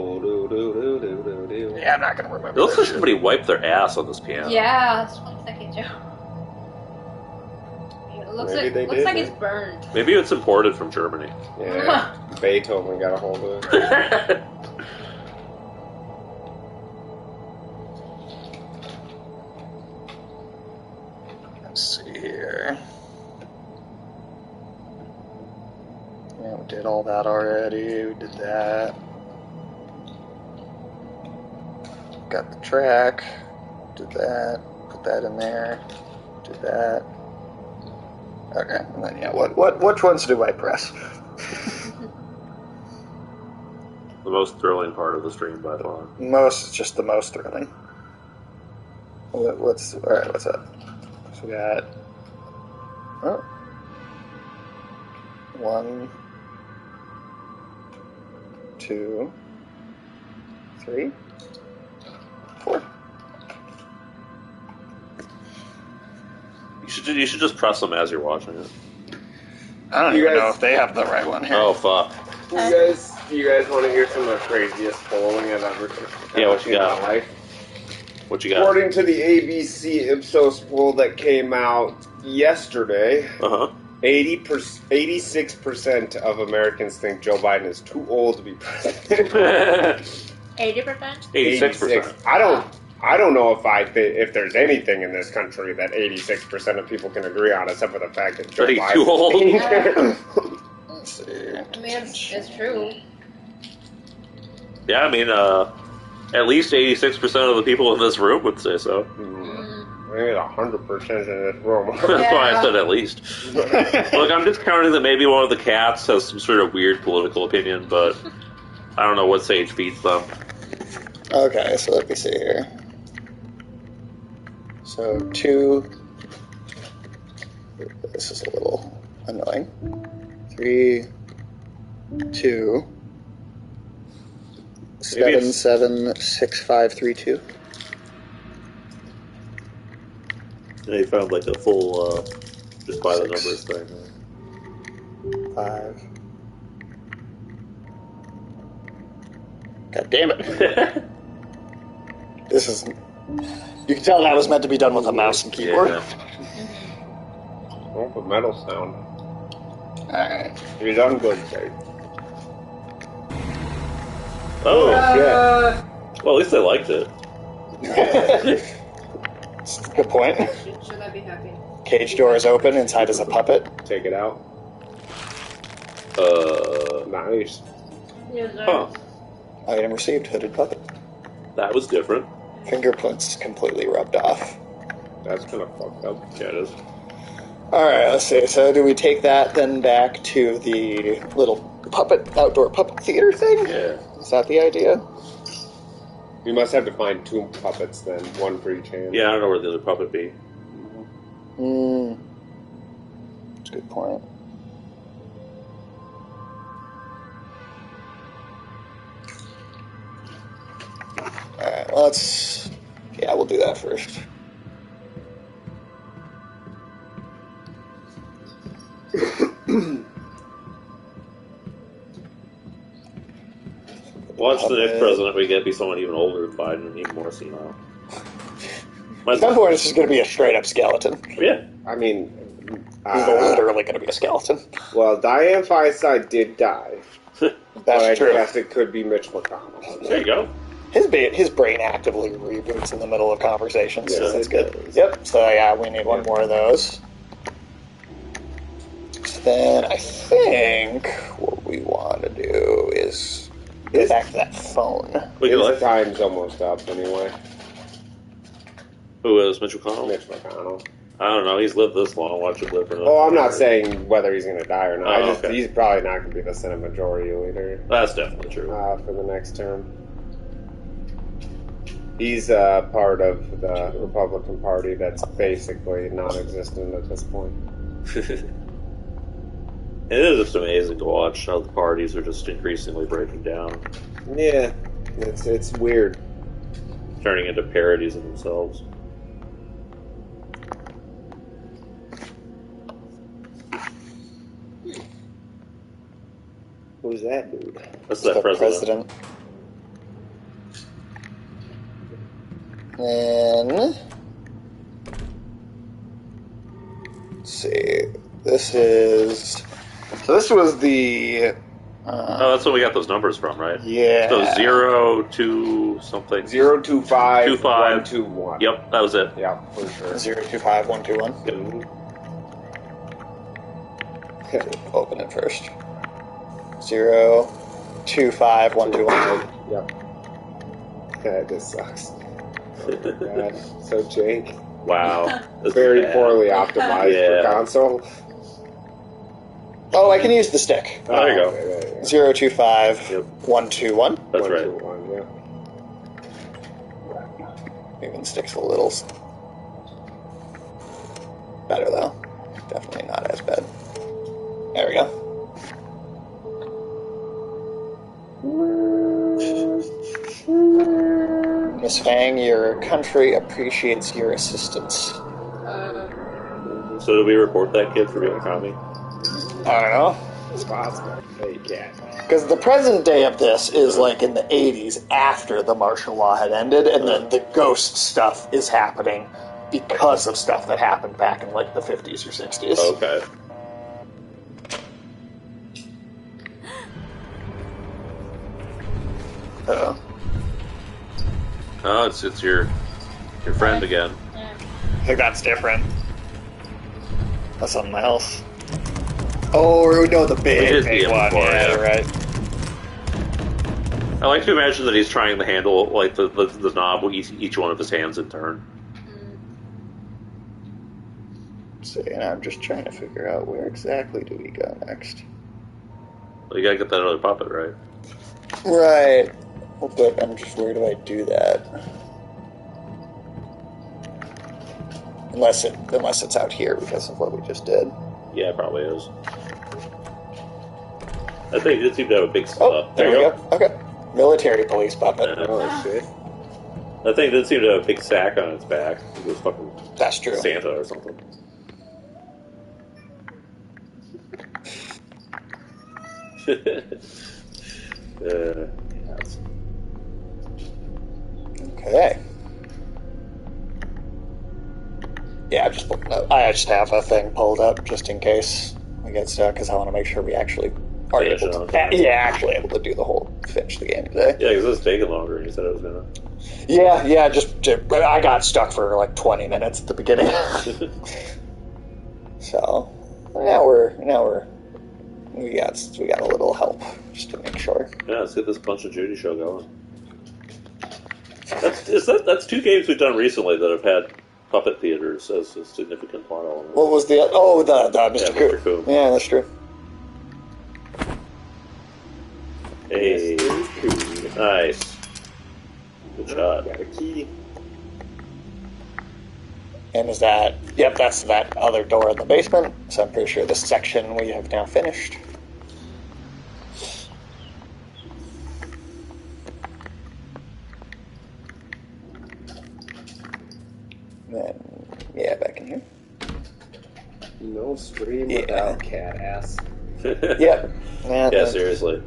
Yeah, I'm not going to remember. It looks that like shit. somebody wiped their ass on this piano. Yeah, that's one second, Joe. It looks Maybe they looks did, like yeah. it's burned. Maybe it's imported from Germany. Yeah, Beethoven got a hold of it. Let's see here. Yeah, we did all that already. We did that. Got the track. Did that. Put that in there. Did that. Okay, and then yeah, which ones do I press? The most thrilling part of the stream by far. Just the most thrilling. What's alright, what's up? So we got 1, 2, 3, 4. You should just press them as you're watching it. I don't You even guys- know if they have the right one here. Oh fuck! You guys want to hear some of the craziest polling I've ever Yeah, what you seen in got? my life? What you got? According to the ABC Ipsos poll that came out yesterday, Uh 86% of Americans think Joe Biden is too old to be president. huh. 80%? 86%. I don't know if there's anything in this country that 86% of people can agree on, except for the fact that Joe That he's Biden too old. Let's see. I mean, it's true. Yeah, I mean, at least 86% of the people in this room would say so. Maybe 100% in this room. That's why I Yeah. said at least. Look, I'm discounting that maybe one of the cats has some sort of weird political opinion, but I don't know what Sage feeds them. Okay, so let me see here. So 2. This is a little annoying. 3, 2, Maybe 7, it's- 7, 6, 5, 3, 2. They found like a full, just by the 6. numbers thing. 5. God damn it. This is... You can tell that was meant to be done with a mouse and keyboard. Yeah. Oh, the metal sound. Alright. You're done good, Sage. Oh, Uh, well, at least they liked it. Good point. should I be happy? Cage door is open. Inside is a puppet. Take it out. Nice. Yes, sir. Huh. Item received. Hooded puppet. That was different. Fingerprints completely rubbed off. That's kind of fucked up. Yeah, it is. Alright, let's see. So do we take that then back to the little outdoor puppet theater thing? Yeah. Is that the idea? You must have to find 2 puppets then, one for each hand. Yeah, I don't know where the other puppet be. a good point. Alright, well, let's... Yeah, we'll do that first. Watch the next president we get be someone even older than Biden and even more senile. At some point, it's just going to be a straight-up skeleton. Yeah. I mean, He's literally going to be a skeleton. well, Dianne Feinstein did die. That's true. I guess it could be Mitch McConnell. There you go. His brain actively reboots in the middle of conversations, so Yes, that's it good. does. Yep, so yeah, we need one more of those. So then I think what we want to do is get back to that phone. His time's almost up anyway. Who is Mitch McConnell? Mitch McConnell. I don't know. He's lived this long. Watch him live for Oh, I'm not saying whether he's going to die or not. Oh, okay. He's probably not going to be the Senate Majority Leader That's definitely true. for the next term. He's part of the Republican Party that's basically non-existent at this point. It is just amazing to watch how the parties are just increasingly breaking down, Yeah, it's weird. turning into parodies of themselves. Who's that dude? That's The that president. Then let's see. This is this was the Oh, that's where we got those numbers from, right? yeah. So 0, 2, something. 025 25. 121. Yep, that was it. Yeah, for sure. 025121. Open it first. 025121. Yep. Yeah, this sucks. Oh my god. So jank. Wow. That's Very bad. poorly optimized Yeah. for console. Oh, I can use the stick. There you go. Okay, there you go. 025121. That's right. 121, yeah. Even stick's a little better though. Definitely not as bad. There we go. Miss Fang, your country appreciates your assistance. So did we report that kid for being a commie? I don't know. It's possible. No, you can't. Because the present day of this is like in the 80s after the martial law had ended, and then the ghost stuff is happening because of stuff that happened back in like the 50s or 60s. Okay. Oh, it's your friend again. I think that's different. That's something else. Oh, no, the We big did see him one. before, Yeah, yeah. you're right. I like to imagine that he's trying to handle like the knob with each one of his hands in turn. See, and I'm just trying to figure out where exactly do we go next. Well, you gotta get that other puppet, right? Right. Well, but I'm just where do I do that? Unless it's out here because of what we just did. Yeah, it probably is. I think it did seem to have a big Oh, there we go. Okay. Military police puppet. Oh, shit. That thing did seem to have a big sack on its back. It was fucking That's true. Santa or something. Yes. Okay. Yeah, I just have a thing pulled up just in case we get stuck because I want to make sure we actually are Finish able it to. on. Actually able to do the whole finish the game today. Yeah, because it's taking longer than you said it was gonna. Yeah. I got stuck for like 20 minutes at the beginning. So we got a little help just to make sure. Yeah, let's get this Punch and Judy show going. That's two games we've done recently that have had puppet theaters as a significant plot element. What was the Mr. Yeah, Coop? Mr. Coop. Yeah, that's true. Hey, nice. Good shot. Got a key. And is that... Yep, that's that other door in the basement. So I'm pretty sure this section we have now finished. Then, yeah, back in here. No stream without cat ass. Yep. Yeah, seriously.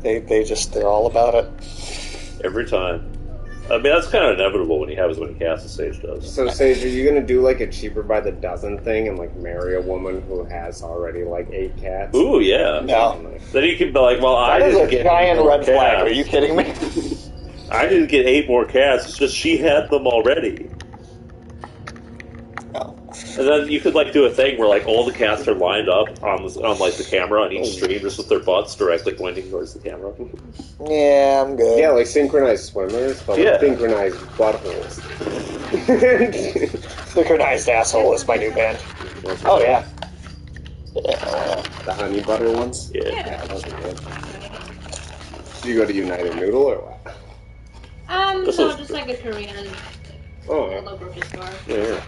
They're all about it. Every time. I mean, that's kind of inevitable when you have as many cats as Sage does. So, Sage, are you going to do like a cheaper by the dozen thing and like marry a woman who has already like 8 cats? Ooh, yeah. No. Then you can be like, well, I That is didn't a get giant 8 more red flag. cats. Are you kidding me? I didn't get 8 more cats. It's just she had them already. No. And then you could like do a thing where like all the cats are lined up on like the camera on each stream, just with their butts directly pointing towards the camera. Yeah, I'm good. Yeah, like synchronized swimmers, but Yeah. like synchronized buttholes. Synchronized Asshole is my new band. Oh, yeah. Yeah. The honey butter ones? Yeah. Yeah, those are good. Do you go to United Noodle or what? This No, is- just like a Korean Oh, little grocery store. Yeah.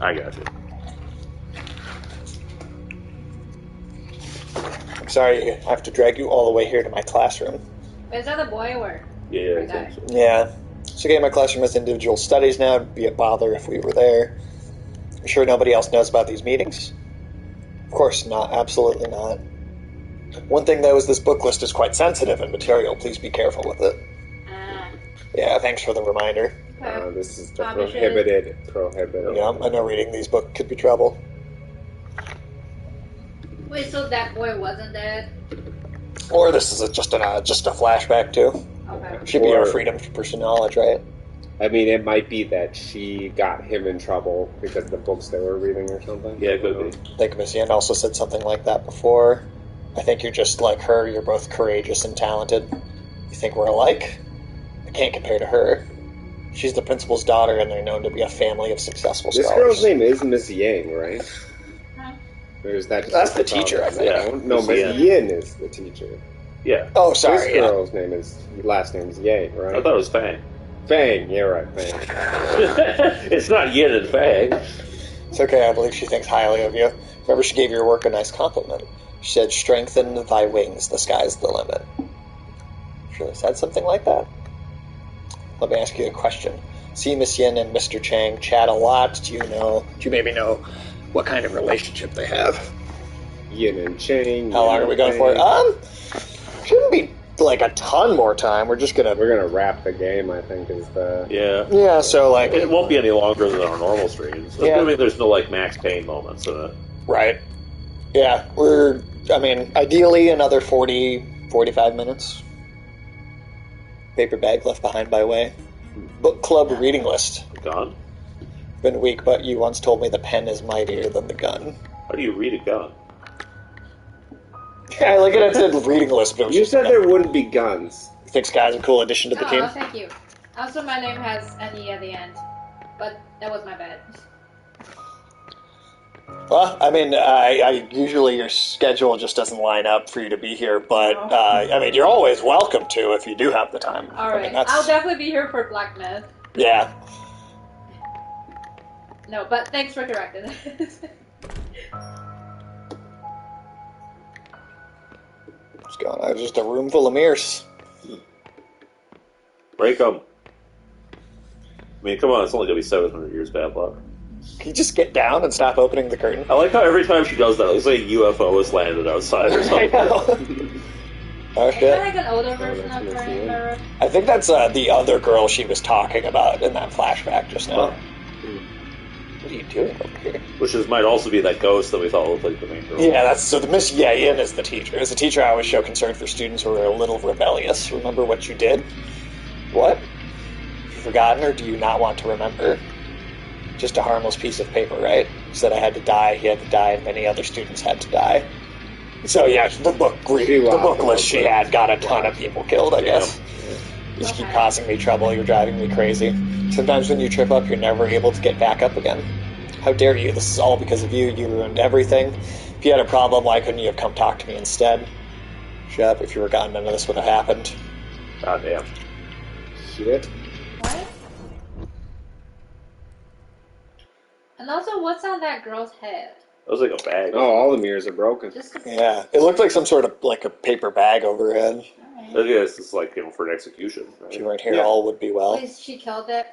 I got you. I'm sorry, I have to drag you all the way here to my classroom. Is that the boy or? Yeah, I Okay. think so. Yeah. So again, my classroom has individual studies now. It'd be a bother if we were there. I'm sure nobody else knows about these meetings. Of course not. Absolutely not. One thing, though, is this book list is quite sensitive in material. Please be careful with it. Ah. Yeah, thanks for the reminder. Okay. this is the Publish it. prohibited. Yeah, I know reading these books could be trouble. Wait, so that boy wasn't dead? Or this is just a flashback, too. Okay. Should be our Or- freedom to pursue knowledge, right? I mean, it might be that she got him in trouble because of the books they were reading or something. Yeah, it could be. I think Miss Yen also said something like that before. I think you're just like her. You're both courageous and talented. You think we're alike? I can't compare to her. She's the principal's daughter, and they're known to be a family of successful This scholars. girl's name is Miss Yang, right? Huh? Or is that just That's the what they call teacher, her? I think. Yeah. No, Miss Miss Yin. Yin is the teacher. Yeah. Oh, This sorry. Yeah. girl's last name is Yang, right? I thought it was Fang. Fang, yeah, right, Fang. It's not Yin and Fang. It's okay. I believe she thinks highly of you. Remember, she gave your work a nice compliment. She said, "Strengthen thy wings. The sky's the limit." She really said something like that. Let me ask you a question. See, Miss Yin and Mr. Chang chat a lot. Do you maybe know what kind of relationship they have? Yin and Chang. How long are we going for? Shouldn't be like a ton more time. We're just gonna. We're gonna wrap the game, I think, is the... Yeah. Yeah. So like. It won't be any longer than our normal streams. Yeah. I mean, there's no like Max Payne moments in it. Right. Yeah. Ideally another 40, 45 minutes. Paper bag left behind by way. Book club reading list. Gun? Been weak, but you once told me the pen is mightier than the gun. How do you read a gun? Yeah, I look at it, said reading list, but it was You just said there wouldn't be guns. Thinks guy's a cool addition to the Oh, team. thank you. Also, my name has an E at the end, but that was my bad. Well, I mean, I usually your schedule just doesn't line up for you to be here, but I mean, you're always welcome to if you do have the time. All I right, mean, that's, I'll definitely be here for Black Myth. yeah. No, but thanks for correcting it. What's going on? Just a room full of mirrors. Break them. I mean, come on, it's only gonna be 700 years bad luck. Can you just get down and stop opening the curtain? I like how every time she does that, it looks like a UFO has landed outside or I something. know. Oh Is that shit! like an older version of Burning Mirror? I think that's the other girl she was talking about in that flashback just now. What are you doing over here? Which might also be that ghost that we thought looked like the main girl. Yeah, that's so. The Miss Yin is the teacher. As a teacher, I always show concern for students who are a little rebellious. Remember what you did? What? Have you forgotten, or do you not want to remember? Just a harmless piece of paper, right? Said I had to die, he had to die, and many other students had to die. So yeah, the book list she had got a ton of people killed, I guess. You just keep causing me trouble, you're driving me crazy. Sometimes when you trip up, you're never able to get back up again. How dare you? This is all because of you. You ruined everything. If you had a problem, why couldn't you have come talk to me instead? Shut up. If you were gone, none of this would have happened. God damn. shit. What? And also, what's on that girl's head? That was like a bag. Oh, all the mirrors are broken. Just a Yeah, it looked like some sort of like a paper bag over her head. I guess it's like, for an execution. Right? If you weren't here, Yeah. all would be well. Wait, she killed the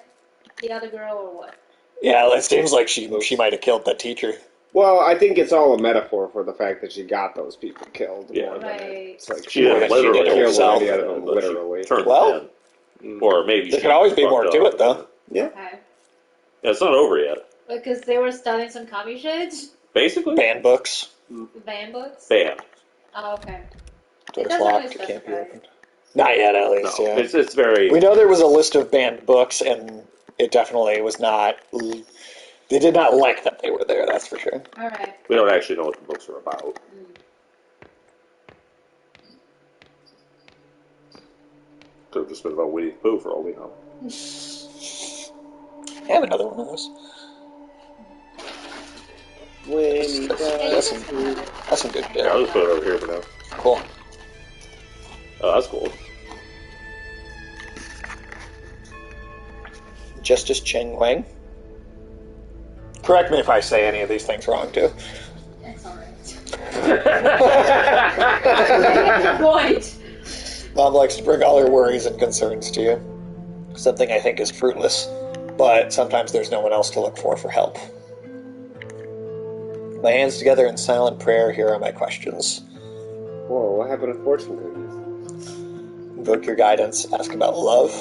other girl or what? Yeah, it seems like she might have killed that teacher. Well, I think it's all a metaphor for the fact that she got those people killed. Yeah. more than Right. It's like She didn't She literally did kill herself, any out of them, but she literally. turned Well, them in. Or maybe there she could always be fucked more up. to it, though. Yeah. Okay. Yeah, it's not over yet. Because they were studying some commie shit? Basically, Banned books. Banned books? banned. Oh, okay. Door's doesn't locked. really It can't be specify. opened. Not yet, at No, least. Yeah. it's very. We know there was a list of banned books, and it definitely was not. They did not like that they were there. That's for sure. Alright. We don't actually know what the books are about. Could have just been about Winnie the Pooh for all we know. I have another one of those. That's some good shit. Yeah, I'll just put it over here for now. Cool. Oh, that's cool. Justice Cheng Wang. Correct me if I say any of these things wrong, too. That's alright. That's Point! Mom likes to bring all her worries and concerns to you. Something I think is fruitless, but sometimes there's no one else to look for help. My hands together in silent prayer, here are my questions. Whoa, what happened to fortune cookies? Invoke your guidance, ask about love.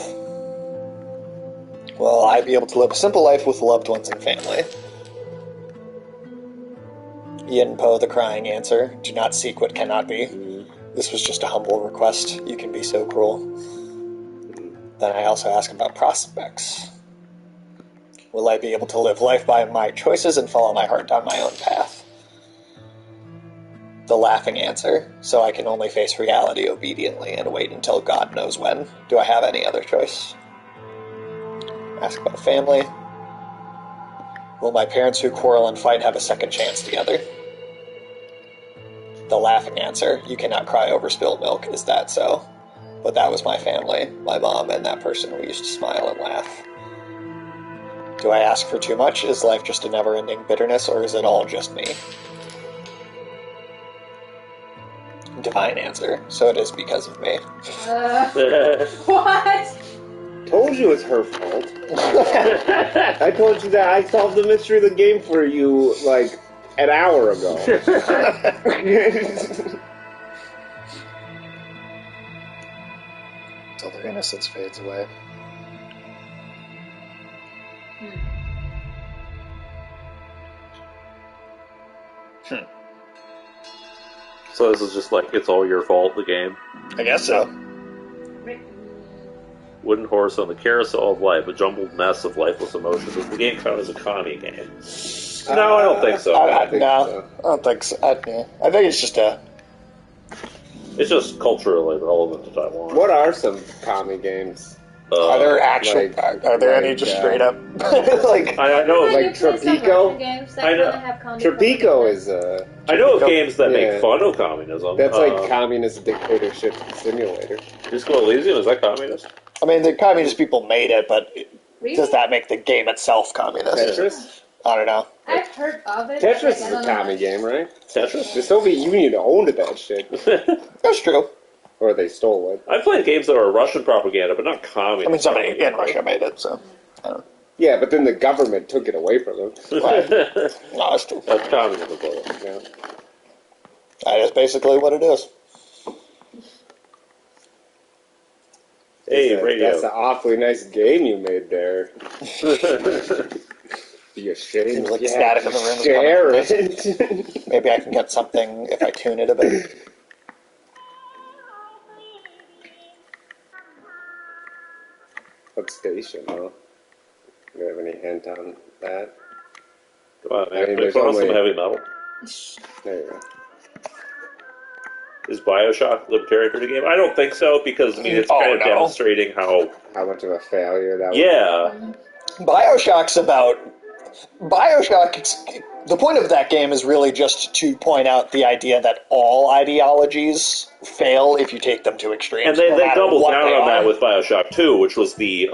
Will I be able to live a simple life with loved ones and family? Yin Po, the crying answer. Do not seek what cannot be. This was just a humble request. You can be so cruel. Then I also ask about prospects. Will I be able to live life by my choices and follow my heart down my own path? The laughing answer. So I can only face reality obediently and wait until God knows when. Do I have any other choice? Ask about family. Will my parents who quarrel and fight have a second chance together? The laughing answer. You cannot cry over spilled milk. Is that so? But that was my family, my mom, and that person who used to smile and laugh. Do I ask for too much? Is life just a never-ending bitterness, or is it all just me? Divine answer. So it is because of me. What? Told you it's her fault. I told you that I solved the mystery of the game for you, like, an hour ago. Until their innocence fades away. So this is just like, it's all your fault, the game. I guess so. Wooden horse on the carousel of life, a jumbled mess of lifeless emotions. Does the game count as a Connie game? No, I don't think so. I think no, so. I don't think so. I think it's just a... It's just culturally relevant to Taiwan. What are some commie games? Are there actual... like- are there any like, just straight up... like... I know, Like, like, you play some Tropico? Russian games that I know. kinda have comedy Tropico elements. is I know of games that Yeah. make fun of communism. that's like communist dictatorship simulator. Disco Elysium, is that communist? I mean, the communist people made it, but Really? does that make the game itself communist? Tetris? I don't know. I've heard of it. Tetris but is I a don't know commie much. game, right? Tetris? The Soviet Union owned that shit. That's true. Or they stole it. I've played games that are Russian propaganda, but not communist. I mean, somebody in Russia made it, so... I don't know. Yeah, but then the government took it away from them. Right. No, that's true. That's communism. Yeah. That is basically what it is. Hey, radio. That's an awfully nice game you made there. Be ashamed. Seems like if you static had in the room is to coming share from it. Maybe I can get something if I tune it a bit. What station, huh? Do you have any hint on that? Come on, man. I mean, Put there's on some only- heavy metal. There you go. Is Bioshock a libertarian video game? I don't think so, because, I mean, it's Oh, kind of no. demonstrating how... How much of a failure that was? Yeah. Bioshock's about... Bioshock The point of that game is really just to point out the idea that all ideologies fail if you take them to extremes. And they doubled down on that are. with Bioshock 2, which was the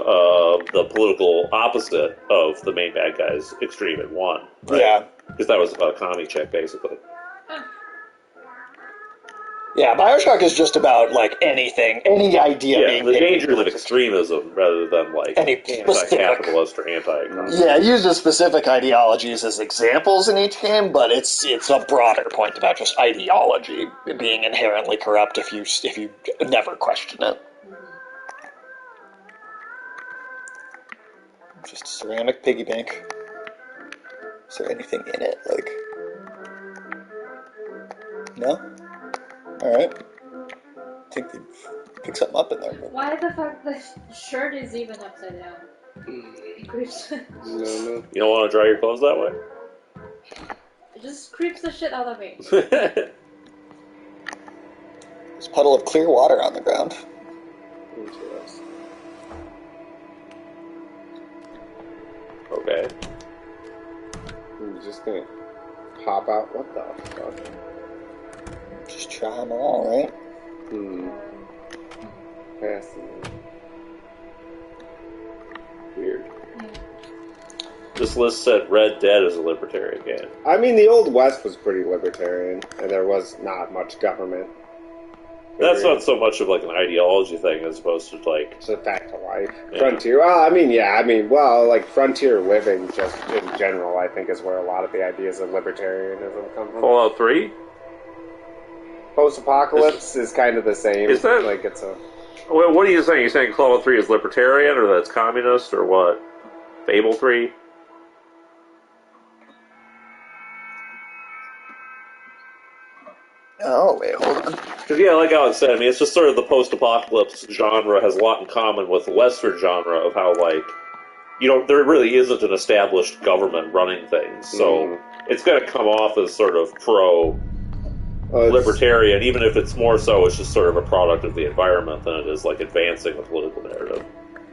political opposite of the main bad guy's extreme in 1. Right? Yeah. Because that was about a commie check, basically. Yeah, Bioshock is just about, like, anything, any idea being the taken dangers of towards extremism rather than, like, any specific anti-capitalist or anti-economist. Yeah, it uses specific ideologies as examples in each game, but it's a broader point about just ideology being inherently corrupt if you never question it. Just a ceramic piggy bank. Is there anything in it? Like, no? Alright. I think they pick something up in there. But... Why the fuck the shirt is even upside down? Creeps. No. You don't want to dry your clothes that way? It just creeps the shit out of me. There's a puddle of clear water on the ground. Interesting. Okay. I'm just gonna pop out. What the fuck? Just try them all, right? Fascinating. Weird. This list said Red Dead is a libertarian game. I mean, the Old West was pretty libertarian, and there was not much government. That's not so much of like an ideology thing as opposed to like... It's a fact of life. Yeah. Frontier, like frontier living just in general, I think, is where a lot of the ideas of libertarianism come from. Fallout 3? Post-apocalypse is kind of the same. Is that... Like, it's a... Well, what are you saying? You're saying Fallout 3 is libertarian, or that's communist, or what? Fable 3? Oh, wait, hold on. Because, yeah, like Alex said, I mean, it's just sort of the post-apocalypse genre has a lot in common with the Western genre of how, like, there really isn't an established government running things, so it's going to come off as sort of pro-libertarian, even if it's more so it's just sort of a product of the environment than it is, like, advancing a political narrative.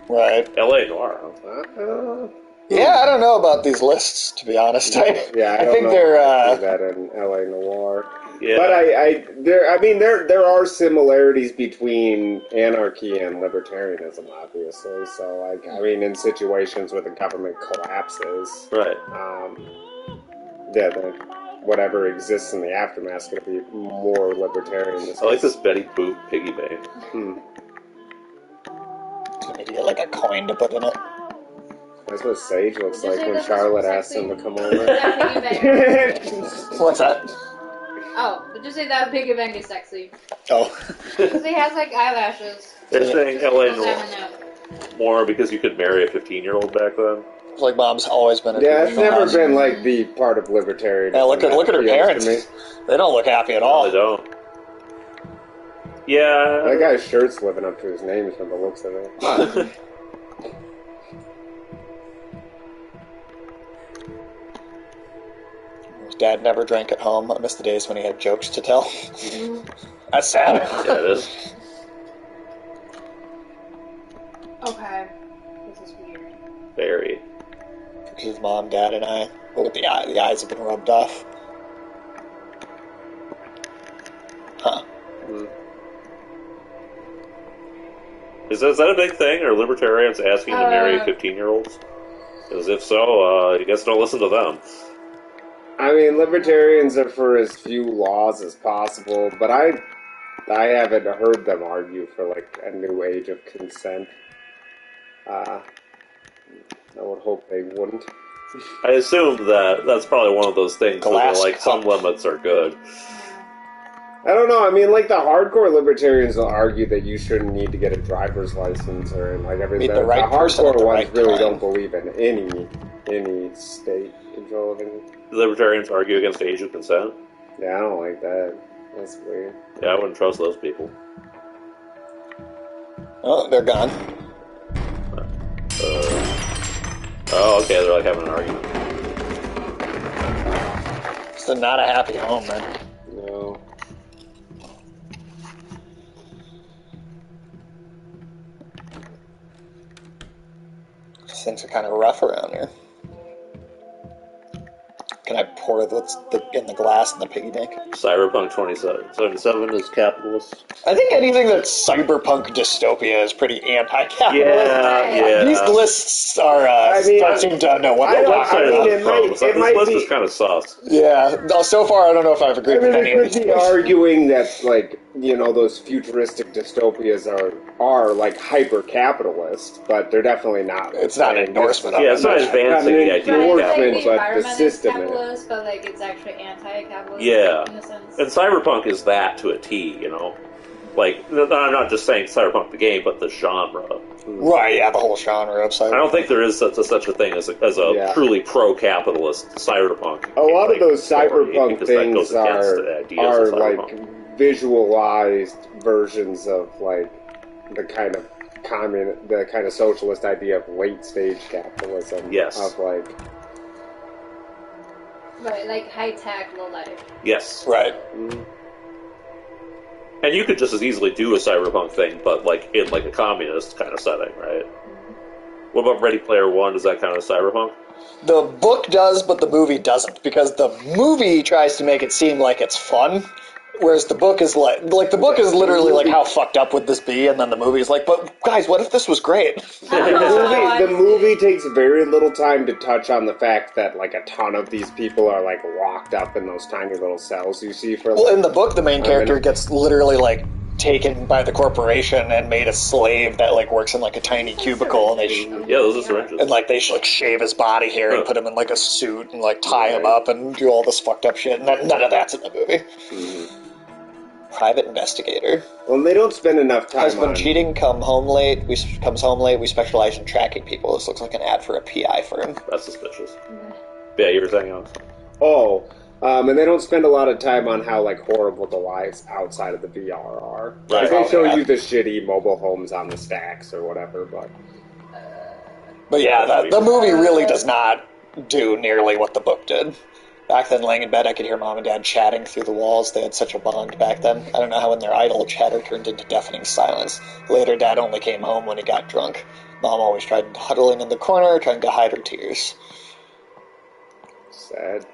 Right. L.A. Noir, huh? Yeah, I don't know about these lists, to be honest. I don't think know they're if I see that in L.A. Noir. Yeah. But there are similarities between anarchy and libertarianism, obviously. So, like, I mean, in situations where the government collapses, Right. Whatever exists in the aftermath is going to be more libertarian. I like this Betty Boop piggy bank. Maybe get like a coin to put in it. That's what Sage looks Did you like say when this Charlotte was asks sexy? him to come over. That piggy bank. What's that? Oh, did you say that piggy bank is sexy? Oh. Because he has like eyelashes. They're saying L.A. Don't have Noir enough. more because you could marry a 15-year-old back then. It's like Mom's always been a Yeah, it's traditional never house. been like the part of libertarianism. Yeah, look at her that appeals parents. to me. They don't look happy at No, all. they don't. Yeah. That guy's shirt's living up to his name from the looks of it. His dad never drank at home. I miss the days when he had jokes to tell. That's sad. Yeah, it is. Okay. This is weird. Very. His mom, dad, and I. But with the eyes have been rubbed off. Huh. Is that a big thing? Are libertarians asking to marry 15-year-olds? Because if so, I guess don't listen to them. I mean, libertarians are for as few laws as possible, but I haven't heard them argue for like a new age of consent. I would hope they wouldn't. I assume that's probably one of those things where Glass like some cup. limits are good. I don't know. I mean, like the hardcore libertarians will argue that you shouldn't need to get a driver's license or like everything. Meet the right person at hardcore the ones right really time. don't believe in any state control of anything. Libertarians argue against age of consent. Yeah, I don't like that. That's weird. Yeah, I wouldn't trust those people. Oh, they're gone. Oh, okay, they're like having an argument. It's not a happy home, man. No. Things are kind of rough around here. Can can I pour in the glass in the piggy bank? Cyberpunk 2077 is capitalist. I think anything that's cyberpunk dystopia is pretty anti-capitalist. Yeah. These lists are don't seem to know what they're talking about. It might this list be is kind of sus. Yeah, so far I don't know if I've agreed with any of could these. be arguing that, like, you know, those futuristic dystopias are like hyper-capitalist, but they're definitely not. It's not an endorsement of Yeah, it. it's not advancing the idea Right, of it's like the capitalism. but the environment is system in it. capitalist, but like it's actually anti-capitalist. Yeah. In a sense. And Cyberpunk is that to a T, you know? Like, I'm not just saying Cyberpunk the game, but the genre. Right, yeah, the whole genre of cyberpunk. I don't think there is such a thing as a truly pro-capitalist cyberpunk. A lot of those story, cyberpunk because that goes things against the ideas are of like cyberpunk. visualized versions of like the kind of socialist idea of late stage capitalism. Yes. Of like Right, like high tech, low life. Yes. Right. And you could just as easily do a cyberpunk thing, but like in like a communist kind of setting, right? What about Ready Player One? Does that count as cyberpunk? The book does, but the movie doesn't, because the movie tries to make it seem like it's fun, whereas the book is like the book is literally like, how fucked up would this be? And then the movie is like, but guys, what if this was great? the movie takes very little time to touch on the fact that like a ton of these people are like locked up in those tiny little cells you see for. Well, in the book, the main character gets literally like taken by the corporation and made a slave that like works in like a tiny cubicle, and they those are syringes. and like they like shave his body hair and put him in like a suit and like tie him up and do all this fucked up shit. And none of that's in the movie. Private investigator. Well, they don't spend enough time Husband on cheating, comes home late. We specialize in tracking people. This looks like an ad for a PI firm. That's suspicious. Yeah, you were saying, Alex? And they don't spend a lot of time on how like horrible the lives outside of the VR are. Right. Like, they show you the shitty mobile homes on the stacks or whatever, but yeah, the movie really does not do nearly what the book did. Back then, laying in bed, I could hear Mom and Dad chatting through the walls. They had such a bond back then. I don't know how in their idle chatter turned into deafening silence. Later, Dad only came home when he got drunk. Mom always tried huddling in the corner, trying to hide her tears. sad.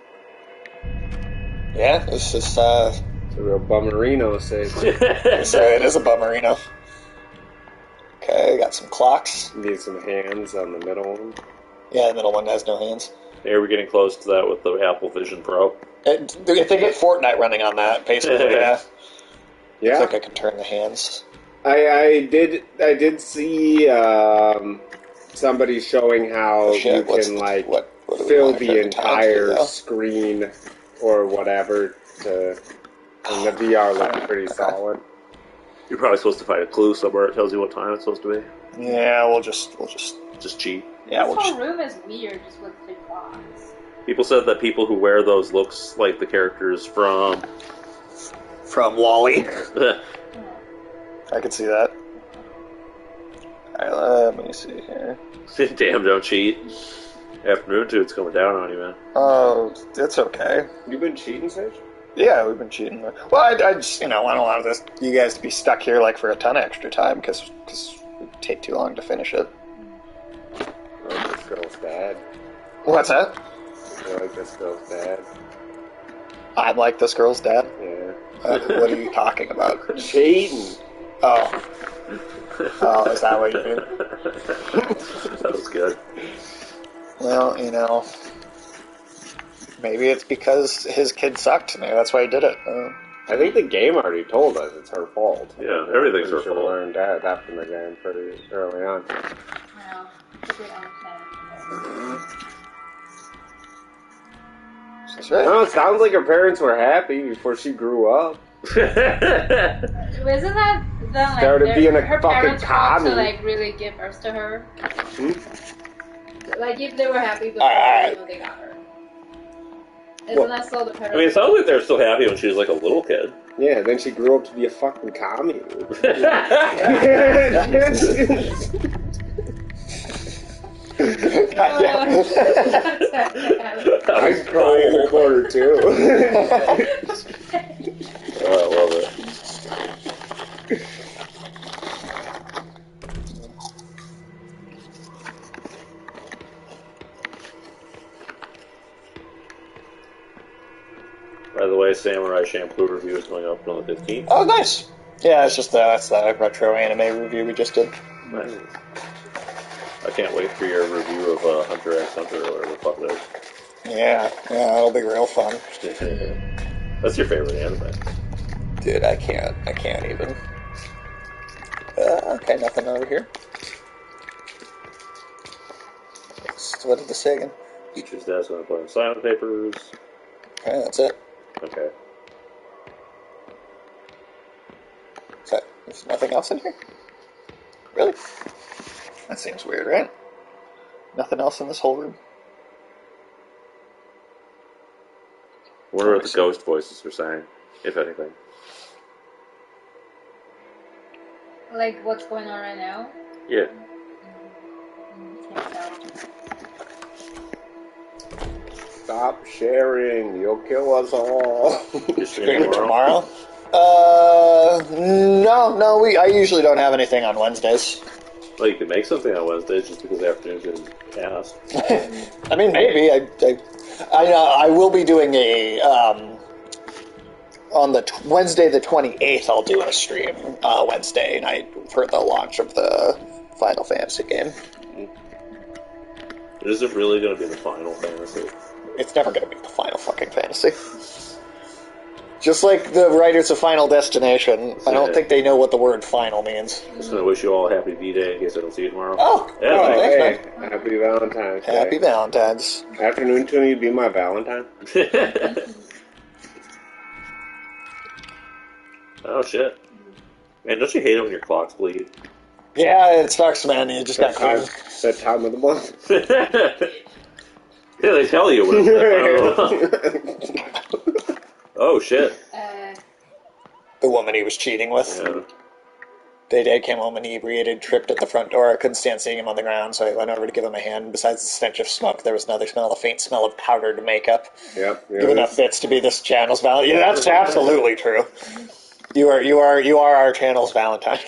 Yeah, this is, It's a real bummerino, say. it is a bummerino. Okay, got some clocks. Need some hands on the middle one. Yeah, the middle one has no hands. Here we're getting close to that with the Apple Vision Pro. They get Fortnite running on that, basically, yeah. Yeah. Looks like I can turn the hands. I did see somebody showing how you can what do we fill want to the turn the time to, entire though? screen or whatever and the VR looked pretty solid. You're probably supposed to find a clue somewhere that tells you what time it's supposed to be. Yeah, we'll just cheat. yeah, This we'll whole just room is weird, just with big clocks. People said that people who wear those looks like the characters from Wall-E. I could see that. Alright, let me see here. Damn, don't cheat. Afternoon Tude's coming down on you, man. Oh, it's okay. You been cheating, Sage? Yeah, we've been cheating. Well, I just, I don't want you guys to be stuck here like for a ton of extra time because it would take too long to finish it. Oh, this girl's dad. What's that? I like this girl's dad. I'm like this girl's dad? Yeah. What are you talking about? Cheating. Oh. Oh, is that what you mean? That was good. Well, maybe it's because his kid sucked. Maybe that's why he did it. I think the game already told us it's her fault. Yeah, everything's her We should have fault. learned that from the game pretty early on. Well, if we understand. That's right. No, it sounds like her parents were happy before she grew up. Isn't that the like Started being a her fucking parents fought to commie. like really give birth to her? Like if they were happy before Alright. they got her. Isn't that still the parents? I mean, it sounds like they were still happy when she was like a little kid. Yeah, then she grew up to be a fucking commie. I cry in the corner too. Oh, I love it. By the way, Samurai Shampoo review is going up on the 15th. Oh, nice. Yeah, it's just that's the retro anime review we just did. Nice. I can't wait for your review of Hunter x Hunter or whatever the fuck it is. Yeah, it'll be real fun. That's your favorite anime. Dude, I can't even. Okay, nothing over here. So what did this say again? Teacher's dad's going to play on silent papers. Okay, that's it. Okay. So, there's nothing else in here? Really? That seems weird, right? Nothing else in this whole room? What are the ghost voices are saying, if anything? Like what's going on right now? Yeah. Can't tell. Stop sharing. You'll kill us all. You're Stream tomorrow? No, I usually don't have anything on Wednesdays. Well, you can make something on Wednesdays just because the afternoon's been passed. I mean, maybe. I will be doing a on the Wednesday the 28th. I'll do a stream Wednesday night for the launch of the Final Fantasy game. Is it really going to be the Final Fantasy? It's never going to be the Final fucking Fantasy. Just like the writers of Final Destination, I don't think they know what the word final means. I'm just going to wish you all a happy V-Day in case I don't see you tomorrow. Oh, thanks, hey, man. happy Valentine's Day. Happy Valentine's. Afternoon tune, you'd be my Valentine. Oh, shit. Man, don't you hate it when your clocks bleed? Yeah, it sucks, man. You just got caught. Set time of the month. Yeah, they tell you when it's Oh, shit. The woman he was cheating with. Yeah. Day came home inebriated, tripped at the front door. I couldn't stand seeing him on the ground, so I went over to give him a hand. Besides the stench of smoke, there was another smell, a faint smell of powdered makeup. Yep. Even that fits to be this channel's Valentine. Yeah, that's absolutely true. You are our channel's Valentine.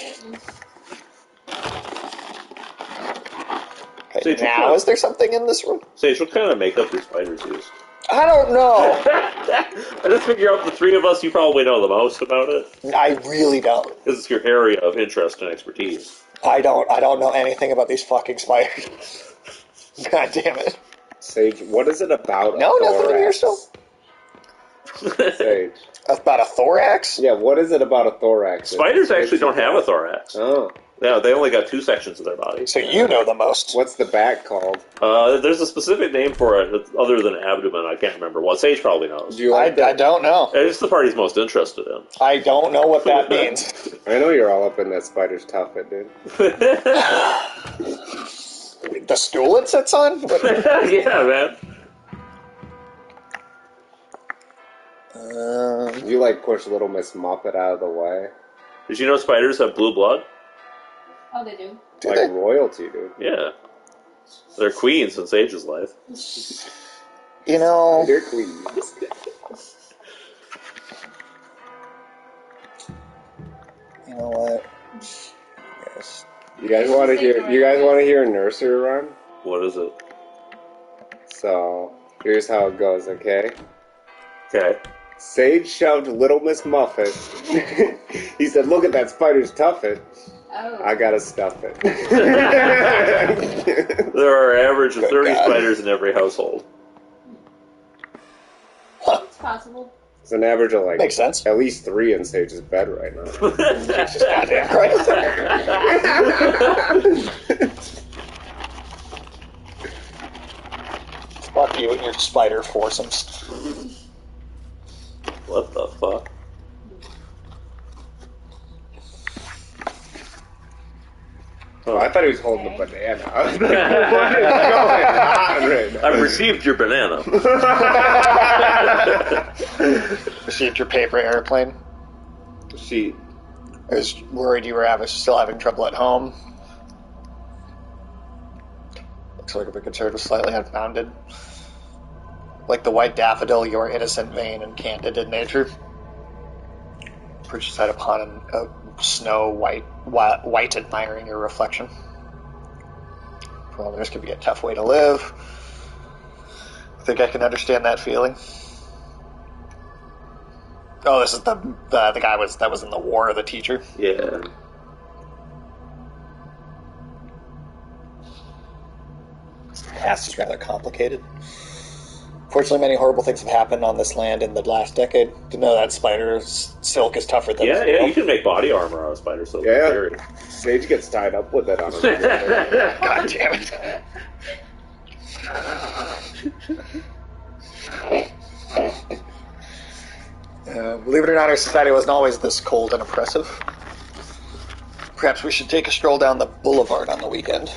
Okay, now, is there something in this room? Sage, what kind of makeup do spiders use? I don't know. I just figure out the three of us, you probably know the most about it. I really don't. Because it's your area of interest and expertise. I don't know anything about these fucking spiders. God damn it. Sage, what is it about? No, nothing in here still. Sage. About a thorax? Yeah, what is it about a thorax? Spiders actually don't have a thorax. Oh. Yeah, they only got two sections of their body. So you know the most. What's the back called? There's a specific name for it other than abdomen. I can't remember what. Sage probably knows. Do you like I don't know. It's the part he's most interested in. I don't know what that means. I know you're all up in that spider's tuffet, dude. The stool it sits on? Yeah, man. You push Little Miss Muppet out of the way. Did you know spiders have blue blood? Oh, they do. Do they? Royalty, dude. Yeah. They're queens in Sage's life. You know... They're queens. You know what? Yes. You guys want to hear a nursery rhyme? What is it? So, here's how it goes, okay? Okay. Sage shoved Little Miss Muffet. He said, look at that spider's tuffet. Oh. I gotta stuff it. There are an average of 30 spiders in every household. It's possible. It's an average of Makes sense. at least 3 in Sage's bed right now. Jesus goddamn Christ. Fuck you and your spider foursomes. What the fuck? Oh, I thought he was holding a banana. I was like, what is going on right now? I've received your banana. Received your paper airplane. She... I was worried you were still having trouble at home. Looks like a bit concerned was slightly unfounded. Like the white daffodil, you are innocent, vain, and candid in nature. Perch his head upon a snow white admiring your reflection. Well, this could be a tough way to live. I think I can understand that feeling. Oh, this is the guy that was in the war, the teacher. Yeah. The past is rather complicated. Fortunately, many horrible things have happened on this land in the last decade. To know that spider silk is tougher than... Yeah, you can make body armor out of spider silk. Yeah. Sage gets tied up with it on him. God damn it. Believe it or not, our society wasn't always this cold and oppressive. Perhaps we should take a stroll down the boulevard on the weekend.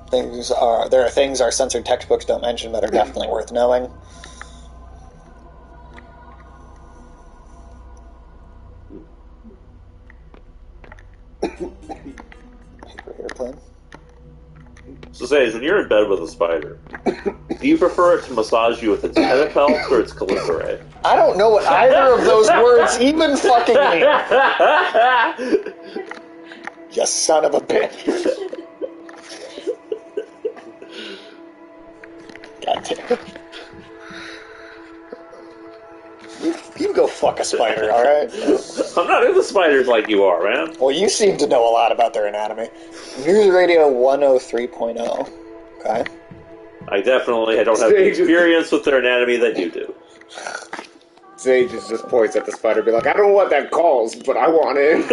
There are things our censored textbooks don't mention that are definitely worth knowing. Paper airplane. So, Sage, when you're in bed with a spider, do you prefer it to massage you with its pedipalps or its calicerae? I don't know what either of those words even fucking mean. You son of a bitch. God damn it. You can go fuck a spider, alright? I'm not into spiders like you are, man. Well, you seem to know a lot about their anatomy. News Radio 103.0. Okay? I don't have the experience with their anatomy that you do. Sage just points at the spider and be like, I don't know what that calls, but I want it.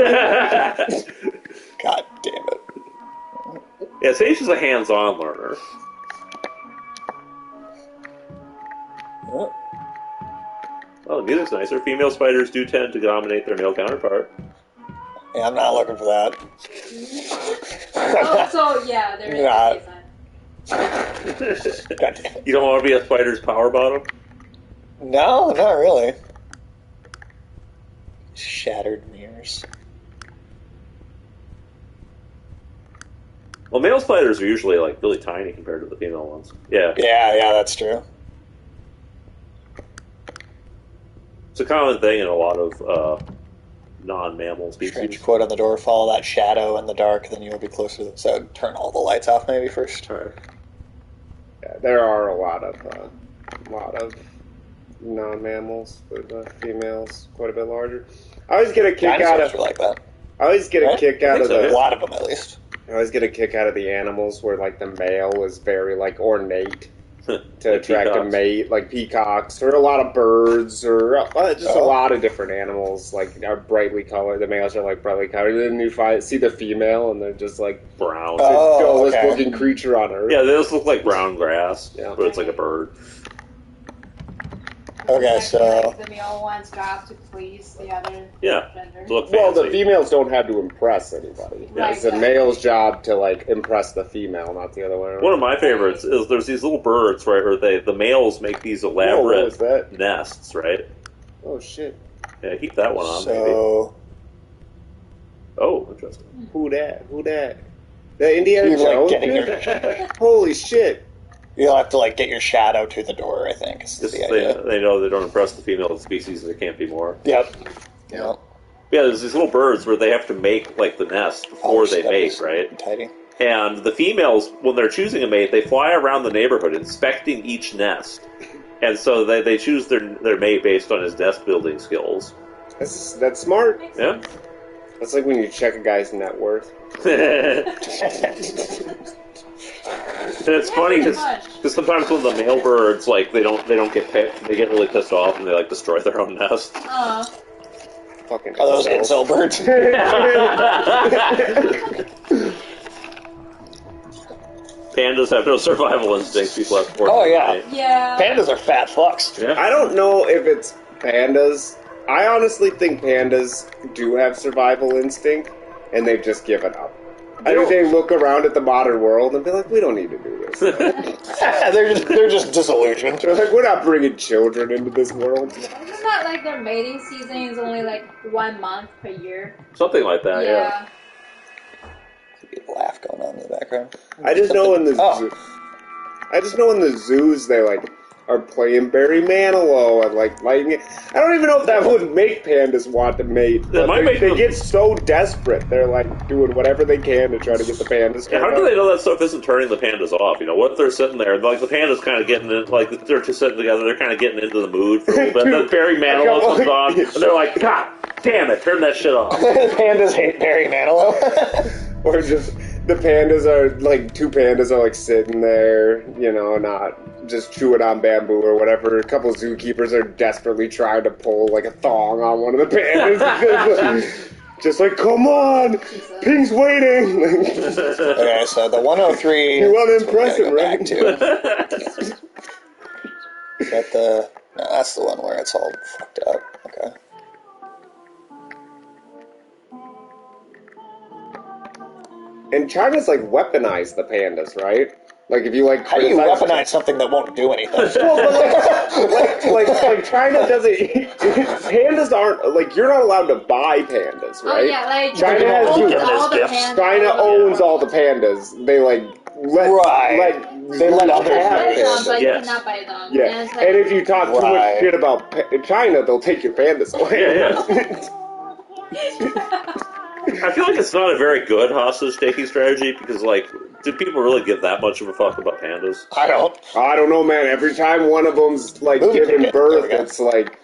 God damn it. Yeah, Sage is a hands-on learner. What? Oh, the music's nicer. Female spiders do tend to dominate their male counterpart. Yeah, I'm not looking for that. Oh, so yeah, there is Not. a God damn it. You don't want to be a spider's power bottom? No, not really. Shattered mirrors. Well, male spiders are usually, like, really tiny compared to the female ones. Yeah. Yeah, that's true. It's a common thing in a lot of non-mammal species. Strange quote on the door, follow that shadow in the dark, then you'll be closer to them. So turn all the lights off maybe first. All right. Yeah, there are a lot of non-mammals with females quite a bit larger. I always get a kick out of like that. I always get a kick out of A lot of them, at least. I always get a kick out of the animals where like the male is very like ornate to attract a mate, like peacocks or a lot of birds or just a lot of different animals like are brightly colored. The males are like brightly colored. Then you see the female and they're just like brown. This looking creature on Earth. Yeah, they just look like brown grass, Yeah. but it's like a bird. Okay, so... Like the male one's job to please the other gender. Look Well, fancy. the females don't have to impress anybody. Right, It's the male's job to like impress the female, not the other way around. One of my favorites is there's these little birds, right? Or the males make these elaborate what was that? nests, right? Oh shit! Yeah, keep that one on, maybe. So... Oh, interesting. Who that? The Indiana You're, like, Jones? getting dude? Holy shit! You'll have to, like, get your shadow to the door, I think, is Just the idea. they know they don't impress the female of the species, there can't be more. Yep. Yeah, there's these little birds where they have to make, like, the nest before they mate, right? Tidy. And the females, when they're choosing a mate, they fly around the neighborhood inspecting each nest. And so they choose their mate based on his nest building skills. That's smart. Yeah. That's like when you check a guy's net worth. And it's funny because sometimes when the male birds like they don't get picked, they get really pissed off and they like destroy their own nest. Fucking Are those incel birds? Pandas have no survival instincts. People have poor. Oh yeah, Yeah. pandas are fat fucks. Yeah. I don't know if it's pandas. I honestly think pandas do have survival instinct, and they've just given up. I think they look around at the modern world and be like, we don't need to do this. they're just disillusioned. They're like, we're not bringing children into this world. It's not like their mating season is only like 1 month per year. Something like that. Yeah. A laugh going on in the background. I just know in the I just know in the zoos they like are playing Barry Manilow and like lighting it. I don't even know if that would make pandas want to mate. But they get so desperate, they're like doing whatever they can to try to get the pandas. Yeah, how do they know that stuff isn't turning the pandas off? You know, what if they're sitting there, like the pandas kind of getting into, like they're just sitting together, they're kind of getting into the mood for a little bit. Then Barry Manilow comes on, and they're like, God damn it, turn that shit off. Pandas hate Barry Manilow. Or just the pandas are like two pandas are like sitting there, you know, not just chewing on bamboo or whatever. A couple zookeepers are desperately trying to pull like a thong on one of the pandas. Just like, come on, Pink's waiting. Okay, so the 103. You want to impress him, right? Is that the? No, that's the one where it's all fucked up. Okay. And China's like weaponized the pandas, right? Like if you like, how do you weaponize something that won't do anything? Well, but like China doesn't. Pandas aren't like you're not allowed to buy pandas, right? Oh yeah, like China has all the gifts. pandas. China owns all the pandas. They like let others have Pandas, but you Yes. cannot buy them. Yeah, And, it's like, and if you talk too much shit about China, they'll take your pandas away. I feel like it's not a very good hostage-taking strategy because, like, do people really give that much of a fuck about pandas? I don't. I don't know, man. Every time one of them's like giving birth, it's like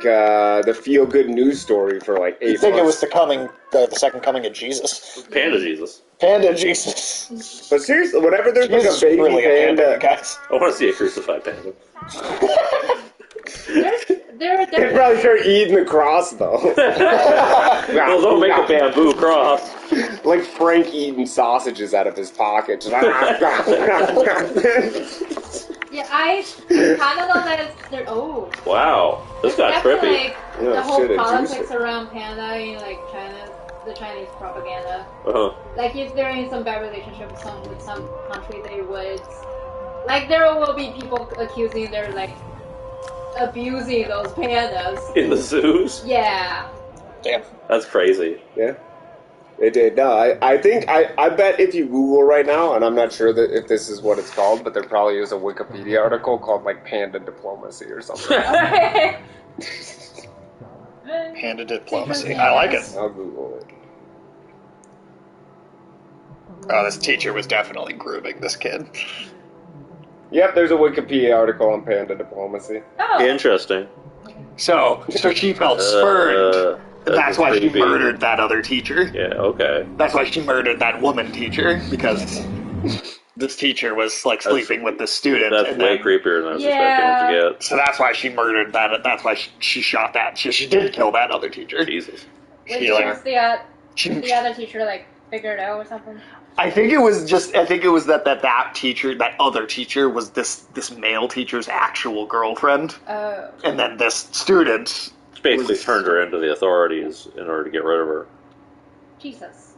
the feel-good news story for like 8 months. You think it was the second coming of Jesus? Panda Jesus. Panda Jesus. But seriously, whenever there's like a Jesus baby really panda, guys. I want to see a crucified panda. they're they'd probably start eating the cross though. Well, don't make a bamboo cross. Like Frank eating sausages out of his pocket. Yeah, I kind of know that they're Wow, this got definitely, trippy. like, Yeah, the whole shit, politics juicy. around panda, you know, like the Chinese propaganda. Uh-huh. Like if they're in some bad relationship with some country, they would, like, there will be people accusing they're like abusing those pandas. In the zoos? Yeah. Damn. That's crazy. Yeah. It did. No, I think I bet if you Google right now, and I'm not sure that if this is what it's called, but there probably is a Wikipedia article called like Panda Diplomacy or something. Panda diplomacy. I like it. I'll Google it. Oh, this teacher was definitely grooming this kid. Yep, there's a Wikipedia article on Panda Diplomacy. Oh. Interesting. So she felt spurned. That's why she creepy. murdered that other teacher. Yeah, okay. That's why she murdered that woman teacher, because this teacher was like sleeping with this student. That's and way then, creepier than I was expecting him to get. So that's why she murdered that. That's why she shot that. She did kill that other teacher. Jesus. Wait, She, like, was the other teacher like figured it out or something? I think it was that teacher, that other teacher, was this male teacher's actual girlfriend, Oh. and then this student Basically turned her into the authorities in order to get rid of her. Jesus.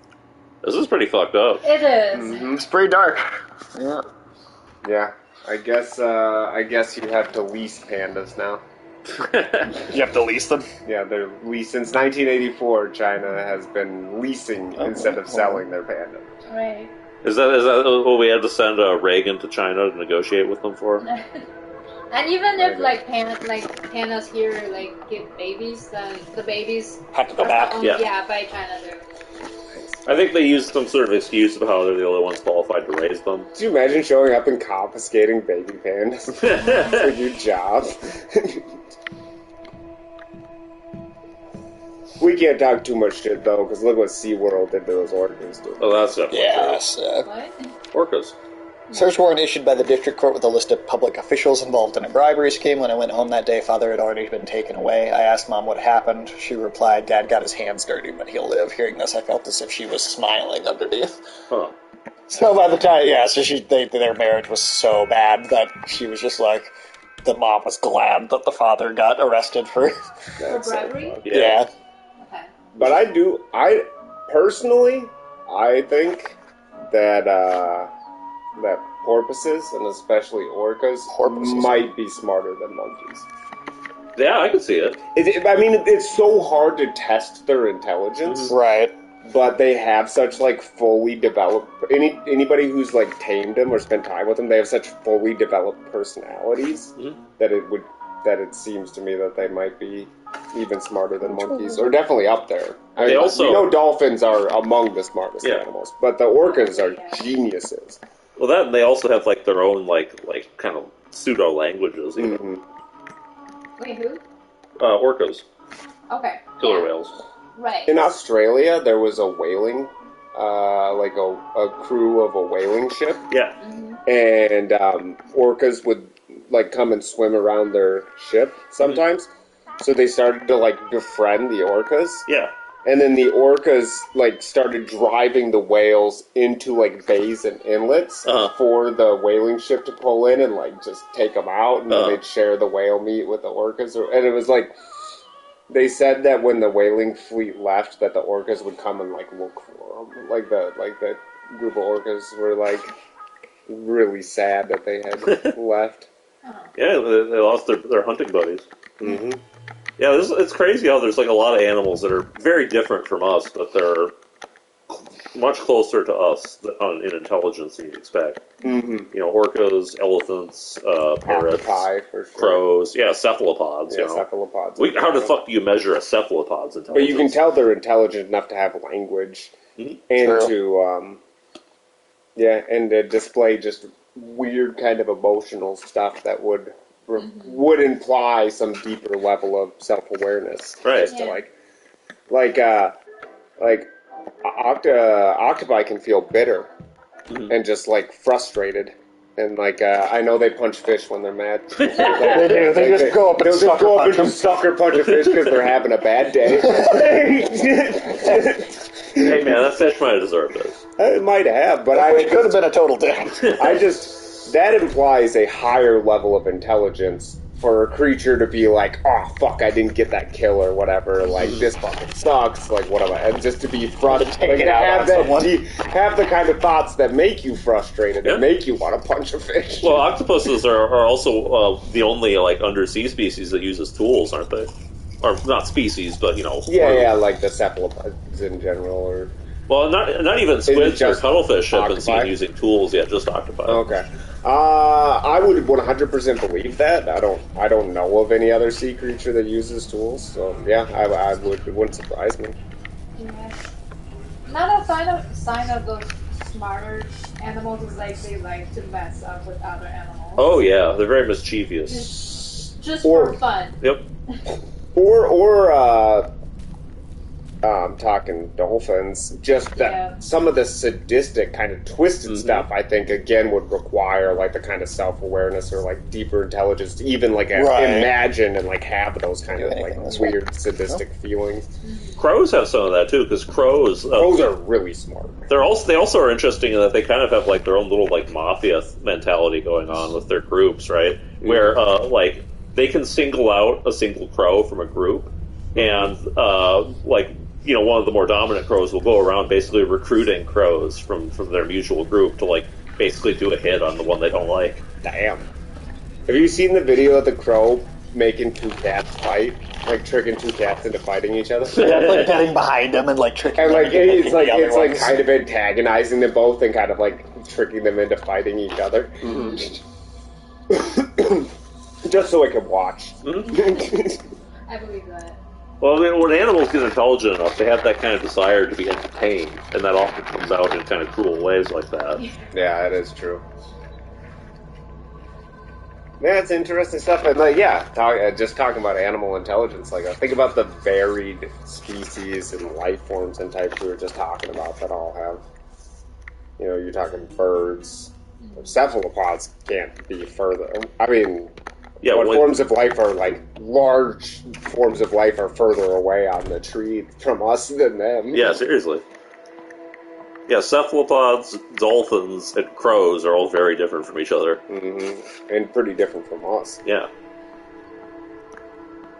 This is pretty fucked up. It is. Mm-hmm. It's pretty dark. Yeah. Yeah, I guess you have to lease pandas now. You have to lease them. Yeah, they're leased since 1984. China has been leasing instead of selling their panda. Right. Is that what we had to send Reagan to China to negotiate with them for? And even if like pandas here like give babies, then the babies Have to go back. owned, Yeah. by China too. I think they used some sort of excuse of how they're the only ones qualified to raise them. Could you imagine showing up and confiscating baby pandas for your job? We can't talk too much shit though, because look what SeaWorld did to those orcas do. Oh, that's definitely Yes. What? true. Orcas. Search warrant issued by the district court with a list of public officials involved in a bribery scheme. When I went home that day, father had already been taken away. I asked mom what happened. She replied, Dad got his hands dirty, but he'll live. Hearing this, I felt as if she was smiling underneath. Huh. So by the time, their marriage was so bad that she was just like, the mom was glad that the father got arrested for. For bribery? Yeah. Okay. But I think that that porpoises, and especially orcas, might be smarter than monkeys. Yeah, I can see it. I mean, it's so hard to test their intelligence. Right. but they have such like fully developed. Anybody who's like tamed them or spent time with them, they have such fully developed personalities that it seems to me that they might be even smarter than monkeys, or definitely up there. I mean, we know dolphins are among the smartest animals, but the orcas are geniuses. Well, that and they also have like their own like kind of pseudo languages. Wait, who? Orcas. Okay. Killer whales. Right. In Australia, there was a whaling, like a crew of a whaling ship. Yeah. And orcas would like come and swim around their ship sometimes. So they started to like befriend the orcas. Yeah. And then the orcas like started driving the whales into like bays and inlets for the whaling ship to pull in and like just take them out, and then they'd share the whale meat with the orcas. And it was like, they said that when the whaling fleet left, that the orcas would come and like look for them. Like the group of orcas were like really sad that they had left. Yeah, they lost their hunting buddies. Yeah, it's crazy how there's like a lot of animals that are very different from us, but they're much closer to us in intelligence than you'd expect. You know, orcas, elephants, parrots, for sure. Crows, cephalopods. Yeah, cephalopods. How the fuck do you measure a cephalopod's intelligence? But you can tell they're intelligent enough to have language and to display just weird kind of emotional stuff that would imply some deeper level of self-awareness. Right. Just to octopi can feel bitter and just like frustrated. And like I know they punch fish when they're mad. They do. They just go up and sucker punch a fish because they're having a bad day. Hey man, that fish might have deserved it. It might have, but it could have been a total dick. That implies a higher level of intelligence for a creature to be like, oh, fuck, I didn't get that kill or whatever, like, this fucking sucks, like, what am I, and just to be frustrated, have the kind of thoughts that make you frustrated and make you want to punch a fish. Well, octopuses are also the only, like, undersea species that uses tools, aren't they? Or, not species, but, you know. Yeah, like the cephalopods in general, or... Well, not even squids or cuttlefish have been seen using tools yet, just octopi. Okay. I would 100% believe that. I don't know of any other sea creature that uses tools, so yeah, it wouldn't surprise me. Yeah. Not a sign of those smarter animals is like they like to mess up with other animals. Oh yeah, they're very mischievous. Just for fun. Yep. I'm talking dolphins, just that some of the sadistic kind of twisted stuff, I think, again, would require, like, the kind of self-awareness or, like, deeper intelligence to even, like, imagine and, like, have those kind of, like, weird sadistic feelings. Crows have some of that, too, because crows are really smart. They also are interesting in that they kind of have, like, their own little, like, mafia mentality going on with their groups, right? Where, like, they can single out a single crow from a group, and, like, you know, one of the more dominant crows will go around basically recruiting crows from their mutual group to, like, basically do a hit on the one they don't like. Damn. Have you seen the video of the crow making two cats fight? Like, tricking two cats into fighting each other? Yeah, like getting behind them and, like, tricking them. And, like, it's like kind of antagonizing them both and kind of, like, tricking them into fighting each other. Just so I can watch. I believe that. Well, I mean, when animals get intelligent enough, they have that kind of desire to be entertained, and that often comes out in kind of cruel ways like that. Yeah, it is true. Yeah, it's interesting stuff. And, like, just talking about animal intelligence, like, think about the varied species and life forms and types we were just talking about that all have, you know, you're talking birds. Cephalopods can't be further. I mean... Yeah, what forms of life are, like, large forms of life are further away on the tree from us than them. Yeah, seriously. Yeah, cephalopods, dolphins, and crows are all very different from each other. And pretty different from us. Yeah.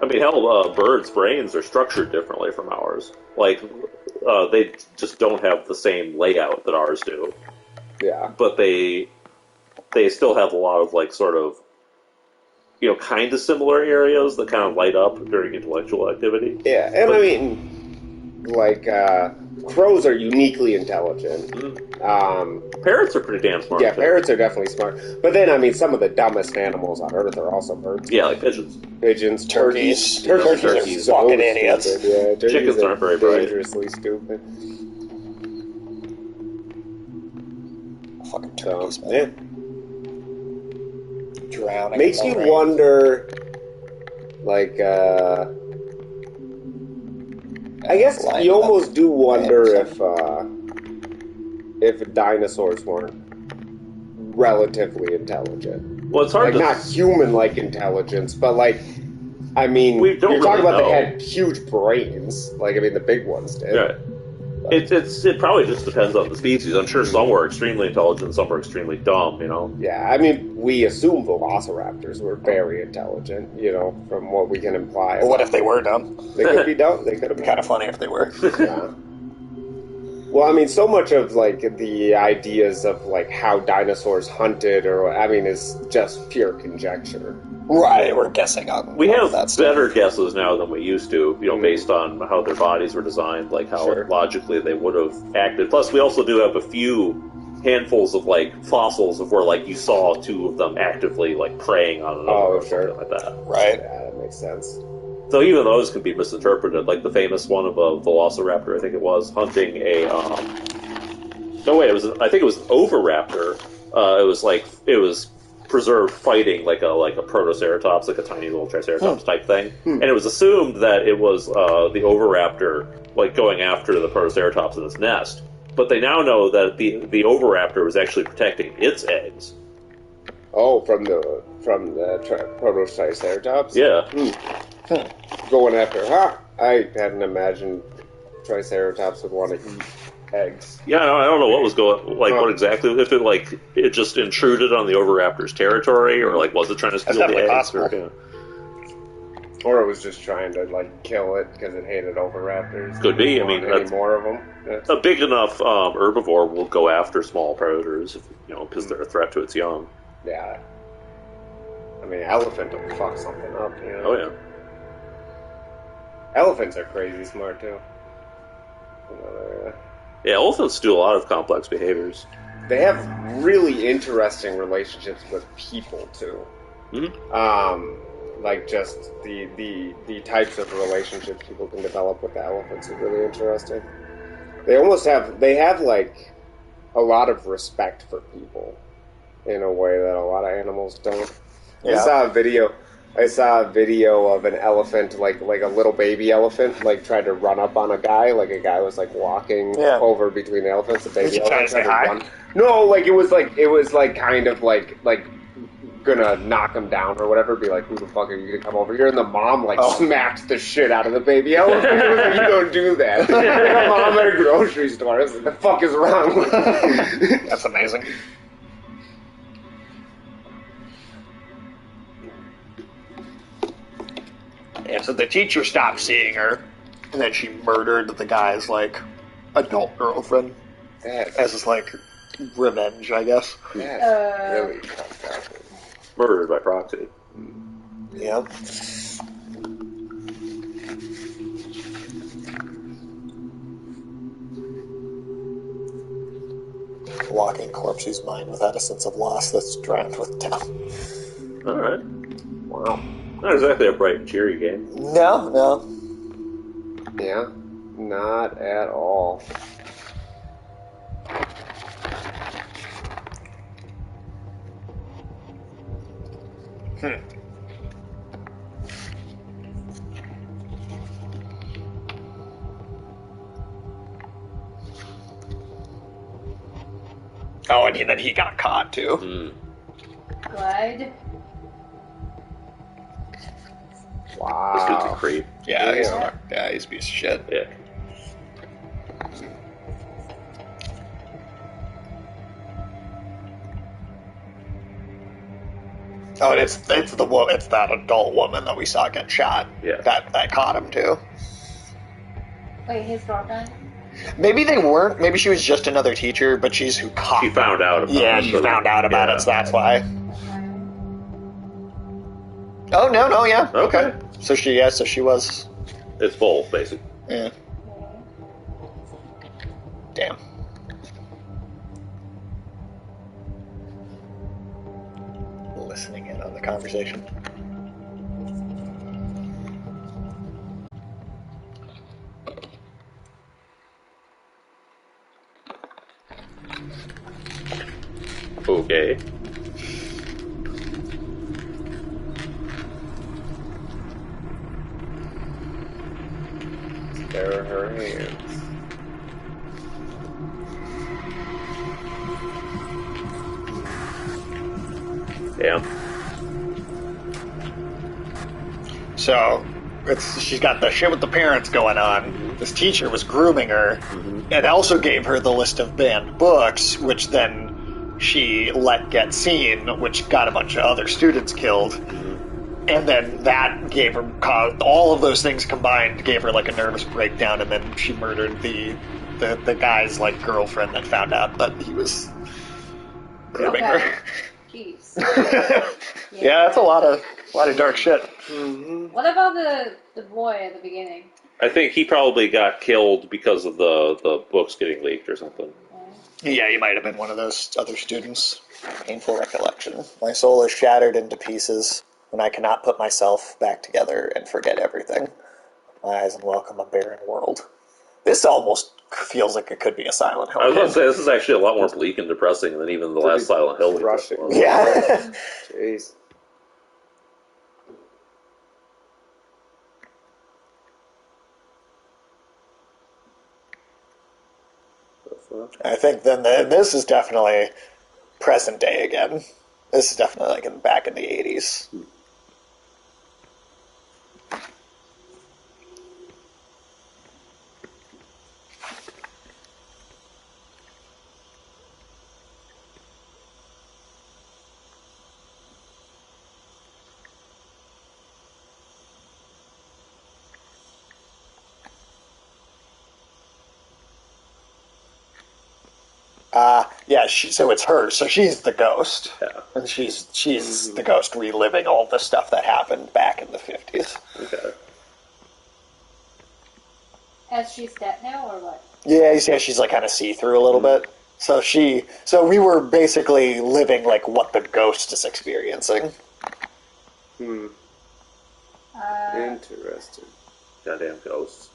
I mean, hell, birds' brains are structured differently from ours. Like, they just don't have the same layout that ours do. Yeah. But they still have a lot of, like, sort of, you know, kind of similar areas that kind of light up during intellectual activity. Yeah, and I mean, like, crows are uniquely intelligent. Parrots are pretty damn smart. Yeah, too. parrots are definitely smart. But then, I mean, some of the dumbest animals on Earth are also birds. Yeah, like pigeons. Pigeons, Turkeys. turkeys are Turkeys so fucking idiots. stupid. Yeah, turkeys Chickens are aren't very bright. dangerously stupid. Fucking So, turkeys, man. yeah. Drowning. Makes in you the rain. wonder, like, I guess Line you up. almost do wonder if dinosaurs weren't relatively intelligent. Well, it's hard Like, to... not human-like intelligence, but, like, I mean, We don't you're talking really about they know. had huge brains. Like, I mean, the big ones did. Right. It probably just depends on the species. I'm sure some were extremely intelligent, some were extremely dumb, you know? Yeah, I mean, we assume velociraptors were very intelligent, you know, from what we can imply. But what if they were dumb? They could be dumb. They could have been Kind of funny if they were. Yeah. Well, I mean, so much of, like, the ideas of, like, how dinosaurs hunted, or, I mean, is just pure conjecture. Right, we're guessing on We have that stuff. better guesses now than we used to, you know, based on how their bodies were designed, like how Sure. logically they would have acted. Plus, we also do have a few handfuls of, like, fossils of where, like, you saw two of them actively, like, preying on another Oh, or sure. something like that. Right. Yeah, that makes sense. So even those can be misinterpreted, like the famous one of a velociraptor, I think it was, hunting a, no wait, I think it was an oviraptor. It was preserved fighting like a protoceratops, like a tiny little triceratops type thing. And it was assumed that it was the oviraptor, like, going after the protoceratops in its nest. But they now know that the oviraptor was actually protecting its eggs. Oh, from the proto-triceratops? Yeah. Going after, I hadn't imagined Triceratops would want to eat eggs. Yeah, I don't know what was what exactly, if it just intruded on the oviraptor's territory, or, like, was it trying to steal That's the definitely eggs? possible. Or it was just trying to, like, kill it because it hated oviraptors. Could be, I Didn't mean, want any that's- more of them. A big enough herbivore will go after small predators, you know, because they're a threat to its young. Yeah. I mean, elephant will fuck something up, you know? Oh, yeah. Elephants are crazy smart, too. You know, Yeah, elephants do a lot of complex behaviors. they have really interesting relationships with people, too. Like, just the types of relationships people can develop with the elephants are really interesting. They have, like, a lot of respect for people in a way that a lot of animals don't. Yeah. I saw a video of an elephant, like a little baby elephant, like, tried to run up on a guy. Like, a guy was, like, walking over between the elephants. A baby Was he trying elephant to tried say to hi? run. No, like, it was kind of like gonna knock him down or whatever. Be like, who the fuck are you gonna come over here? And the mom, like, smacked the shit out of the baby elephant. It was like, you don't do that. Like, a mom at a grocery store. I was like, the fuck is wrong with you? That's amazing. Yeah, so the teacher stopped seeing her, and then she murdered the guy's, like, adult girlfriend as his, like, revenge, I guess. That's really fucked up. Murdered by proxy. Yep. Walking corpse whose mind without a sense of loss that's drowned with doubt. Alright. Wow. Not exactly a bright and cheery game. No. Yeah, not at all. Oh, and then he got caught, too. Good. This dude's a Wow. creep. Yeah, he's Yeah. a piece of shit. Yeah. Oh, and it's that adult woman that we saw get shot. Yeah. That caught him too. Wait, his girlfriend? Maybe they weren't. Maybe she was just another teacher, but she's who caught. She found out about Yeah, it. she so- found out about yeah. it, so that's why. Oh no, yeah, Okay. So she was. It's both, basically. Yeah. Damn. Listening in on the conversation. Okay. There are her hands. Damn. So, she's got the shit with the parents going on. This teacher was grooming her, and also gave her the list of banned books, which then she let get seen, which got a bunch of other students killed. And then that gave her, all of those things combined gave her like a nervous breakdown, and then she murdered the guy's like girlfriend that found out that he was grooming Okay. her. Jeez. Yeah, that's a lot of dark shit. What about the boy at the beginning? I think he probably got killed because of the books getting leaked or something. Yeah, he might have been one of those other students. Painful recollection. My soul is shattered into pieces when I cannot put myself back together and forget everything. My eyes and welcome a barren world. This almost feels like it could be a Silent Hill. I was going to say, this is actually a lot more bleak and depressing than even the last Silent Hill. Rushing. Yeah. Jeez. I think then this is definitely present day again. This is definitely like back in the 80s. Yeah, so it's her. So she's the ghost. Yeah. And she's the ghost reliving all the stuff that happened back in the 50s. Okay. As she's dead now, or what? Yeah, you see how she's like kind of see-through a little bit? So we were basically living like what the ghost is experiencing. Interesting. Goddamn ghosts.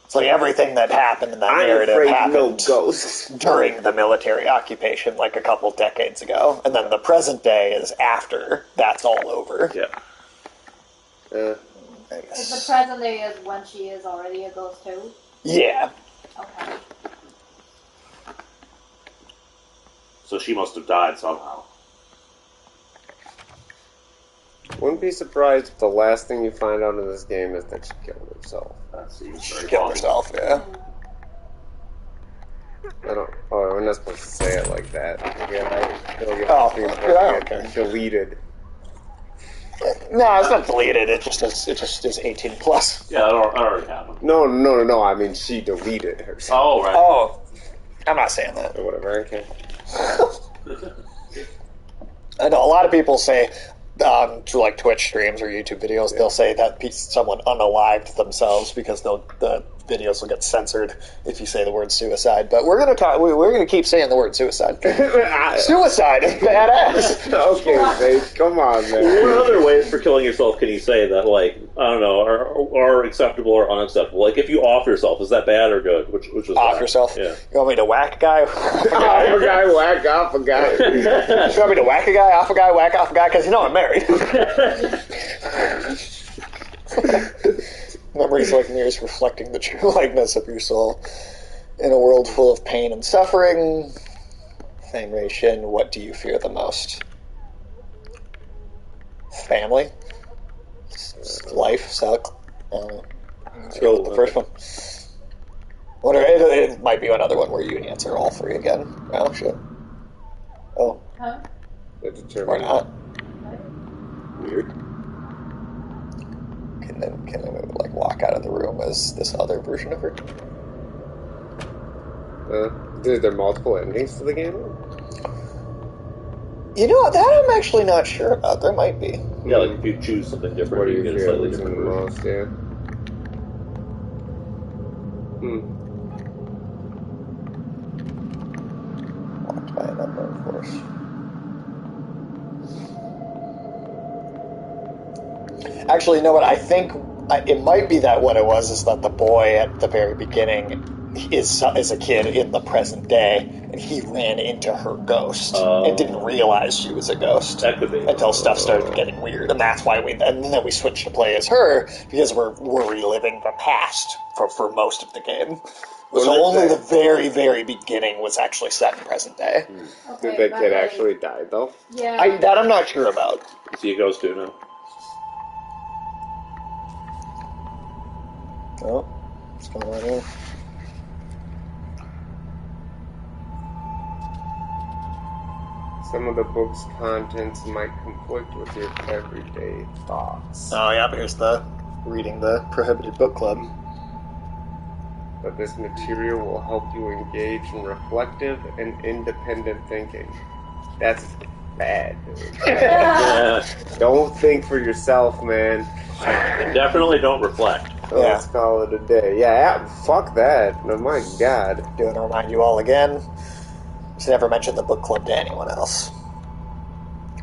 It's like everything that happened in that I'm narrative afraid happened no ghosts. during the military occupation, like a couple decades ago, and then the present day is after that's all over. Yeah. I Is guess. the present day is when she is already a ghost too? Yeah. Okay. So she must have died somehow. Wouldn't be surprised if the last thing you find out in this game is that she killed herself. That seems She very killed plausible. herself, yeah. I don't. Oh, we're not supposed to say it like that. It'll get Oh, I don't care. deleted. No, it's not deleted. It just is 18 plus. Yeah, that already happened. No. I mean, she deleted herself. Oh, right. Oh, I'm not saying that. Or whatever. Okay. I know a lot of people say through like Twitch streams or YouTube videos, they'll say that someone unalived themselves because the videos will get censored if you say the word suicide. But we're gonna keep saying the word suicide. Suicide is badass. Okay, babe. Come on, man. What other ways for killing yourself can you say that, like, I don't know, are acceptable or unacceptable? Like, if you off yourself, is that bad or good? Which is Off bad? yourself. Yeah. You want me to whack a guy? Off a guy, whack off a guy. You want me to whack a guy, off a guy, whack off a guy? Because you know I'm married. Memories like mirrors reflecting the true likeness of your soul. In a world full of pain and suffering, Fangration, what do you fear the most? Family? Life? Let's go with the first one. It might be another one where you answer all three again. Oh, shit. Oh, Huh? or not. Weird. Can we like walk out of the room as this other version of her? Is there multiple endings to the game? You know, that I'm actually not sure about. There might be. Yeah, like if you choose something different, What do you you get a fear slightly losing different the version. most? Yeah. Actually, you know what? I think it might be that what it was is that the boy at the very beginning is a kid in the present day, and he ran into her ghost and didn't realize she was a ghost. That could be. Until stuff started getting weird, and that's why and then we switched to play as her, because we're reliving the past for most of the game. So only the very, very beginning was actually set in present day. Okay, Did that kid actually die, though? Yeah. That I'm not sure about. Is he a ghost too now? Oh, what's going on here? Some of the book's contents might conflict with your everyday thoughts. Oh, yeah, here's the reading the prohibited book club. But this material will help you engage in reflective and independent thinking. That's bad, dude. Yeah. Don't think for yourself, man. Definitely don't reflect. So let's call it a day. Yeah, fuck that. Oh my god. Do want to remind you all again, just never mention the book club to anyone else.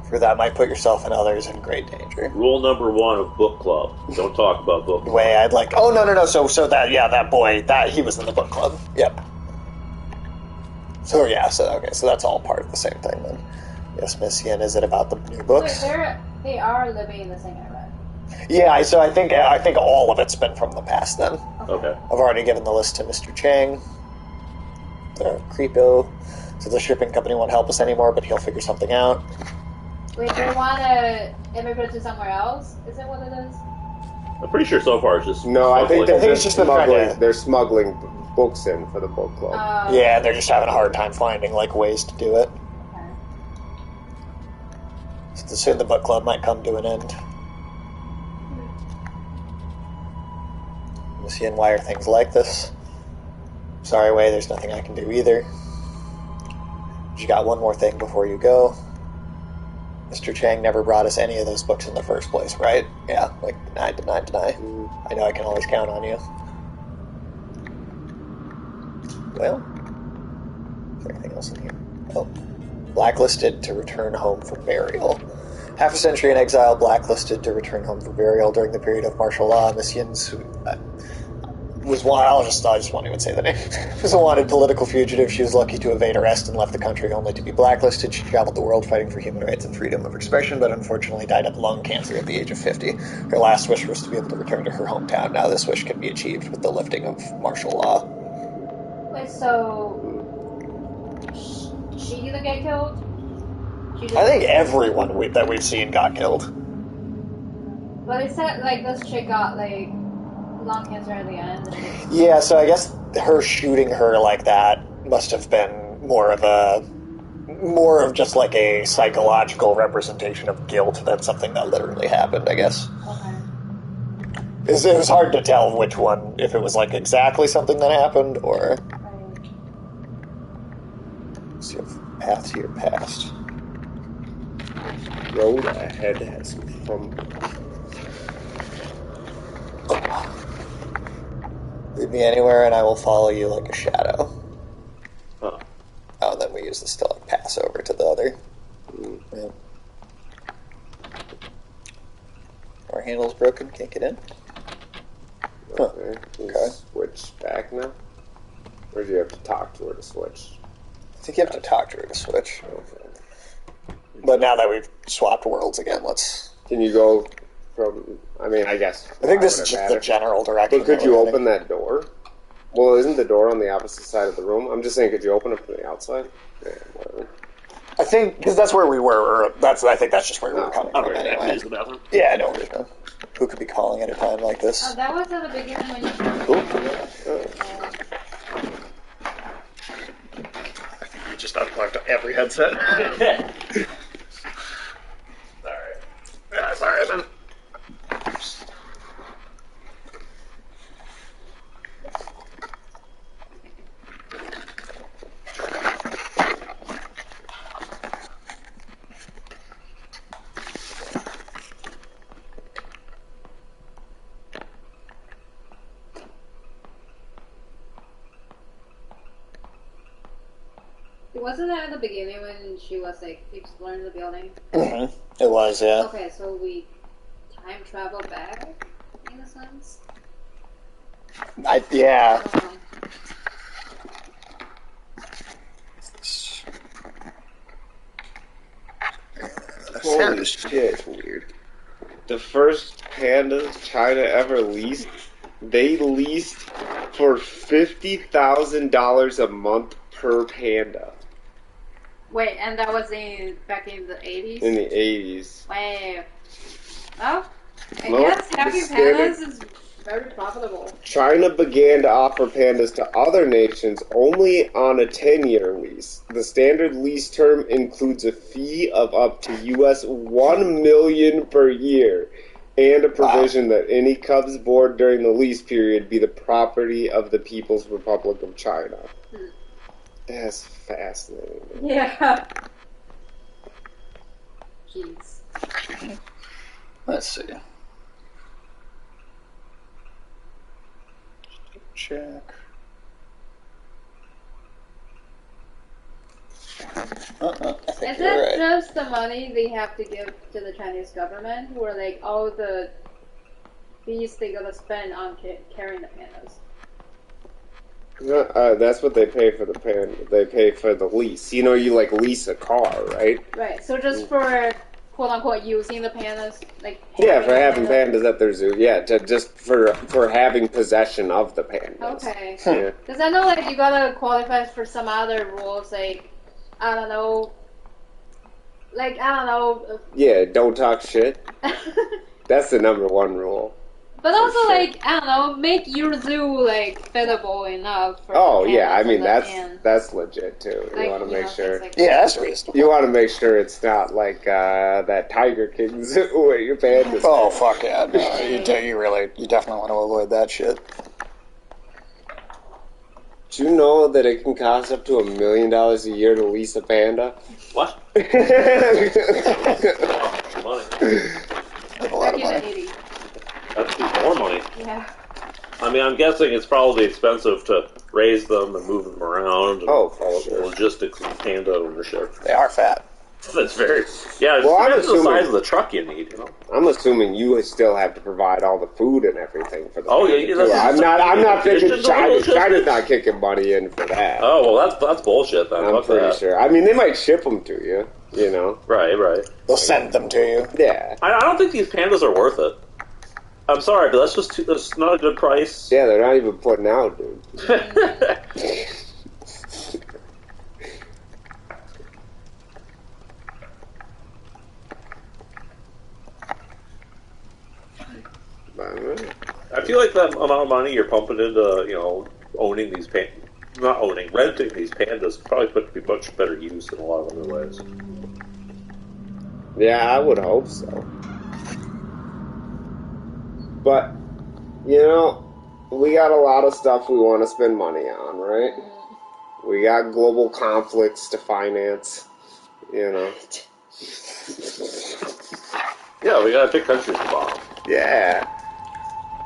For that might put yourself and others in great danger. Rule number 1 of book club: don't talk about book The club. way I'd like. Oh no. So that boy he was in the book club. Yep. So so that's all part of the same thing then. Yes, Miss Yin. Is it about the new books? Wait, they are living in the same area. Yeah. So I think all of it's been from the past then. Okay. I've already given the list to Mr. Chang. The creepo. So the shipping company won't help us anymore, but he'll figure something out. Wait, they want to immigrate to somewhere else? Is that what it is? I'm pretty sure so far it's just No, I think smuggling. they're it's just just smuggling. They're smuggling books in for the book club. Yeah, they're just having a hard time finding ways to do it. Okay. So soon the book club might come to an end. Miss Yin, why are things like this? Sorry, Wei, there's nothing I can do either. You got one more thing before you go. Mr. Chang never brought us any of those books in the first place, right? Yeah, deny. I know I can always count on you. Well, is there anything else in here? Oh. Blacklisted to return home for burial. Half a century in exile, blacklisted to return home for burial during the period of martial law. Miss Yin's was I just won't even say the name. Was a wanted political fugitive. She was lucky to evade arrest and left the country only to be blacklisted. She traveled the world fighting for human rights and freedom of expression, but unfortunately died of lung cancer at the age of 50. Her last wish was to be able to return to her hometown. Now this wish can be achieved with the lifting of martial law. Wait, so she didn't get killed? I think everyone that we've seen got killed. But it said this chick got lung cancer at the end. Yeah, so I guess her shooting her like that must have been more of just a psychological representation of guilt than something that literally happened, I guess. Okay. It was hard to tell which one, if it was exactly something that happened, or... Right. Let's see if path to your past. Road ahead has crumbled. Lead me anywhere and I will follow you like a shadow. Huh. Oh, and then we use this to pass over to the other. Yeah. Our handle's broken, can't get in. Huh. Okay. You Okay. switch back now? Or do you have to talk to her to switch? I think you have to talk to her to switch. Okay. But now that we've swapped worlds again, let's... Can you go from... I guess... I think this why is would it just the matter? general direction. But could that you we're open heading. that door? Well, isn't the door on the opposite side of the room? I'm just saying, could you open it from the outside? Yeah, whatever. I think, because that's where we were, or I think that's just where we were coming I'll from be right back. anyway. Use the bathroom. Yeah, no worries, man. Who could be calling at a time like this? Oh, that was at the beginning when you... You just unplugged every headset. Alright. Yeah, sorry, man. Wasn't that at the beginning when she was exploring the building? Mm-hmm. It was, yeah. Okay, so we time travel back, in a sense. Yeah. Holy shit. Weird. The first pandas China ever leased, they leased for $50,000 a month per panda. Wait, and that was back in the 80s? In the 80s. Wow. Well, I Well, guess having the standard- pandas is very profitable. China began to offer pandas to other nations only on a 10-year lease. The standard lease term includes a fee of up to US $1 million per year, and a provision that any cubs born during the lease period be the property of the People's Republic of China. That's fascinating. Yeah. Jeez. Let's see. Check. I think Is you're it right. just the money they have to give to the Chinese government, or like all the fees they gotta spend on carrying the pandas? That's what they pay for the panda. They pay for the lease. You know, you like lease a car, right? Right. So just for quote unquote using the pandas, like Yeah, for having pandas at their zoo. Yeah, just for having possession of the pandas. Okay. Yeah. Because I know like you gotta qualify for some other rules, like I don't know. Yeah, don't talk shit. That's the number one rule. But also, sure. like, I don't know, make your zoo, like, feasible enough for Oh the yeah, I pandas mean and that's legit too. You like, want to make sure. things like Yeah, that. that's reasonable. You want to make sure it's not like that Tiger King zoo where your pandas. Oh fuck yeah! No, you definitely want to avoid that shit. Do you know that it can cost up to $1 million a year to lease a panda? What? Yeah, Money. That's a lot of Back in money. the 80s. That's more money. Yeah. I mean, I'm guessing it's probably expensive to raise them and move them around. And Oh, for all the sure. logistics of panda ownership. They are fat. That's very. Yeah, it Well, I'm depends on the assuming- size of the truck you need. You know. I'm assuming you still have to provide all the food and everything for the Oh, panda, yeah, too. that's- I'm not thinking Efficient China. logistics? China's not kicking money in for that. Oh well, that's bullshit. Then I'm Fuck pretty that. sure. I mean, they might ship them to you. You know. Right. They'll send them to you. Yeah. I don't think these pandas are worth it. I'm sorry, but that's not a good price. Yeah, they're not even putting out, dude. I feel like that amount of money you're pumping into, owning these renting these pandas probably put to be much better use in a lot of other ways. Yeah, I would hope so. But, we got a lot of stuff we want to spend money on, right? We got global conflicts to finance, Yeah, we got big countries to bomb. Yeah.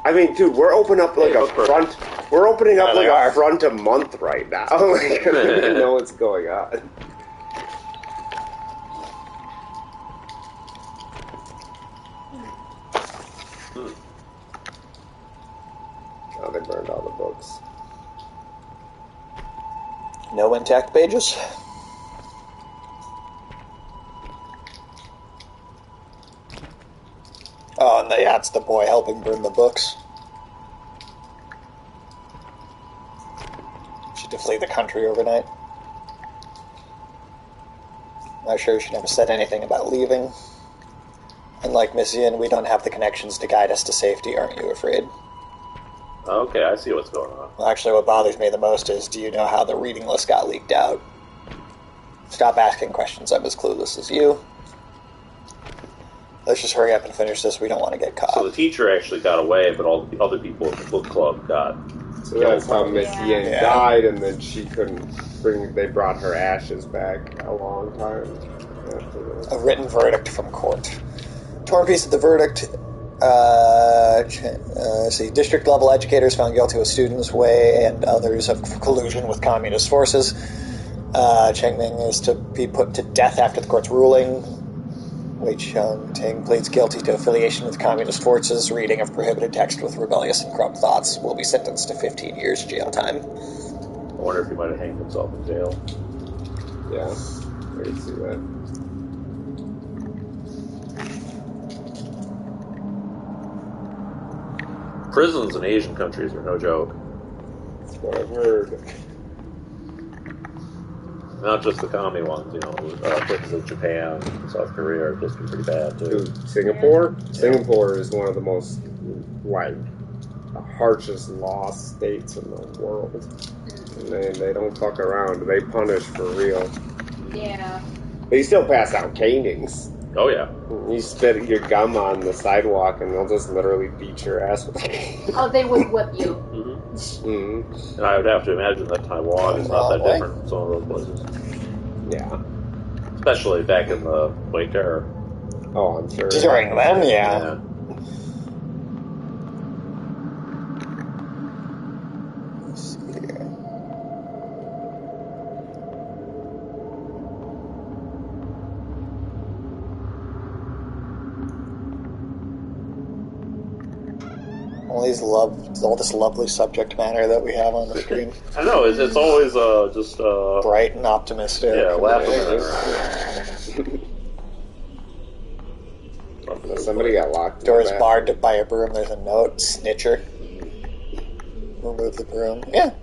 I mean, dude, we're opening up like a front. We're opening up like a front a month right now. Like, I don't even know what's going on. Oh, they burned all the books. No intact pages. Oh, and that's the boy helping burn the books. She had to flee the country overnight. Not sure she never said anything about leaving. Unlike Miss Yin, we don't have the connections to guide us to safety, aren't you afraid? Okay, I see what's going on. Well, actually, what bothers me the most is, do you know how the reading list got leaked out? Stop asking questions, I'm as clueless as you. Let's just hurry up and finish this, we don't want to get caught. So the teacher actually got away, but all the other people in the book club got... So that's how Miss Yin Yeah. died, and then she couldn't they brought her ashes back a long time after that. A written verdict from court. Torn piece of the verdict. District level educators found guilty of students, Wei and others of collusion with communist forces. Cheng Ming is to be put to death after the court's ruling. Wei Cheng-ting pleads guilty to affiliation with communist forces, reading of prohibited text with rebellious and corrupt thoughts, will be sentenced to 15 years jail time. I wonder if he might have hanged himself in jail. Yeah, I can see that. Prisons in Asian countries are no joke. That's what I've heard. Not just the commie ones, prisons in Japan, South Korea are supposed to be pretty bad, too. Dude, Singapore? Yeah. Singapore is one of the most, the harshest law states in the world. And they don't fuck around. They punish for real. Yeah. They still pass out canings. Oh, yeah. You spit your gum on the sidewalk and they'll just literally beat your ass with a cane. Oh, they would whip you. And I would have to imagine that Taiwan is not that different from some of those places. Yeah. Especially back in the White Terror. Oh, I'm sure. During them, yeah. All this lovely subject matter that we have on the screen. I know, it's always just... bright and optimistic. Yeah, laughing. Somebody got locked. Door's barred by a broom. There's a note. Snitcher. Remove the broom. Yeah.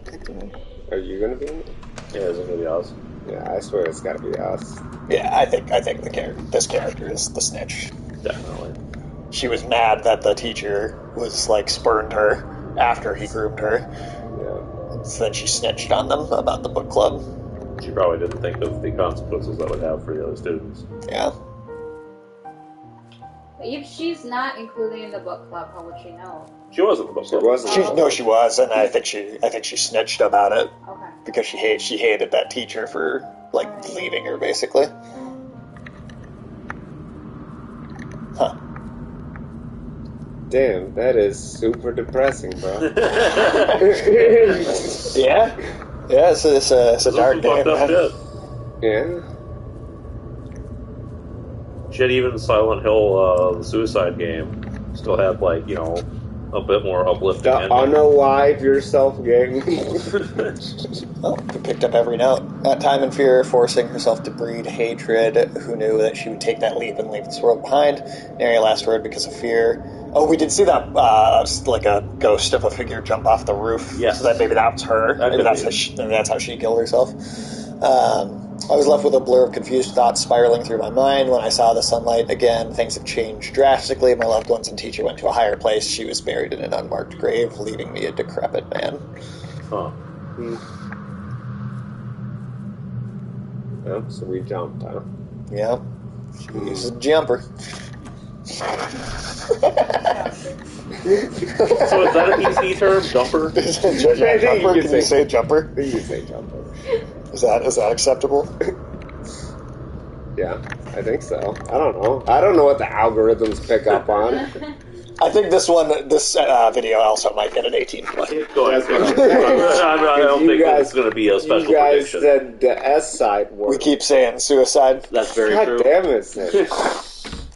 Are you gonna be in it? Yeah, it's gonna be us. Yeah, I swear it's gotta be us. Yeah, I think this character is the snitch. Definitely. She was mad that the teacher was spurned her after he groomed her. Yeah. So then she snitched on them about the book club. She probably didn't think of the consequences that would have for the other students. Yeah. If she's not included in the book club, how would she know? She wasn't in the book club. She wasn't. No, she was, and I think she snitched about it. Okay. Because she hated that teacher for leaving her, basically. Huh. Damn, that is super depressing, bro. Yeah? Yeah, it's a dark day, man. Yeah. Shit, even Silent Hill, the Suicide game, still had, a bit more uplifting ending. Unalive yourself game. Oh, we picked up every note. At time and fear, forcing herself to breed hatred, who knew that she would take that leap and leave this world behind. Nary last word because of fear. Oh, we did see that, a ghost of a figure jump off the roof. Yes. So maybe that was her. Maybe that's how she killed herself. I was left with a blur of confused thoughts spiraling through my mind. When I saw the sunlight again, things have changed drastically. My loved ones and teacher went to a higher place. She was buried in an unmarked grave, leaving me a decrepit man. Huh. Yeah, so we jumped, huh? Yeah. She uses a jumper. So is that a PC term? Jumper? Can you say jumper? You can say jumper. Is that acceptable? Yeah, I think so. I don't know. I don't know what the algorithms pick up on. I think this video also might get an 18 play. Go ahead. I don't think it's going to be a special prediction. You guys said the S side word. We keep saying suicide. That's very true. God damn it, Sid.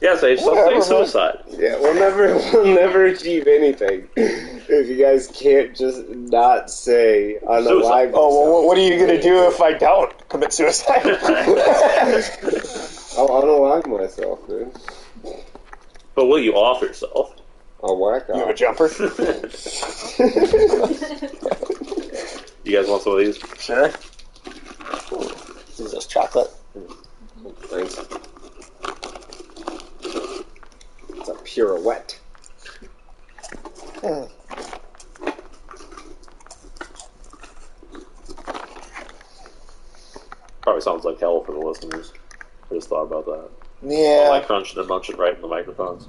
Yeah, say suicide. Yeah, we'll never achieve anything if you guys can't just not say unalive. Oh, well, what are you going to do if I don't commit suicide? I'll unalive myself, dude. But will you off yourself? I'll whack off. You have a jumper? You guys want some of these? Sure. This is just chocolate. Thanks. It's a pirouette. Probably sounds like hell for the listeners. I just thought about that. Yeah. Like crunching and munching right in the microphones.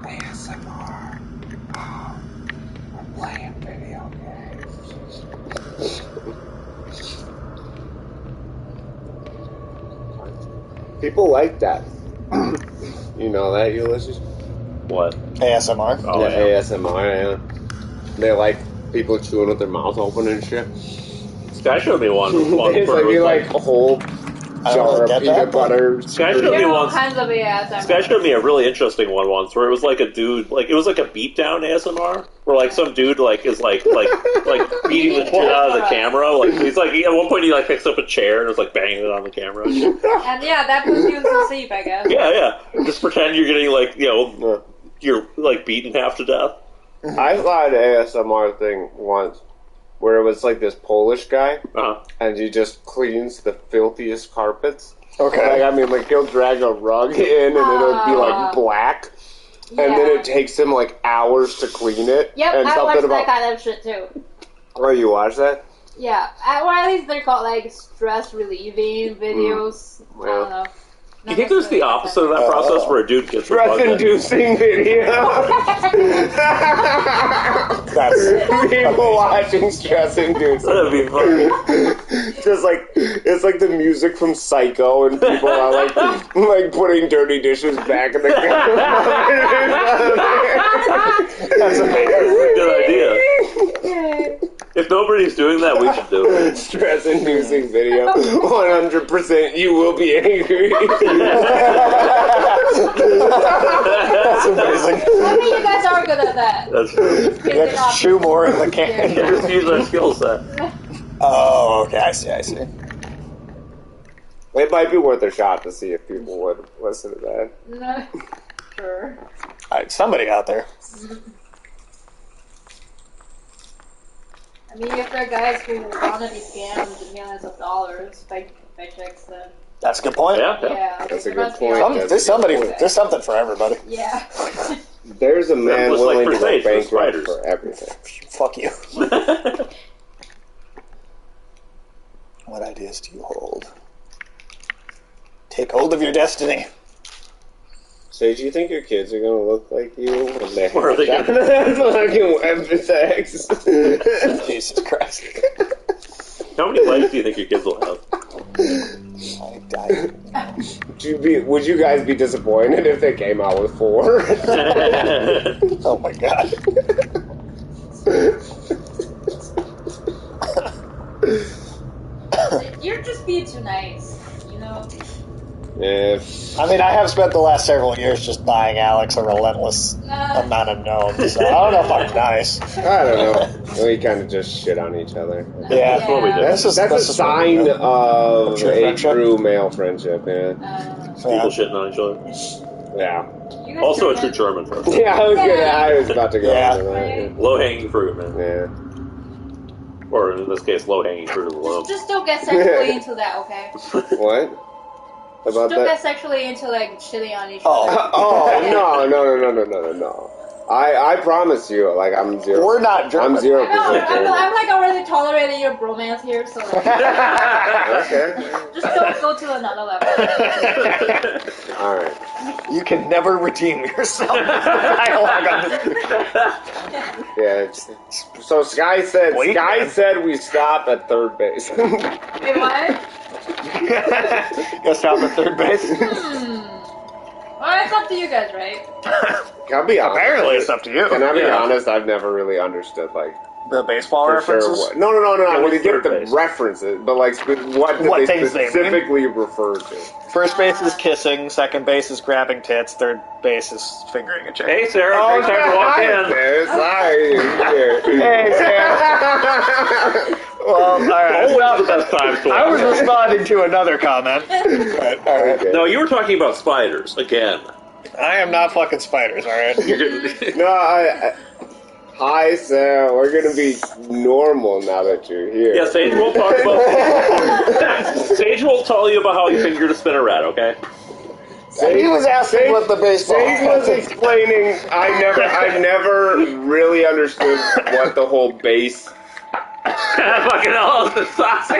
ASMR. We're playing video games. People like that. You know that, Ulysses? What? ASMR? Oh, yeah, ASMR, yeah. They like people chewing with their mouth open and shit. This guy showed me one. It's like you like hold jar of peanut butter. Sky showed There me are all once. kinds of ASMR. This guy showed me a really interesting one once, where it was like a dude, like it was like a beatdown ASMR, where like some dude like is like beating the shit out of the camera. Like he's like at one point he like picks up a chair and is like banging it on the camera. And yeah, that puts you to sleep, I guess. Yeah. Just pretend you're getting like you're like beaten half to death. I saw an ASMR thing once where it was like this Polish guy, and he just cleans the filthiest carpets. Okay. Like he'll drag a rug in, and it'll be like black, and then it takes him like hours to clean it. Yep, and I watch that kind of shit too. Oh, you watch that? Yeah, or at least they're called like stress relieving videos. I don't know. Do you think there's the opposite of that process where a dude gets stress-inducing video? That's people watching stress-inducing. That'd be funny. Just like it's like the music from Psycho, and people are like putting dirty dishes back in the camera. That's amazing. That's a good idea. If nobody's doing that, we should do it. Stress-inducing video. 100% you will be angry. That's amazing. I think you guys are good at that. That's true. You have to chew more in the can. Just use our skill set. Oh, okay, I see. It might be worth a shot to see if people would listen to that. No. Sure. Somebody out there. I mean, if there are guys who want to be scammed millions of dollars by chicks, then That's a good point. yeah, That's a there good must be point. There's something for everybody. Yeah. There's a man was like willing to go Crusade for bankrupt spiders. for everything. Fuck you. What ideas do you hold? Take hold of your destiny. So do you think your kids are going to look like you when they Or are they have fucking weapon sex? Jesus Christ. How many legs do you think your kids will have? Would you guys be disappointed if they came out with 4? Oh my god. You're just being too nice, you know? Yeah. I mean, I have spent the last several years just buying Alex a relentless amount of gnomes, so I don't know if I'm nice. I don't know. We kind of just shit on each other. Yeah, That's what we do. That's a sign of True a friendship. true male friendship, yeah. People shitting on each other. Yeah. You guys Also, a are true good. German friend. Yeah, I was about to go Yeah. into that. Low hanging fruit, man. Yeah. Or in this case, low hanging fruit of the loam. Just don't get sexually into that, okay? What? About Don't that? get sexually into like shitting on each Oh. other. No. I promise you, like I'm zero. We're not German. I'm 0% I know, German. I'm like already tolerating your bromance here, so like, Okay. just don't go to another level. All right. You can never redeem yourself. Dialogue on this. Yeah. So Sky said Wait, man. said we stop at third base. Wait, what? Go stop at third base. Well, it's up to you guys, right? I'll be honest. Apparently, it's up to you. Can I be Yeah. honest? I've never really understood like The baseball for sure references. what. No. I what's mean, get third the base? references, but like what What they things they mean? specifically refer to. First base is kissing. Second base is grabbing tits. Third base is fingering a chick. Hey, Sarah, great time to walk in. Sorry. Hey, Sam. Well, all right. Always the best time to I was responding to another comment. But, all right. Okay. No, you were talking about spiders again. I am not fucking spiders, all right? No, hi, Sarah. We're gonna be normal now that you're here. Yeah, Sage will talk about. Sage will tell you about how he fingered a spinneret. Okay. He was asking what the baseball Sage was explaining. I never really understood what the whole base. Fucking hell, the sauce.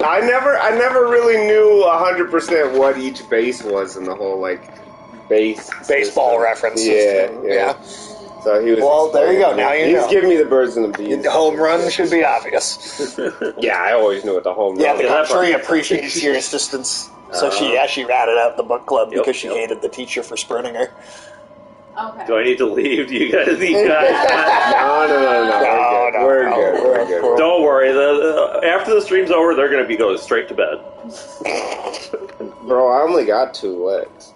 I never really knew 100% what each base was in the whole like baseball system. reference. Yeah. So he was. Well, there you go. Now you know. He's giving me the birds and the bees. The home run should be obvious. Yeah, I always knew what the home Yeah, run the was. country appreciates your assistance. So she ratted out the book club because she hated the teacher for spurning her. Okay. Do I need to leave? Do you guys need guys? No. We're good. We're good. Don't worry. after the stream's over, they're going to be going straight to bed. Bro, I only got 2 legs.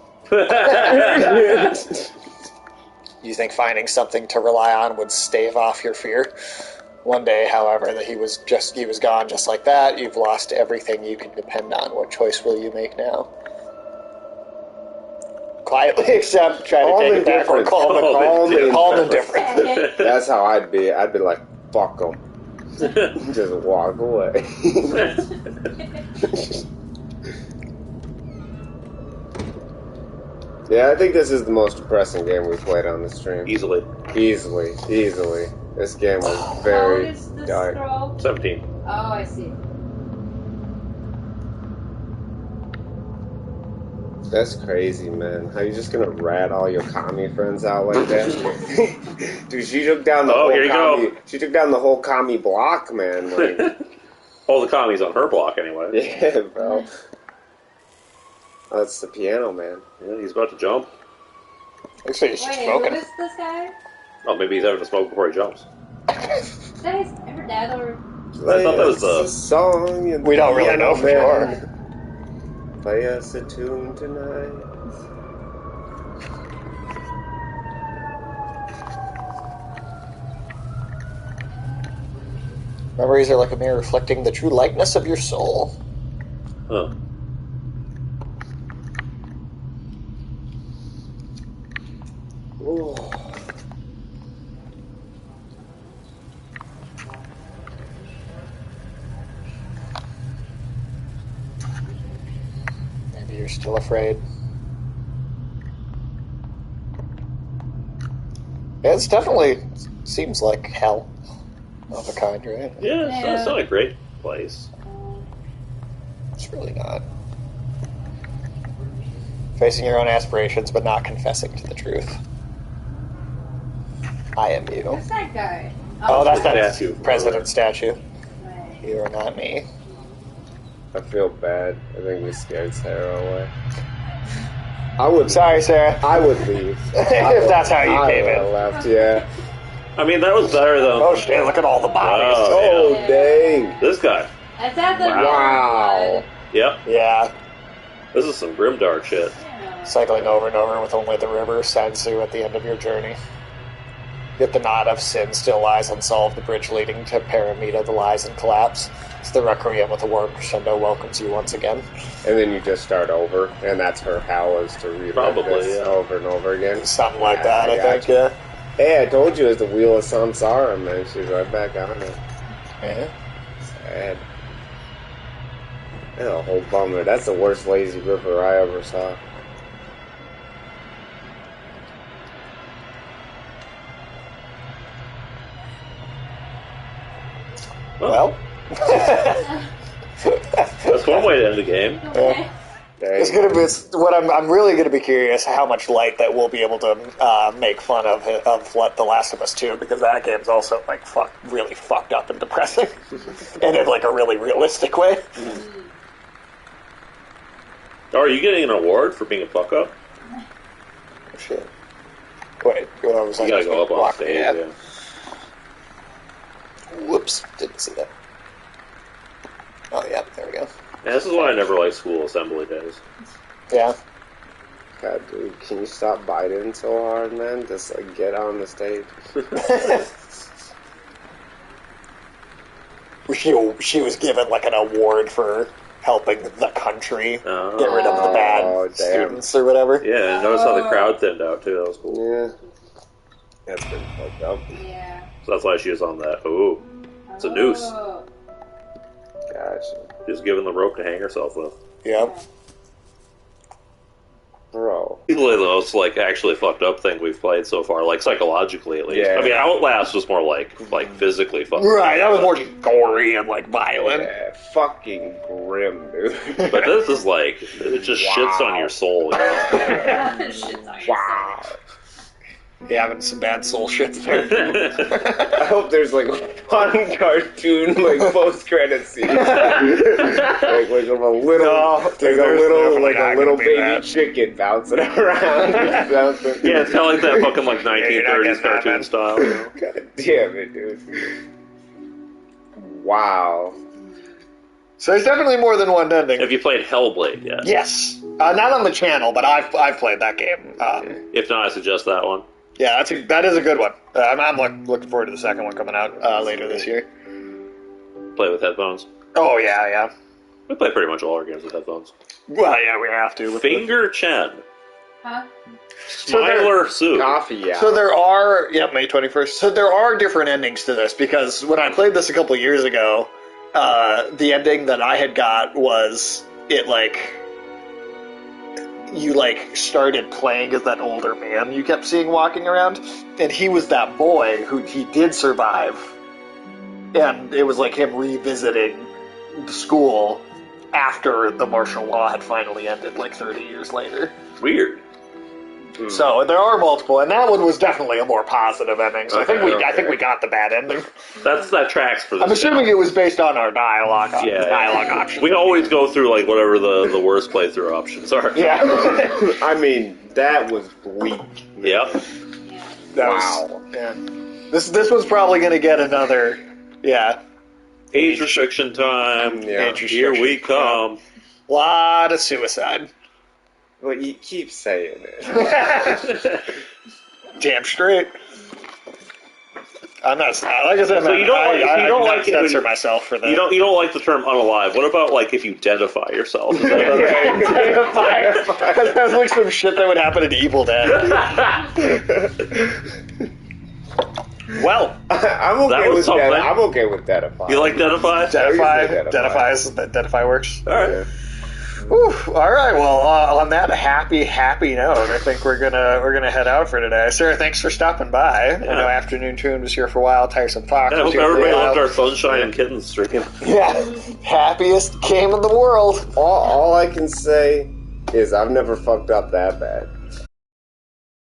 You think finding something to rely on would stave off your fear? One day, however, that he was gone just like that. You've lost everything you can depend on. What choice will you make now? Quietly accept, try to take it back, or calm and different. That's how I'd be. I'd be like, fuck them. Just walk away. Yeah, I think this is the most depressing game we've played on the stream. Easily. This game was very dark. Scroll? 17. Oh, I see. That's crazy, man. How you just gonna rat all your commie friends out like that? Dude, she took down the whole commie. She took down the whole commie block, man. Like, all the commies on her block, anyway. yeah, bro. Oh, that's the piano, man. Yeah, he's about to jump. Looks like he's Wait, smoking. who is this guy? Oh, maybe he's having to smoke before he jumps. Is that his ever dead or? I thought that was the song. And We don't really know for sure. Play us a tune tonight. Memories are like a mirror reflecting the true likeness of your soul. Huh. Ooh. Maybe you're still afraid. Yeah, it's definitely seems like hell of a kind, right? Yeah, Yeah. it's not a great place. It's really not. Facing your own aspirations, but not confessing to the truth. I am you. Who's that guy? Oh, that's the that statue. president statue. Right. You are not me. I feel bad. I think we scared Sarah away. I would. Sorry, Sarah. I would leave. If that's how you came I in. left. Yeah. I mean, that was better than... Oh shit, look at all the bodies. Oh, Oh dang! This guy. Is that the Wow. Yep. Yeah. This is some grimdark shit. Yeah. Cycling over and over with only the river Sansu at the end of your journey. Yet the knot of sin still lies unsolved, the bridge leading to Paramita, the lies and collapse. It's the requiem with a warm crescendo welcomes you once again. And then you just start over, and that's her how is to relive Probably, this yeah. over and over again. Something like Yeah, that, I think, gotcha. yeah. Hey, I told you it's the wheel of Samsara, man. She's right back on it. Yeah. Sad. That's a whole bummer. That's the worst lazy river I ever saw. Well. That's one way to end the game. Okay. It's gonna be what I'm really gonna be curious how much light that we'll be able to make fun of what The Last of Us 2, because that game's also like really fucked up and depressing, and in like a really realistic way. Oh, are you getting an award for being a fuck up? Oh, shit. Wait, what was I You gotta supposed go to up on walk? stage. Yeah. Yeah. Whoops, didn't see that. Oh yeah, there we go. Yeah, this is why I never liked school assembly days. Yeah. God, dude, can you stop biting so hard, man? Just like get on the stage. She was given like an award for helping the country get rid of the bad Oh, damn. students or whatever. Yeah, and notice how the crowd thinned out too. That was cool. Yeah. That's been fucked up. Yeah. So that's why she was on that. Ooh, it's a noose. Oh. Gotcha. She was given the rope to hang herself with. Yeah. Bro. Easily the most like actually fucked up thing we've played so far, like psychologically at least. Yeah. I mean, Outlast was more like physically fucked Right, that up. was more just gory and like violent. Yeah, fucking grim, dude. But this is like it just shits on your soul. You know? Shit's on your Wow. Yeah, having some bad soul shit there. I hope there's like a fun cartoon like post credit scene. like a little there's like not a little gonna be baby that. chicken bouncing around. Bouncing. Yeah, it's kind of like that fucking like you're not 1930s getting that, cartoon man. style. You know? God damn it, dude. Wow. So there's definitely more than one ending. Have you played Hellblade yet? Yes. Not on the channel, but I've played that game. If not, I suggest that one. Yeah, that is a good one. I'm looking forward to the second one coming out later this year. Play with headphones. Oh, yeah. We play pretty much all our games with headphones. Well, yeah, we have to. Finger Chen. Huh? Smiler Sue. Coffee, yeah. So there are... Yep, May 21st. So there are different endings to this, because when I played this a couple years ago, the ending that I had got was it, you, started playing as that older man you kept seeing walking around, and he was that boy who he did survive. And it was like him revisiting the school after the martial law had finally ended, 30 years later. Weird. So there are multiple, and that one was definitely a more positive ending. So I think we got the bad ending. That tracks for this. I'm assuming it was based on our dialogue options. We always go through whatever the worst playthrough options are. Yeah. I mean, that was bleak. Yeah. Wow. Yeah. This was probably going to get another. Yeah. Age restriction time. Yeah. Here we come. Lot of suicide. Well, you keep saying it. Damn straight. I'm not. Like I said, So you don't I like it when censor myself for that. You don't like the term unalive. What about if you identify yourself? Is that That sounds like some shit that would happen in Evil Dead. Well, I'm okay with something. that. I'm okay with Detify. You like Detify? Detify works. All right. Yeah. Whew, all right. Well, on that happy note, I think we're gonna head out for today. Sarah, thanks for stopping by. I know Afternoon Tune was here for a while. Tiresome Fox. I was hope here for a everybody while. loved our Sunshine and Kittens stream. Yeah, happiest game in the world. All I can say is I've never fucked up that bad.